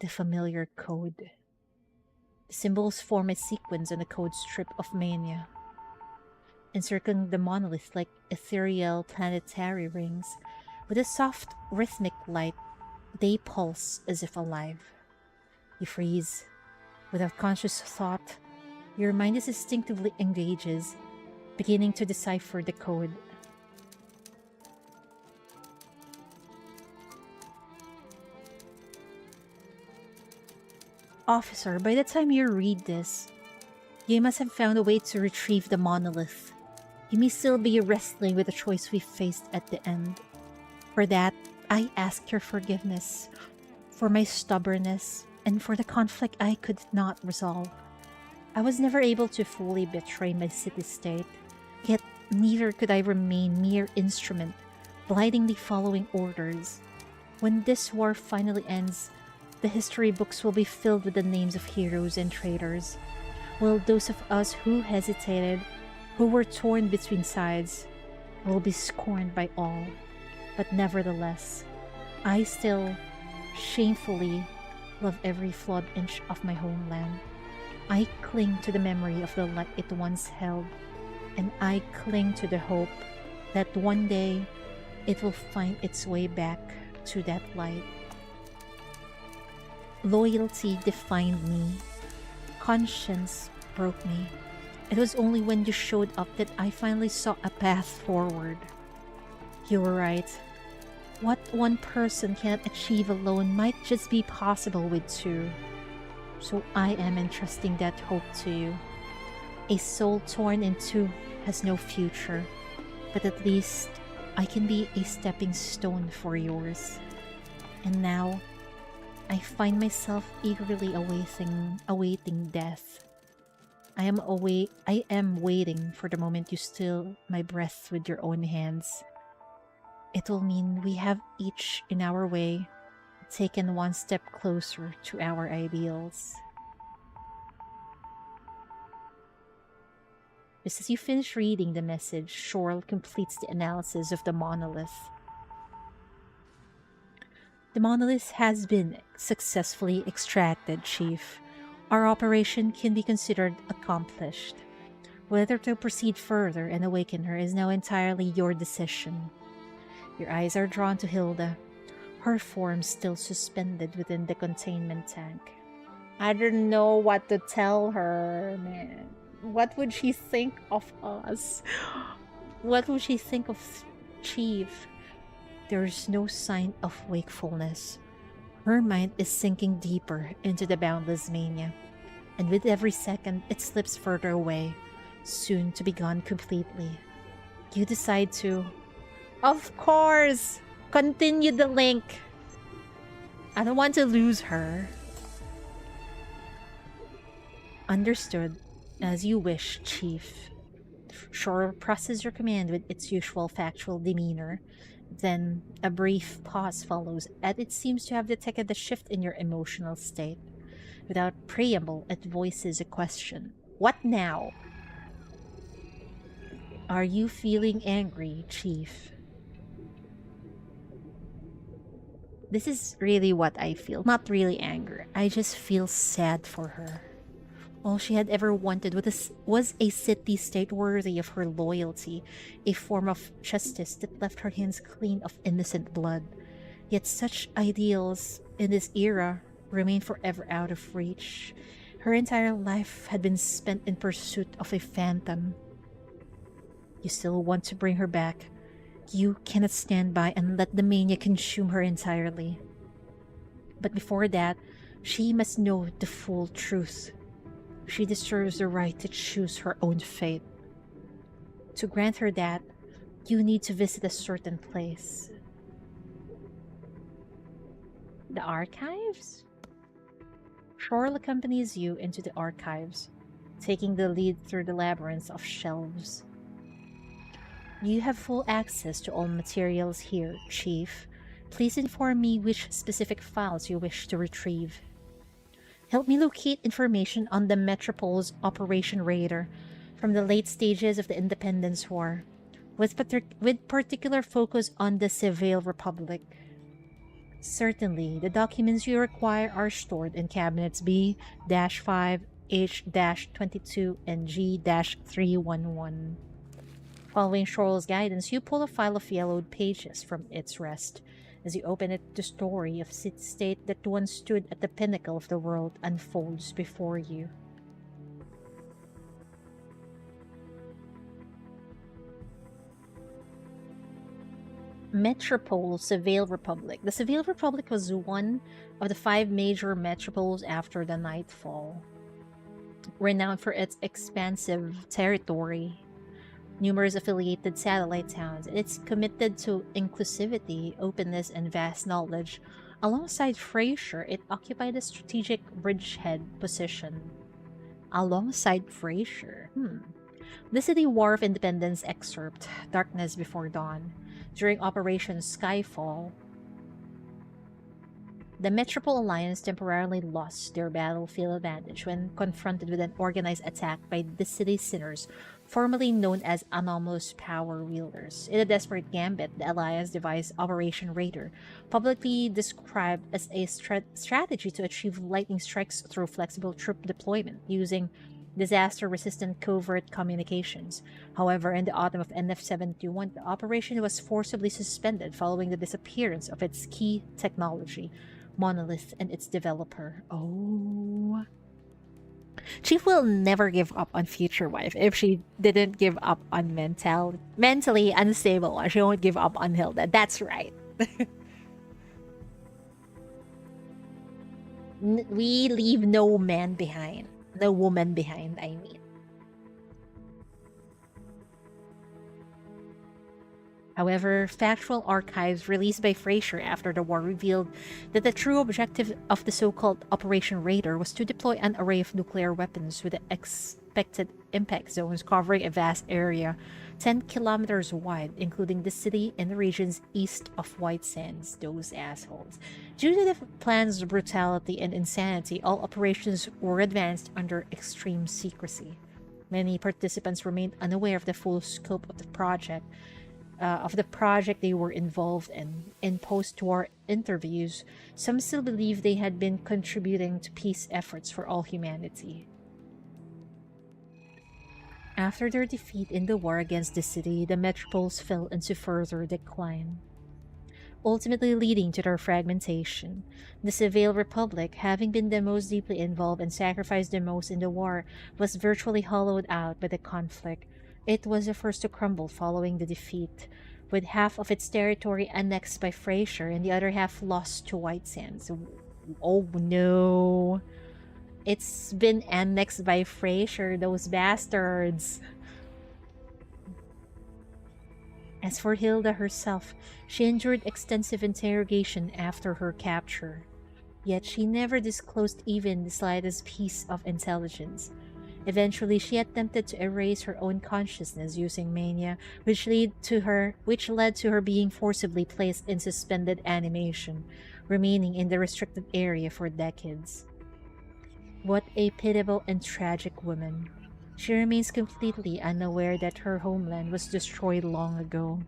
The familiar code. The symbols form a sequence on the code strip of mania. Encircling the monolith like ethereal planetary rings, with a soft, rhythmic light, they pulse as if alive. You freeze. Without conscious thought, your mind instinctively engages, beginning to decipher the code. Officer, by the time you read this, you must have found a way to retrieve the monolith. You may still be wrestling with the choice we faced at the end. For that, I ask your forgiveness, for my stubbornness, and for the conflict I could not resolve. I was never able to fully betray my city-state, yet neither could I remain mere instrument, blindly following orders. When this war finally ends, the history books will be filled with the names of heroes and traitors, while those of us who hesitated, who were torn between sides, will be scorned by all. But nevertheless, I still shamefully love every flawed inch of my homeland. I cling to the memory of the light it once held, and I cling to the hope that one day it will find its way back to that light. Loyalty defined me. Conscience broke me. It was only when you showed up that I finally saw a path forward. You were right. What one person can't achieve alone might just be possible with 2. So I am entrusting that hope to you. A soul torn in 2 has no future, but at least I can be a stepping stone for yours. And now, I find myself eagerly awaiting death. I am waiting for the moment you steal my breath with your own hands. It will mean we have each, in our way, taken one step closer to our ideals. Just as you finish reading the message, Shorl completes the analysis of the monolith. The monolith has been successfully extracted, Chief. Our operation can be considered accomplished. Whether to proceed further and awaken her is now entirely your decision. Your eyes are drawn to Hilda, her form still suspended within the containment tank. I don't know what to tell her, man. What would she think of us? What would she think of Chief? There is no sign of wakefulness. Her mind is sinking deeper into the boundless mania, and with every second it slips further away, soon to be gone completely. You decide to, of course, continue the link. I don't want to lose her. Understood. As you wish, Chief. Shorl presses your command with its usual factual demeanor. Then a brief pause follows, as it seems to have detected the shift in your emotional state. Without preamble, it voices a question. What now? Are you feeling angry, Chief? This is really what I feel. Not really anger. I just feel sad for her. All she had ever wanted was a city-state worthy of her loyalty, a form of justice that left her hands clean of innocent blood. Yet such ideals in this era remain forever out of reach. Her entire life had been spent in pursuit of a phantom. You still want to bring her back. You cannot stand by and let the mania consume her entirely. But before that, she must know the full truth. She deserves the right to choose her own fate. To grant her that, you need to visit a certain place. The archives? Shorl accompanies you into the archives, taking the lead through the labyrinth of shelves. You have full access to all materials here, Chief. Please inform me which specific files you wish to retrieve. Help me locate information on the Metropol's Operation Raider from the late stages of the Independence War, with particular focus on the Civil Republic. Certainly, the documents you require are stored in cabinets B-5, H-22, and G-311. Following Shorl's guidance, you pull a file of yellowed pages from its rest. As you open it, the story of city-state that once stood at the pinnacle of the world unfolds before you. Metropole Civil Republic. The Civil Republic was one of the 5 major metropoles after the Nightfall, renowned for its expansive territory, numerous affiliated satellite towns, and it's committed to inclusivity, openness, and vast knowledge. Alongside Frasier, it occupied a strategic bridgehead position. Alongside Frasier? The City War of Independence excerpt, Darkness Before Dawn. During Operation Skyfall, the Metropole Alliance temporarily lost their battlefield advantage when confronted with an organized attack by the City Sinners, formerly known as Anomalous Power Wielders. In a desperate gambit, the Alliance devised Operation Raider, publicly described as a strategy to achieve lightning strikes through flexible troop deployment using disaster-resistant covert communications. However, in the autumn of NF-71, the operation was forcibly suspended following the disappearance of its key technology, Monolith, and its developer. Oh. Chief will never give up on future wife if she didn't give up on mentally unstable. She won't give up on Hilda. That's right. We leave no man behind. No woman behind, I mean. However, factual archives released by Frasier after the war revealed that the true objective of the so-called Operation Raider was to deploy an array of nuclear weapons with the expected impact zones covering a vast area, 10 kilometers wide, including the city and the regions east of White Sands. Those assholes. Due to the plan's brutality and insanity, all operations were advanced under extreme secrecy. Many participants remained unaware of the full scope of the project. They were involved in. In post-war interviews, some still believe they had been contributing to peace efforts for all humanity. After their defeat in the war against the city, the metropoles fell into further decline, ultimately leading to their fragmentation. The Civil Republic, having been the most deeply involved and sacrificed the most in the war, was virtually hollowed out by the conflict. It was the first to crumble following the defeat, with half of its territory annexed by Frasier and the other half lost to White Sands. Oh no. It's been annexed by Frasier, those bastards. As for Hilda herself, she endured extensive interrogation after her capture. Yet she never disclosed even the slightest piece of intelligence. Eventually, she attempted to erase her own consciousness using mania, which led to her being forcibly placed in suspended animation, remaining in the restricted area for decades. What a pitiable and tragic woman. She remains completely unaware that her homeland was destroyed long ago.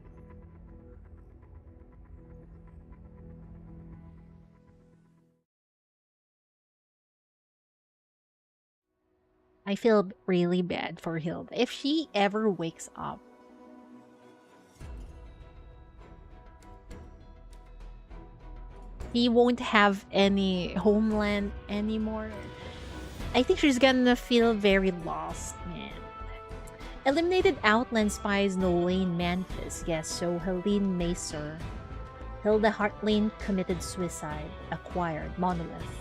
I feel really bad for Hilda. If she ever wakes up, he won't have any homeland anymore. I think she's gonna feel very lost, man. Eliminated Outland spies Nolene Mantis. Yes, so Helene Macer. Hilda Hartlane committed suicide. Acquired. Monolith.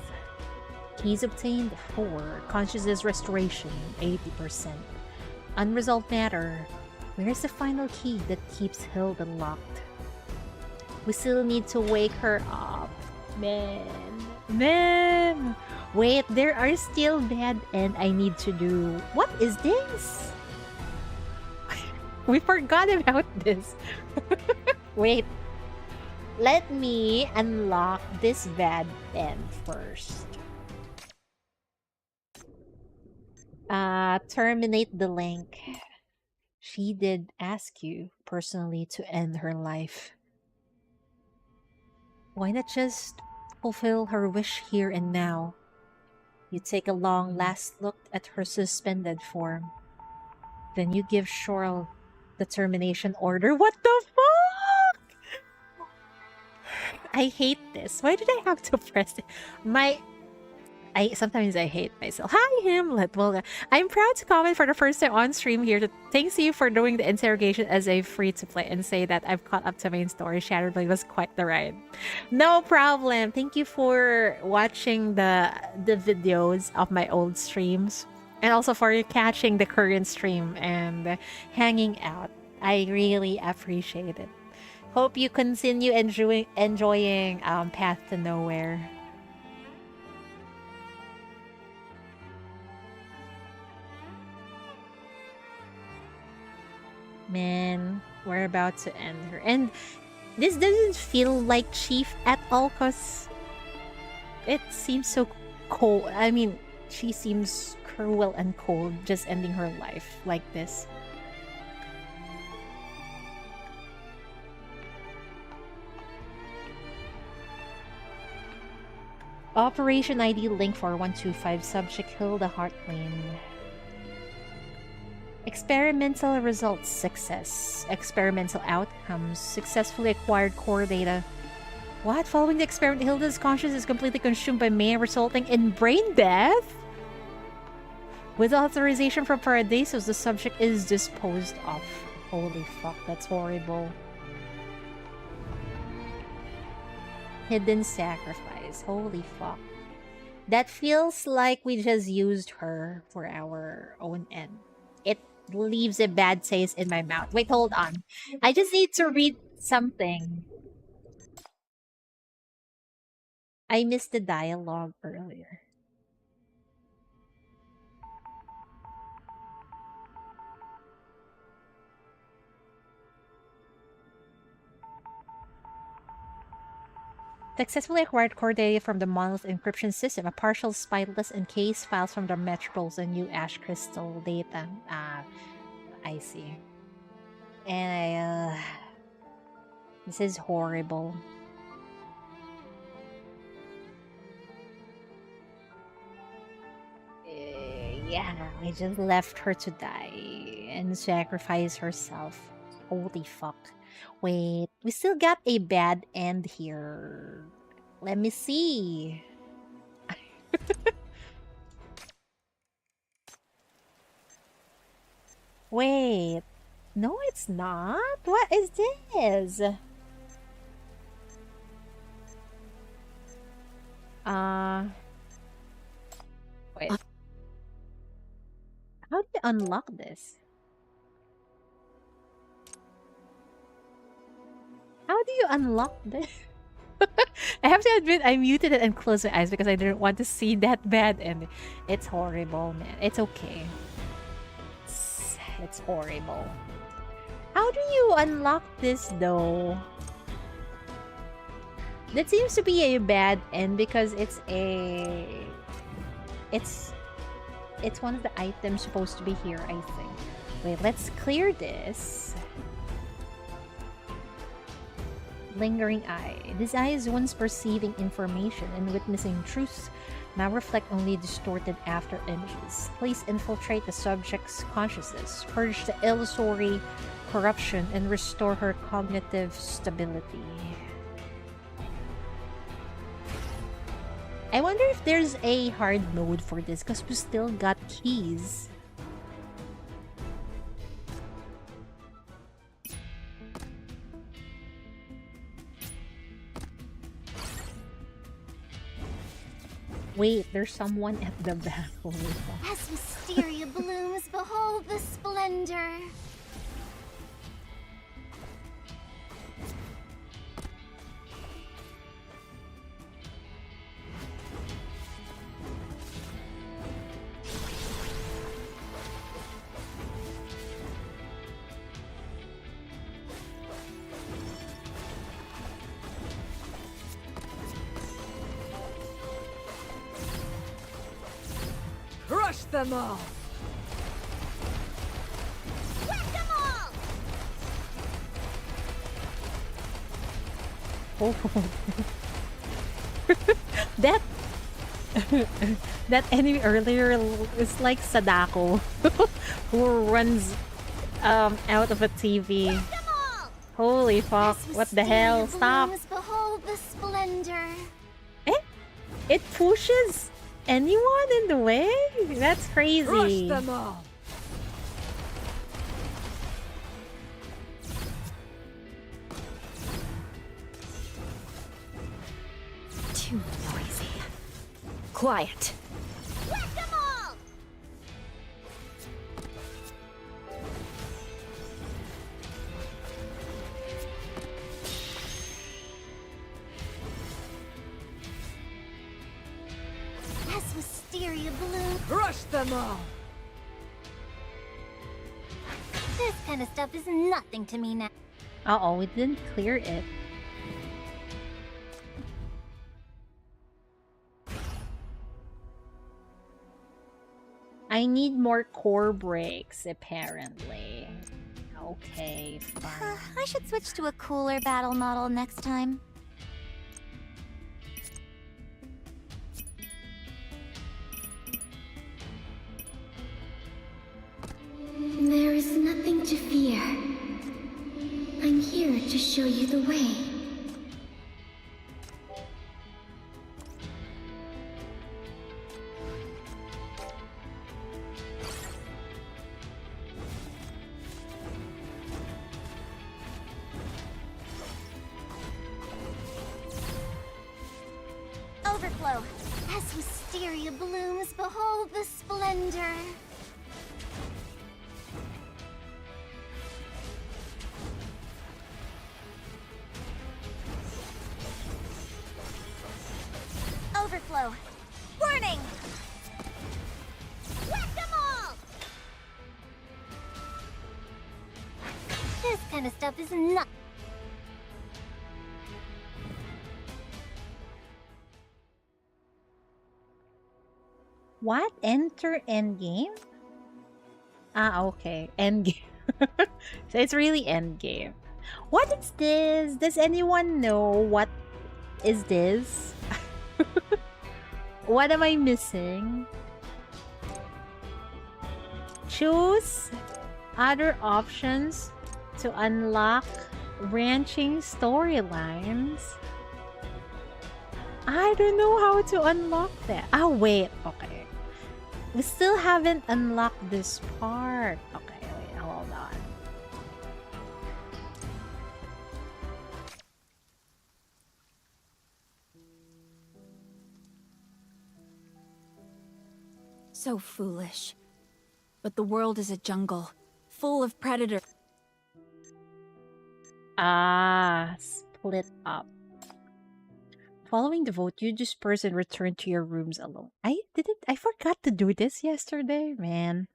Keys obtained 4. Consciousness restoration 80%. Unresolved matter. Where's the final key that keeps Hilda locked? We still need to wake her up. Man. Wait, there are still bad and I need to do. What is this? We forgot about this. Wait. Let me unlock this bad end first. Terminate the link. She did ask you personally to end her life. Why not just fulfill her wish here and now? You take a long last look at her suspended form. Then you give Shoral the termination order. What the fuck? I hate this. Why did I have to press it? Sometimes I hate myself. Hi, Hamlet. Well, I'm proud to comment for the first time on stream here that thanks to you for doing the interrogation as a free-to-play and say that I've caught up to main story. Shattered Blade was quite the ride. No problem. Thank you for watching the videos of my old streams and also for catching the current stream and hanging out. I really appreciate it. Hope you continue enjoying Path to Nowhere. Man, we're about to end her. And this doesn't feel like Chief at all because it seems so cold. I mean, she seems cruel and cold just ending her life like this. Operation ID link 4125 subject Hilda Hartlane. Experimental results success. Experimental outcomes successfully acquired core data. What? Following the experiment, Hilda's consciousness is completely consumed by Maya, resulting in brain death? With authorization from Paradisos, the subject is disposed of. Holy fuck, that's horrible. Hidden sacrifice. Holy fuck. That feels like we just used her for our own end. It leaves a bad taste in my mouth. Wait, hold on. I just need to read something. I missed the dialogue earlier. Successfully acquired core data from the Monolith encryption system, a partial spy list and case files from the Metropolis and new ash crystal data. I see. And this is horrible. Yeah, I just left her to die and sacrifice herself. Holy fuck. Wait, we still got a bad end here. Let me see. Wait. No, it's not. What is this? Wait. How do you unlock this? How do you unlock this? I have to admit, I muted it and closed my eyes because I didn't want to see that bad and it's horrible, man. It's okay. It's horrible. How do you unlock this though? That seems to be a bad end because it's one of the items supposed to be here, I think. Wait, let's clear this. Lingering eye. This eye is once perceiving information and witnessing truth now reflect only distorted after images. Please infiltrate the subject's consciousness, purge the illusory corruption, and restore her cognitive stability. I wonder if there's a hard mode for this, because we still got keys. Wait, there's someone at the back. Holy fuck. As wisteria blooms, behold the splendor. Crush them all! Whack 'em all! Oh. that that enemy earlier is like Sadako who runs out of a TV. Whack 'em all! Holy fuck, As what the hell? wisteria Stop. blooms, behold the splendor. Eh? It pushes anyone in the way? That's crazy. Crush them all! Too noisy. Quiet. Whack 'em all! As wisteria blooms, Crush them all! this kind of stuff is nothing to me now. Uh-oh, we didn't clear it. I need more core breaks, apparently. Okay, fine. I should switch to a cooler battle model next time. There is nothing to fear. I'm here to show you the way. Overflow. As wisteria blooms, behold the splendor. Overflow. Warning! Whack 'em all! This kind of stuff is not. What? Enter endgame? Ah, okay. Endgame. So it's really endgame. What is this? Does anyone know what is this? What am I missing? Choose other options to unlock branching storylines. I don't know how to unlock that. Ah, wait. Okay. We still haven't unlocked this part. Okay, wait, hold on. So foolish. But the world is a jungle, full of predators. Ah, split up. Following the vote, you disperse and return to your rooms alone. I forgot to do this yesterday, man.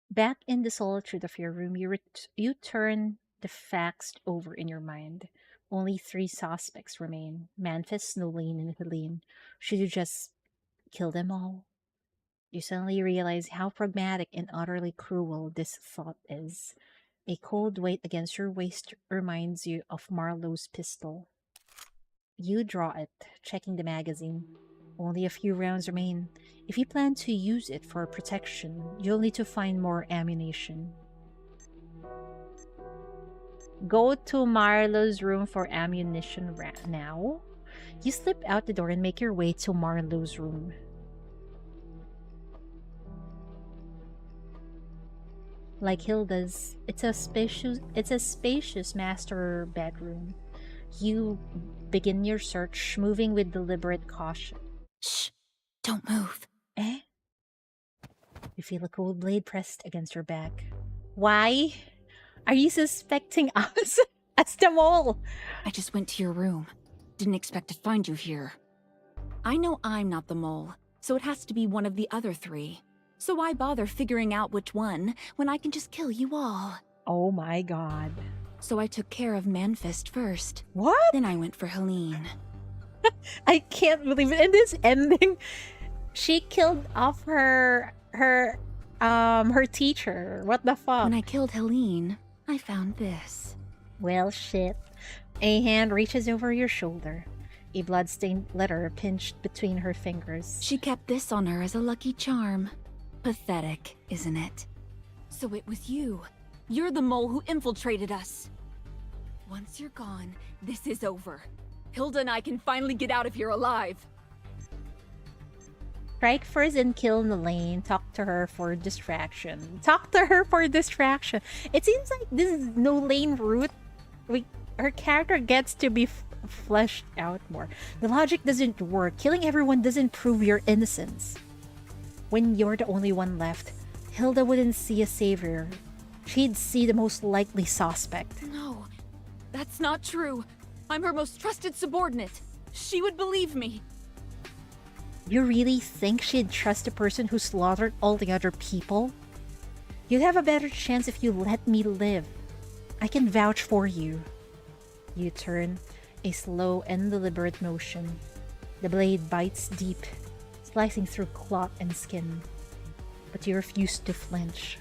Back in the solitude of your room, you turn the facts over in your mind. Only 3 suspects remain: Manfis, Snowlane, and Helene. Should you just kill them all? You suddenly realize how pragmatic and utterly cruel this thought is. A cold weight against your waist reminds you of Marlowe's pistol. You draw it, checking the magazine. Only a few rounds remain. If you plan to use it for protection, you'll need to find more ammunition. Go to Marlowe's room for ammunition now. You slip out the door and make your way to Marlowe's room. Like Hilda's, it's a spacious master bedroom. You begin your search, moving with deliberate caution. Shh! Don't move. Eh? You feel a cold blade pressed against your back. Why? Are you suspecting us as the mole? I just went to your room. Didn't expect to find you here. I know I'm not the mole, so it has to be one of the other three. So why bother figuring out which one when I can just kill you all? Oh my god. So I took care of Manfist first. What? Then I went for Helene. I can't believe it. In this ending, she killed off her teacher. What the fuck? When I killed Helene, I found this. Well, shit. A hand reaches over your shoulder. A blood-stained letter pinched between her fingers. She kept this on her as a lucky charm. Pathetic, isn't it? So it was you. You're the mole who infiltrated us. Once you're gone, this is over. Hilda and I can finally get out of here alive. Strike first and kill Nalaine. Talk to her for distraction. Talk to her for distraction. It seems like this is Nalaine route. Her character gets to be fleshed out more. The logic doesn't work. Killing everyone doesn't prove your innocence. When you're the only one left, Hilda wouldn't see a savior. She'd see the most likely suspect. No, that's not true. I'm her most trusted subordinate. She would believe me. You really think she'd trust a person who slaughtered all the other people? You'd have a better chance if you let me live. I can vouch for you. You turn, a slow and deliberate motion. The blade bites deep, slicing through cloth and skin. But you refuse to flinch.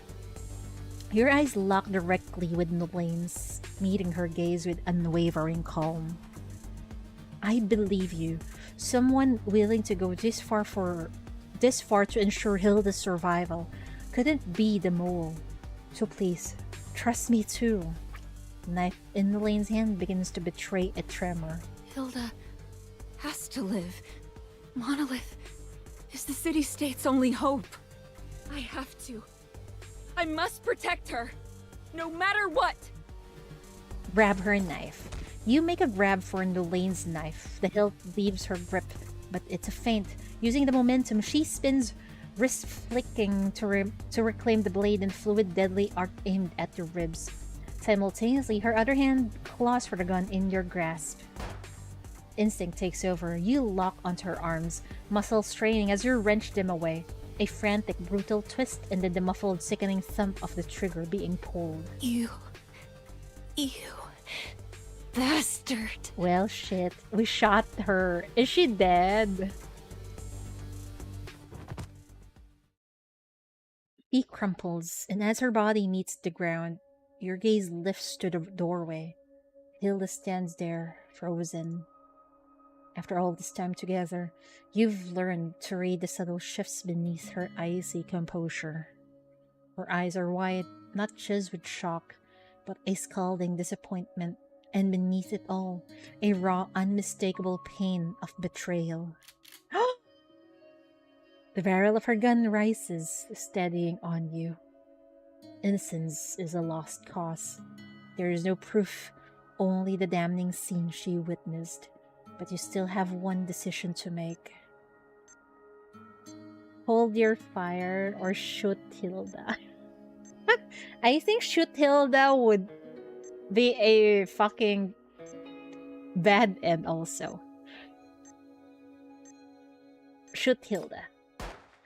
Your eyes lock directly with Nalaine's, meeting her gaze with unwavering calm. I believe you. Someone willing to go this far to ensure Hilda's survival couldn't be the mole. So please, trust me too. Knife in Nalaine's hand begins to betray a tremor. Hilda has to live. Monolith is the city-state's only hope. I have to. I must protect her, no matter what! Grab her knife. You make a grab for Nalaine's knife. The hilt leaves her grip, but it's a feint. Using the momentum, she spins, wrist flicking to reclaim the blade and fluid deadly arc aimed at your ribs. Simultaneously, her other hand claws for the gun in your grasp. Instinct takes over. You lock onto her arms, muscles straining as you wrench them away. A frantic, brutal twist, and then the muffled, sickening thump of the trigger being pulled. You bastard. Well, shit. We shot her. Is she dead? She crumples, and as her body meets the ground, your gaze lifts to the doorway. Hilda stands there, frozen. After all this time together, you've learned to read the subtle shifts beneath her icy composure. Her eyes are wide, not just with shock, but a scalding disappointment, and beneath it all, a raw, unmistakable pain of betrayal. The barrel of her gun rises, steadying on you. Innocence is a lost cause. There is no proof, only the damning scene she witnessed. But you still have one decision to make. Hold your fire or shoot Hilda. I think shoot Hilda would be a fucking bad end also. Shoot Hilda.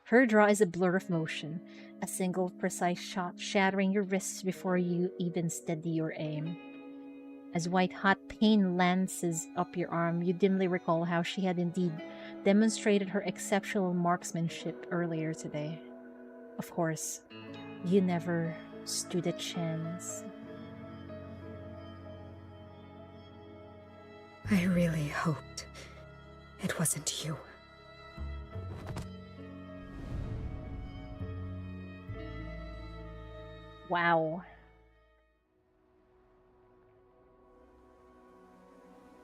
Her draw is a blur of motion, a single precise shot shattering your wrists before you even steady your aim. As white-hot pain lances up your arm, you dimly recall how she had indeed demonstrated her exceptional marksmanship earlier today. Of course, you never stood a chance. I really hoped it wasn't you. Wow.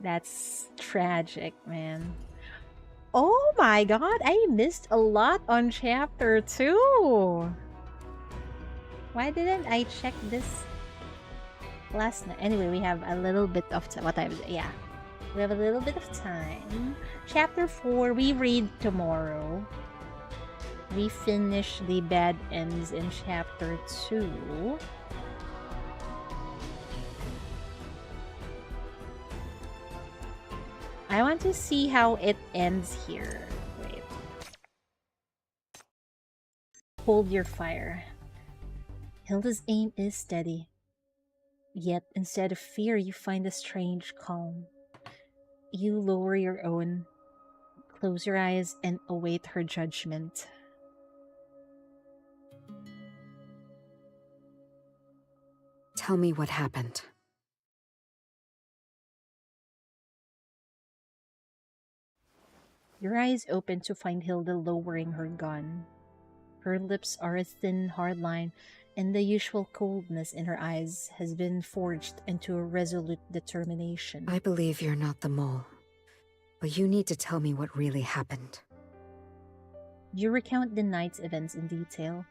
That's tragic, man. Oh my god, I missed a lot on chapter 2. Why didn't I check this last night? Anyway, we have a little bit of time. What time is it? Yeah. We have a little bit of time. Chapter 4, we read tomorrow. We finish the bad ends in chapter 2. I want to see how it ends here. Wait. Hold your fire. Hilda's aim is steady. Yet, instead of fear, you find a strange calm. You lower your own, close your eyes, and await her judgment. Tell me what happened. Your eyes open to find Hilda lowering her gun. Her lips are a thin, hard line, and the usual coldness in her eyes has been forged into a resolute determination. I believe you're not the mole, but you need to tell me what really happened. You recount the night's events in detail,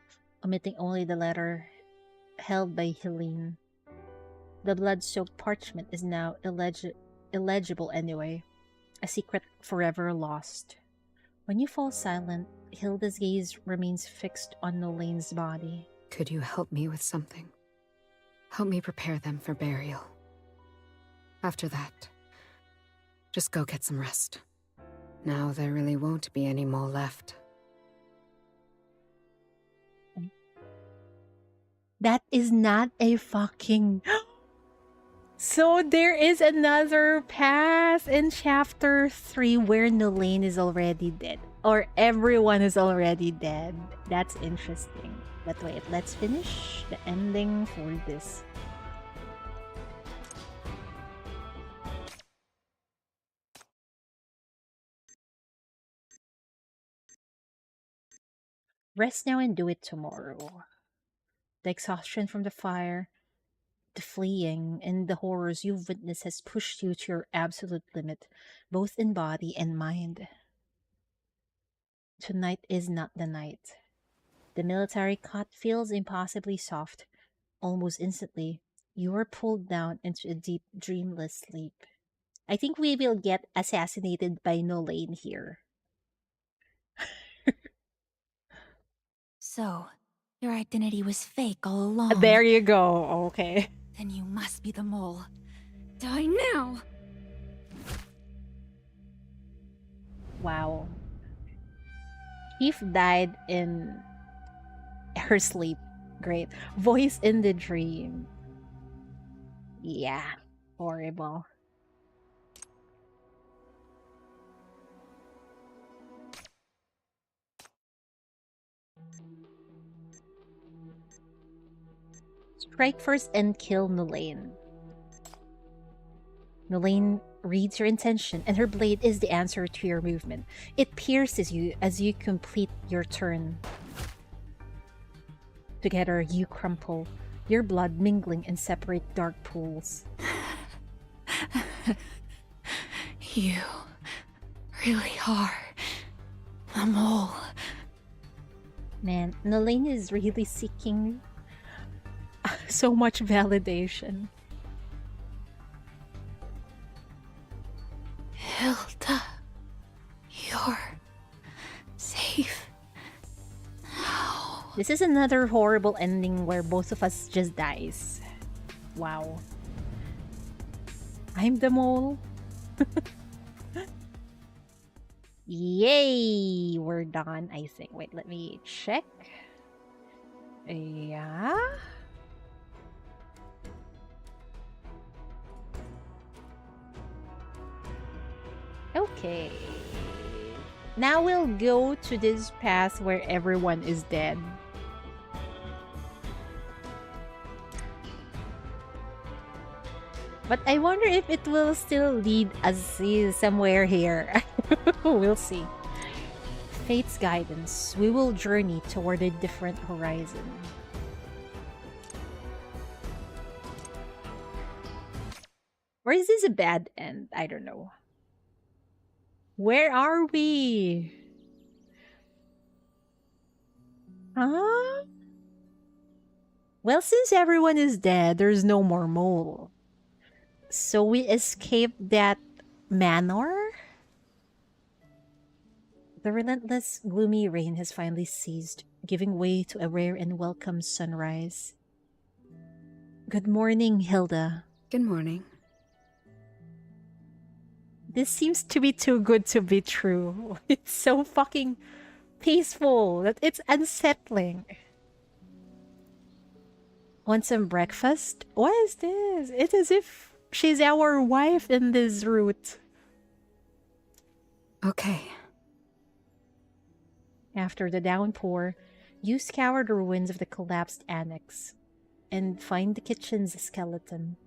omitting only the letter held by Helene. The blood-soaked parchment is now illegible anyway, a secret forever lost. When you fall silent, Hilda's gaze remains fixed on Nolene's body. Could you help me with something? Help me prepare them for burial. After that, just go get some rest. Now there really won't be any more left. That is not a fucking... So there is another path in chapter 3 where Nolene is already dead. Or everyone is already dead. That's interesting. But wait, let's finish the ending for this. Rest now and do it tomorrow. The exhaustion from the fire, the fleeing, and the horrors you've witnessed has pushed you to your absolute limit, both in body and mind. Tonight is not the night. The military cot feels impossibly soft. Almost instantly, you are pulled down into a deep, dreamless sleep. I think we will get assassinated by Nolene here. So, your identity was fake all along. There you go. Okay. Then you must be the mole. Die now! Wow. Eve died in her sleep. Great. Voice in the dream. Yeah. Horrible. Strike first and kill Nolene. Nolene reads your intention, and her blade is the answer to your movement. It pierces you as you complete your turn. Together, you crumple, your blood mingling in separate dark pools. You really are the mole. Man, Nolene is really seeking so much validation. Hilda, you're safe now. This is another horrible ending where both of us just dies. Wow. I'm the mole. Yay! We're done, I think. Wait, let me check. Yeah. Okay. Now we'll go to this path where everyone is dead. But I wonder if it will still lead us somewhere here. We'll see. Fate's guidance. We will journey toward a different horizon. Or is this a bad end? I don't know. Where are we? Huh? Well, since everyone is dead, there's no more mole. So we escaped that manor? The relentless, gloomy rain has finally ceased, giving way to a rare and welcome sunrise. Good morning, Hilda. Good morning. This seems to be too good to be true. It's so fucking peaceful that it's unsettling. Want some breakfast? What is this? It's as if she's our wife in this route. Okay. After the downpour, you scour the ruins of the collapsed annex and find the kitchen's skeleton.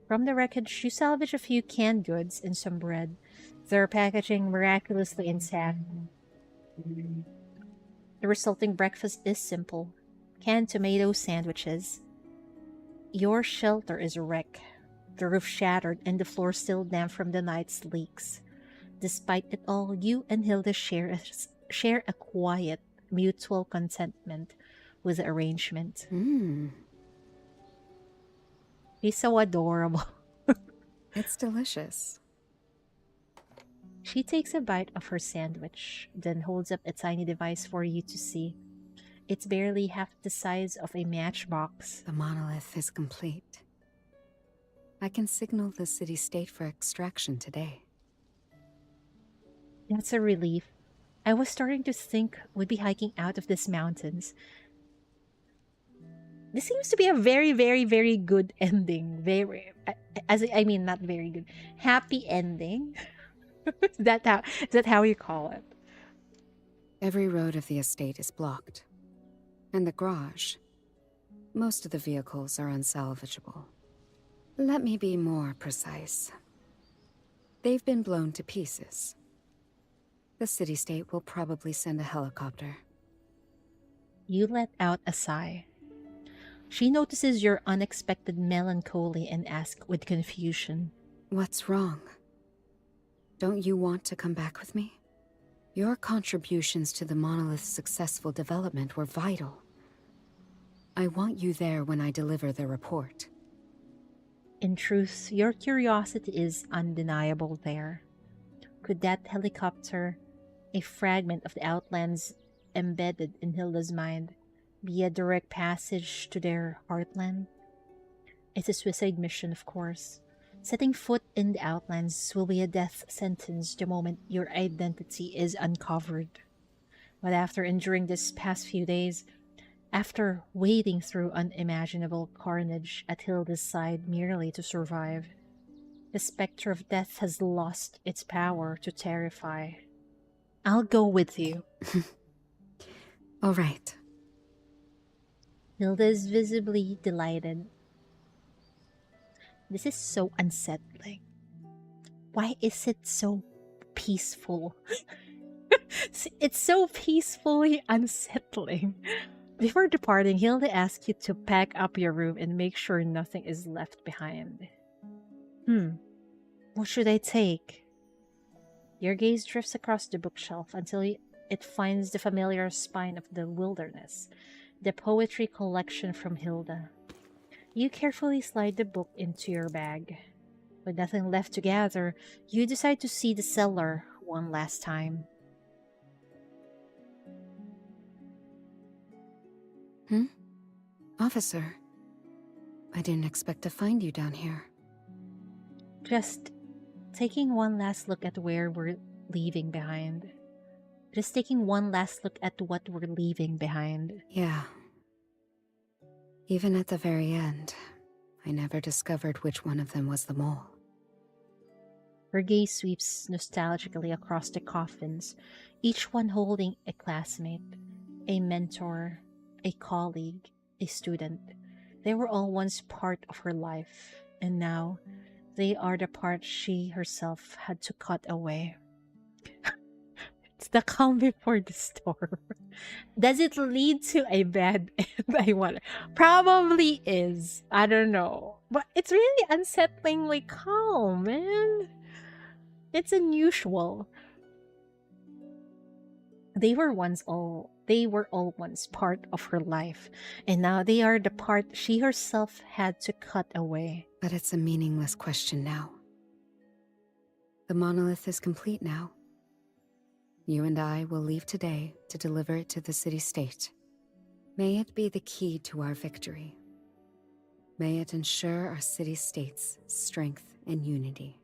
From the wreckage, you salvage a few canned goods and some bread, their packaging miraculously intact. The resulting breakfast is simple. Canned tomato sandwiches. Your shelter is a wreck, the roof shattered and the floor still damp from the night's leaks. Despite it all, you and Hilda share a quiet, mutual contentment with the arrangement. He's so adorable. It's delicious. She takes a bite of her sandwich, then holds up a tiny device for you to see. It's barely half the size of a matchbox. The monolith is complete. I can signal the city-state for extraction today. That's a relief. I was starting to think we'd be hiking out of these mountains. This seems to be a very, very, very good ending. Not very good. Happy ending. Is that how you call it? Every road of the estate is blocked. And the garage. Most of the vehicles are unsalvageable. Let me be more precise. They've been blown to pieces. The city-state will probably send a helicopter. You let out a sigh. She notices your unexpected melancholy and asks with confusion. What's wrong? Don't you want to come back with me? Your contributions to the monolith's successful development were vital. I want you there when I deliver the report. In truth, your curiosity is undeniable there. Could that helicopter, a fragment of the Outlands embedded in Hilda's mind, be a direct passage to their heartland? It's a suicide mission, of course. Setting foot in the Outlands will be a death sentence the moment your identity is uncovered. But after enduring this past few days, after wading through unimaginable carnage at Hilda's side merely to survive, the specter of death has lost its power to terrify. I'll go with you. All right. Hilda is visibly delighted. This is so unsettling. Why is it so peaceful? It's so peacefully unsettling. Before departing, Hilda asks you to pack up your room and make sure nothing is left behind. What should I take? Your gaze drifts across the bookshelf until it finds the familiar spine of the wilderness, the poetry collection from Hilda. You carefully slide the book into your bag. With nothing left to gather, you decide to see the cellar one last time. Officer, I didn't expect to find you down here. Just taking one last look at where we're leaving behind. Just taking one last look at what we're leaving behind. Yeah. Even at the very end, I never discovered which one of them was the mole. Her gaze sweeps nostalgically across the coffins, each one holding a classmate, a mentor, a colleague, a student. They were all once part of her life, and now they are the part she herself had to cut away. It's the calm before the storm. Does it lead to a bad end? I wonder. Probably is. I don't know. But it's really unsettlingly calm, man. It's unusual. They were all once part of her life, and now they are the part she herself had to cut away. But it's a meaningless question now. The monolith is complete now. You and I will leave today to deliver it to the city-state. May it be the key to our victory. May it ensure our city-state's strength and unity.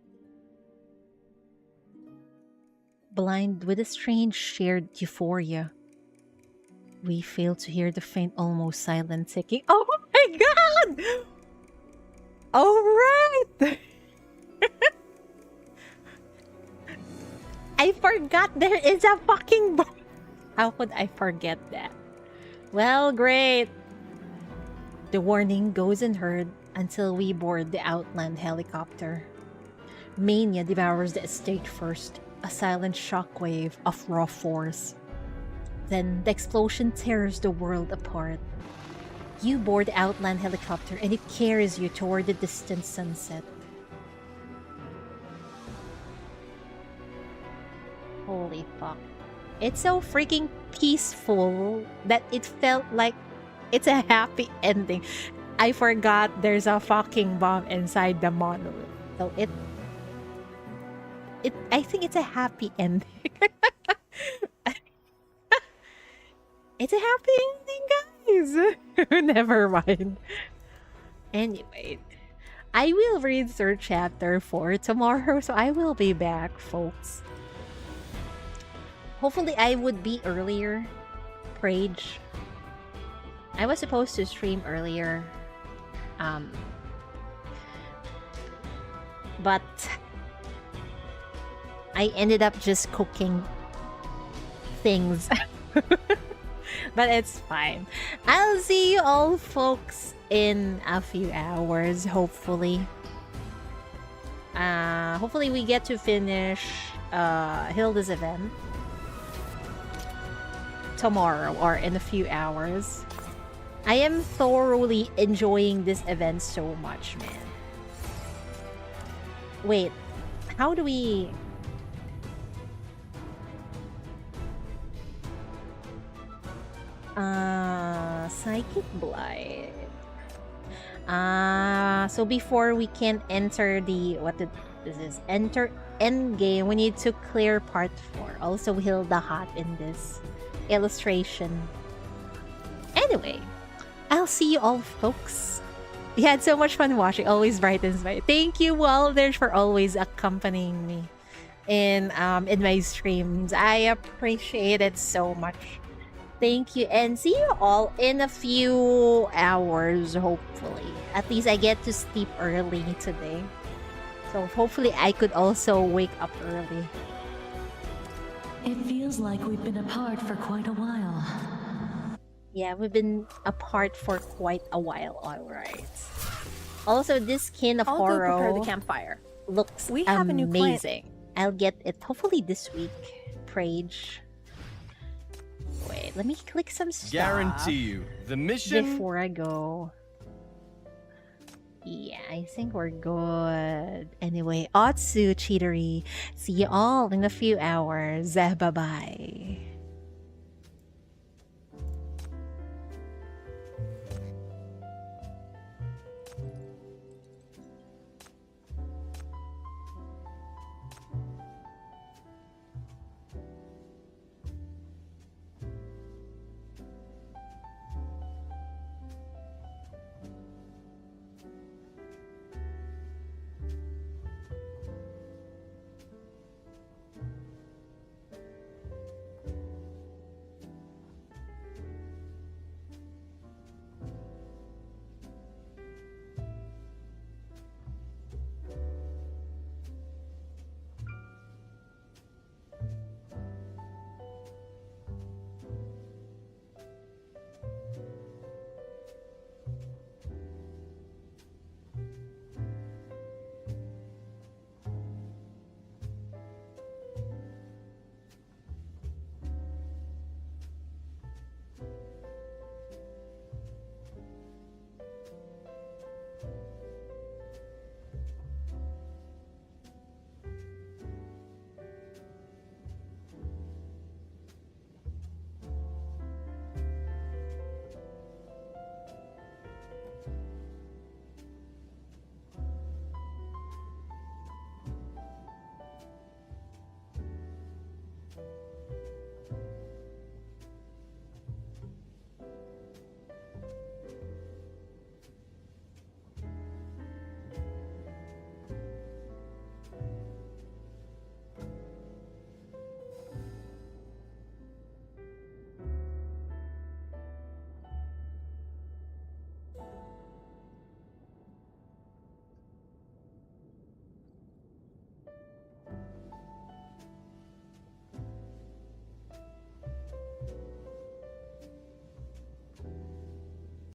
Blind with a strange shared euphoria, we fail to hear the faint, almost silent ticking. Oh my god! Alright! I forgot there is a fucking bomb. How could I forget that? Well, great. The warning goes unheard until we board the Outland helicopter. Mania devours the estate first, a silent shockwave of raw force. Then the explosion tears the world apart. You board the Outland helicopter and it carries you toward the distant sunset. Holy fuck. It's so freaking peaceful that it felt like it's a happy ending. I forgot there's a fucking bomb inside the monolith. So I think it's a happy ending. It's a happy ending, guys. Never mind. Anyway, I will read third chapter 4 tomorrow, so I will be back, folks. Hopefully I would be earlier. Prage. I was supposed to stream earlier. But I ended up just cooking things. But it's fine. I'll see you all, folks, in a few hours, hopefully. Hopefully we get to finish Hilda's event tomorrow or in a few hours. I am thoroughly enjoying this event so much, man. Wait, how do we... Psychic Blight. So before we can enter the... this is? Enter endgame, we need to clear part 4. Also Hilda hot in this illustration. Anyway, I'll see you all, folks. We had so much fun watching. Always brightens my... Thank you, Walders, for always accompanying me in my streams. I appreciate it so much. Thank you, and see you all in a few hours, hopefully. At least I get to sleep early today. So hopefully I could also wake up early. It feels like we've been apart for quite a while. Yeah, we've been apart for quite a while, alright. Also, this skin of Horo I'll go prepare the campfire. looks We have a new client. amazing. I'll get it hopefully this week. Prage. Wait, let me click some stuff. Guarantee you, the mission... Before I go. Yeah, I think we're good. Anyway, Otsu Cheatery. See you all in a few hours. Bye-bye.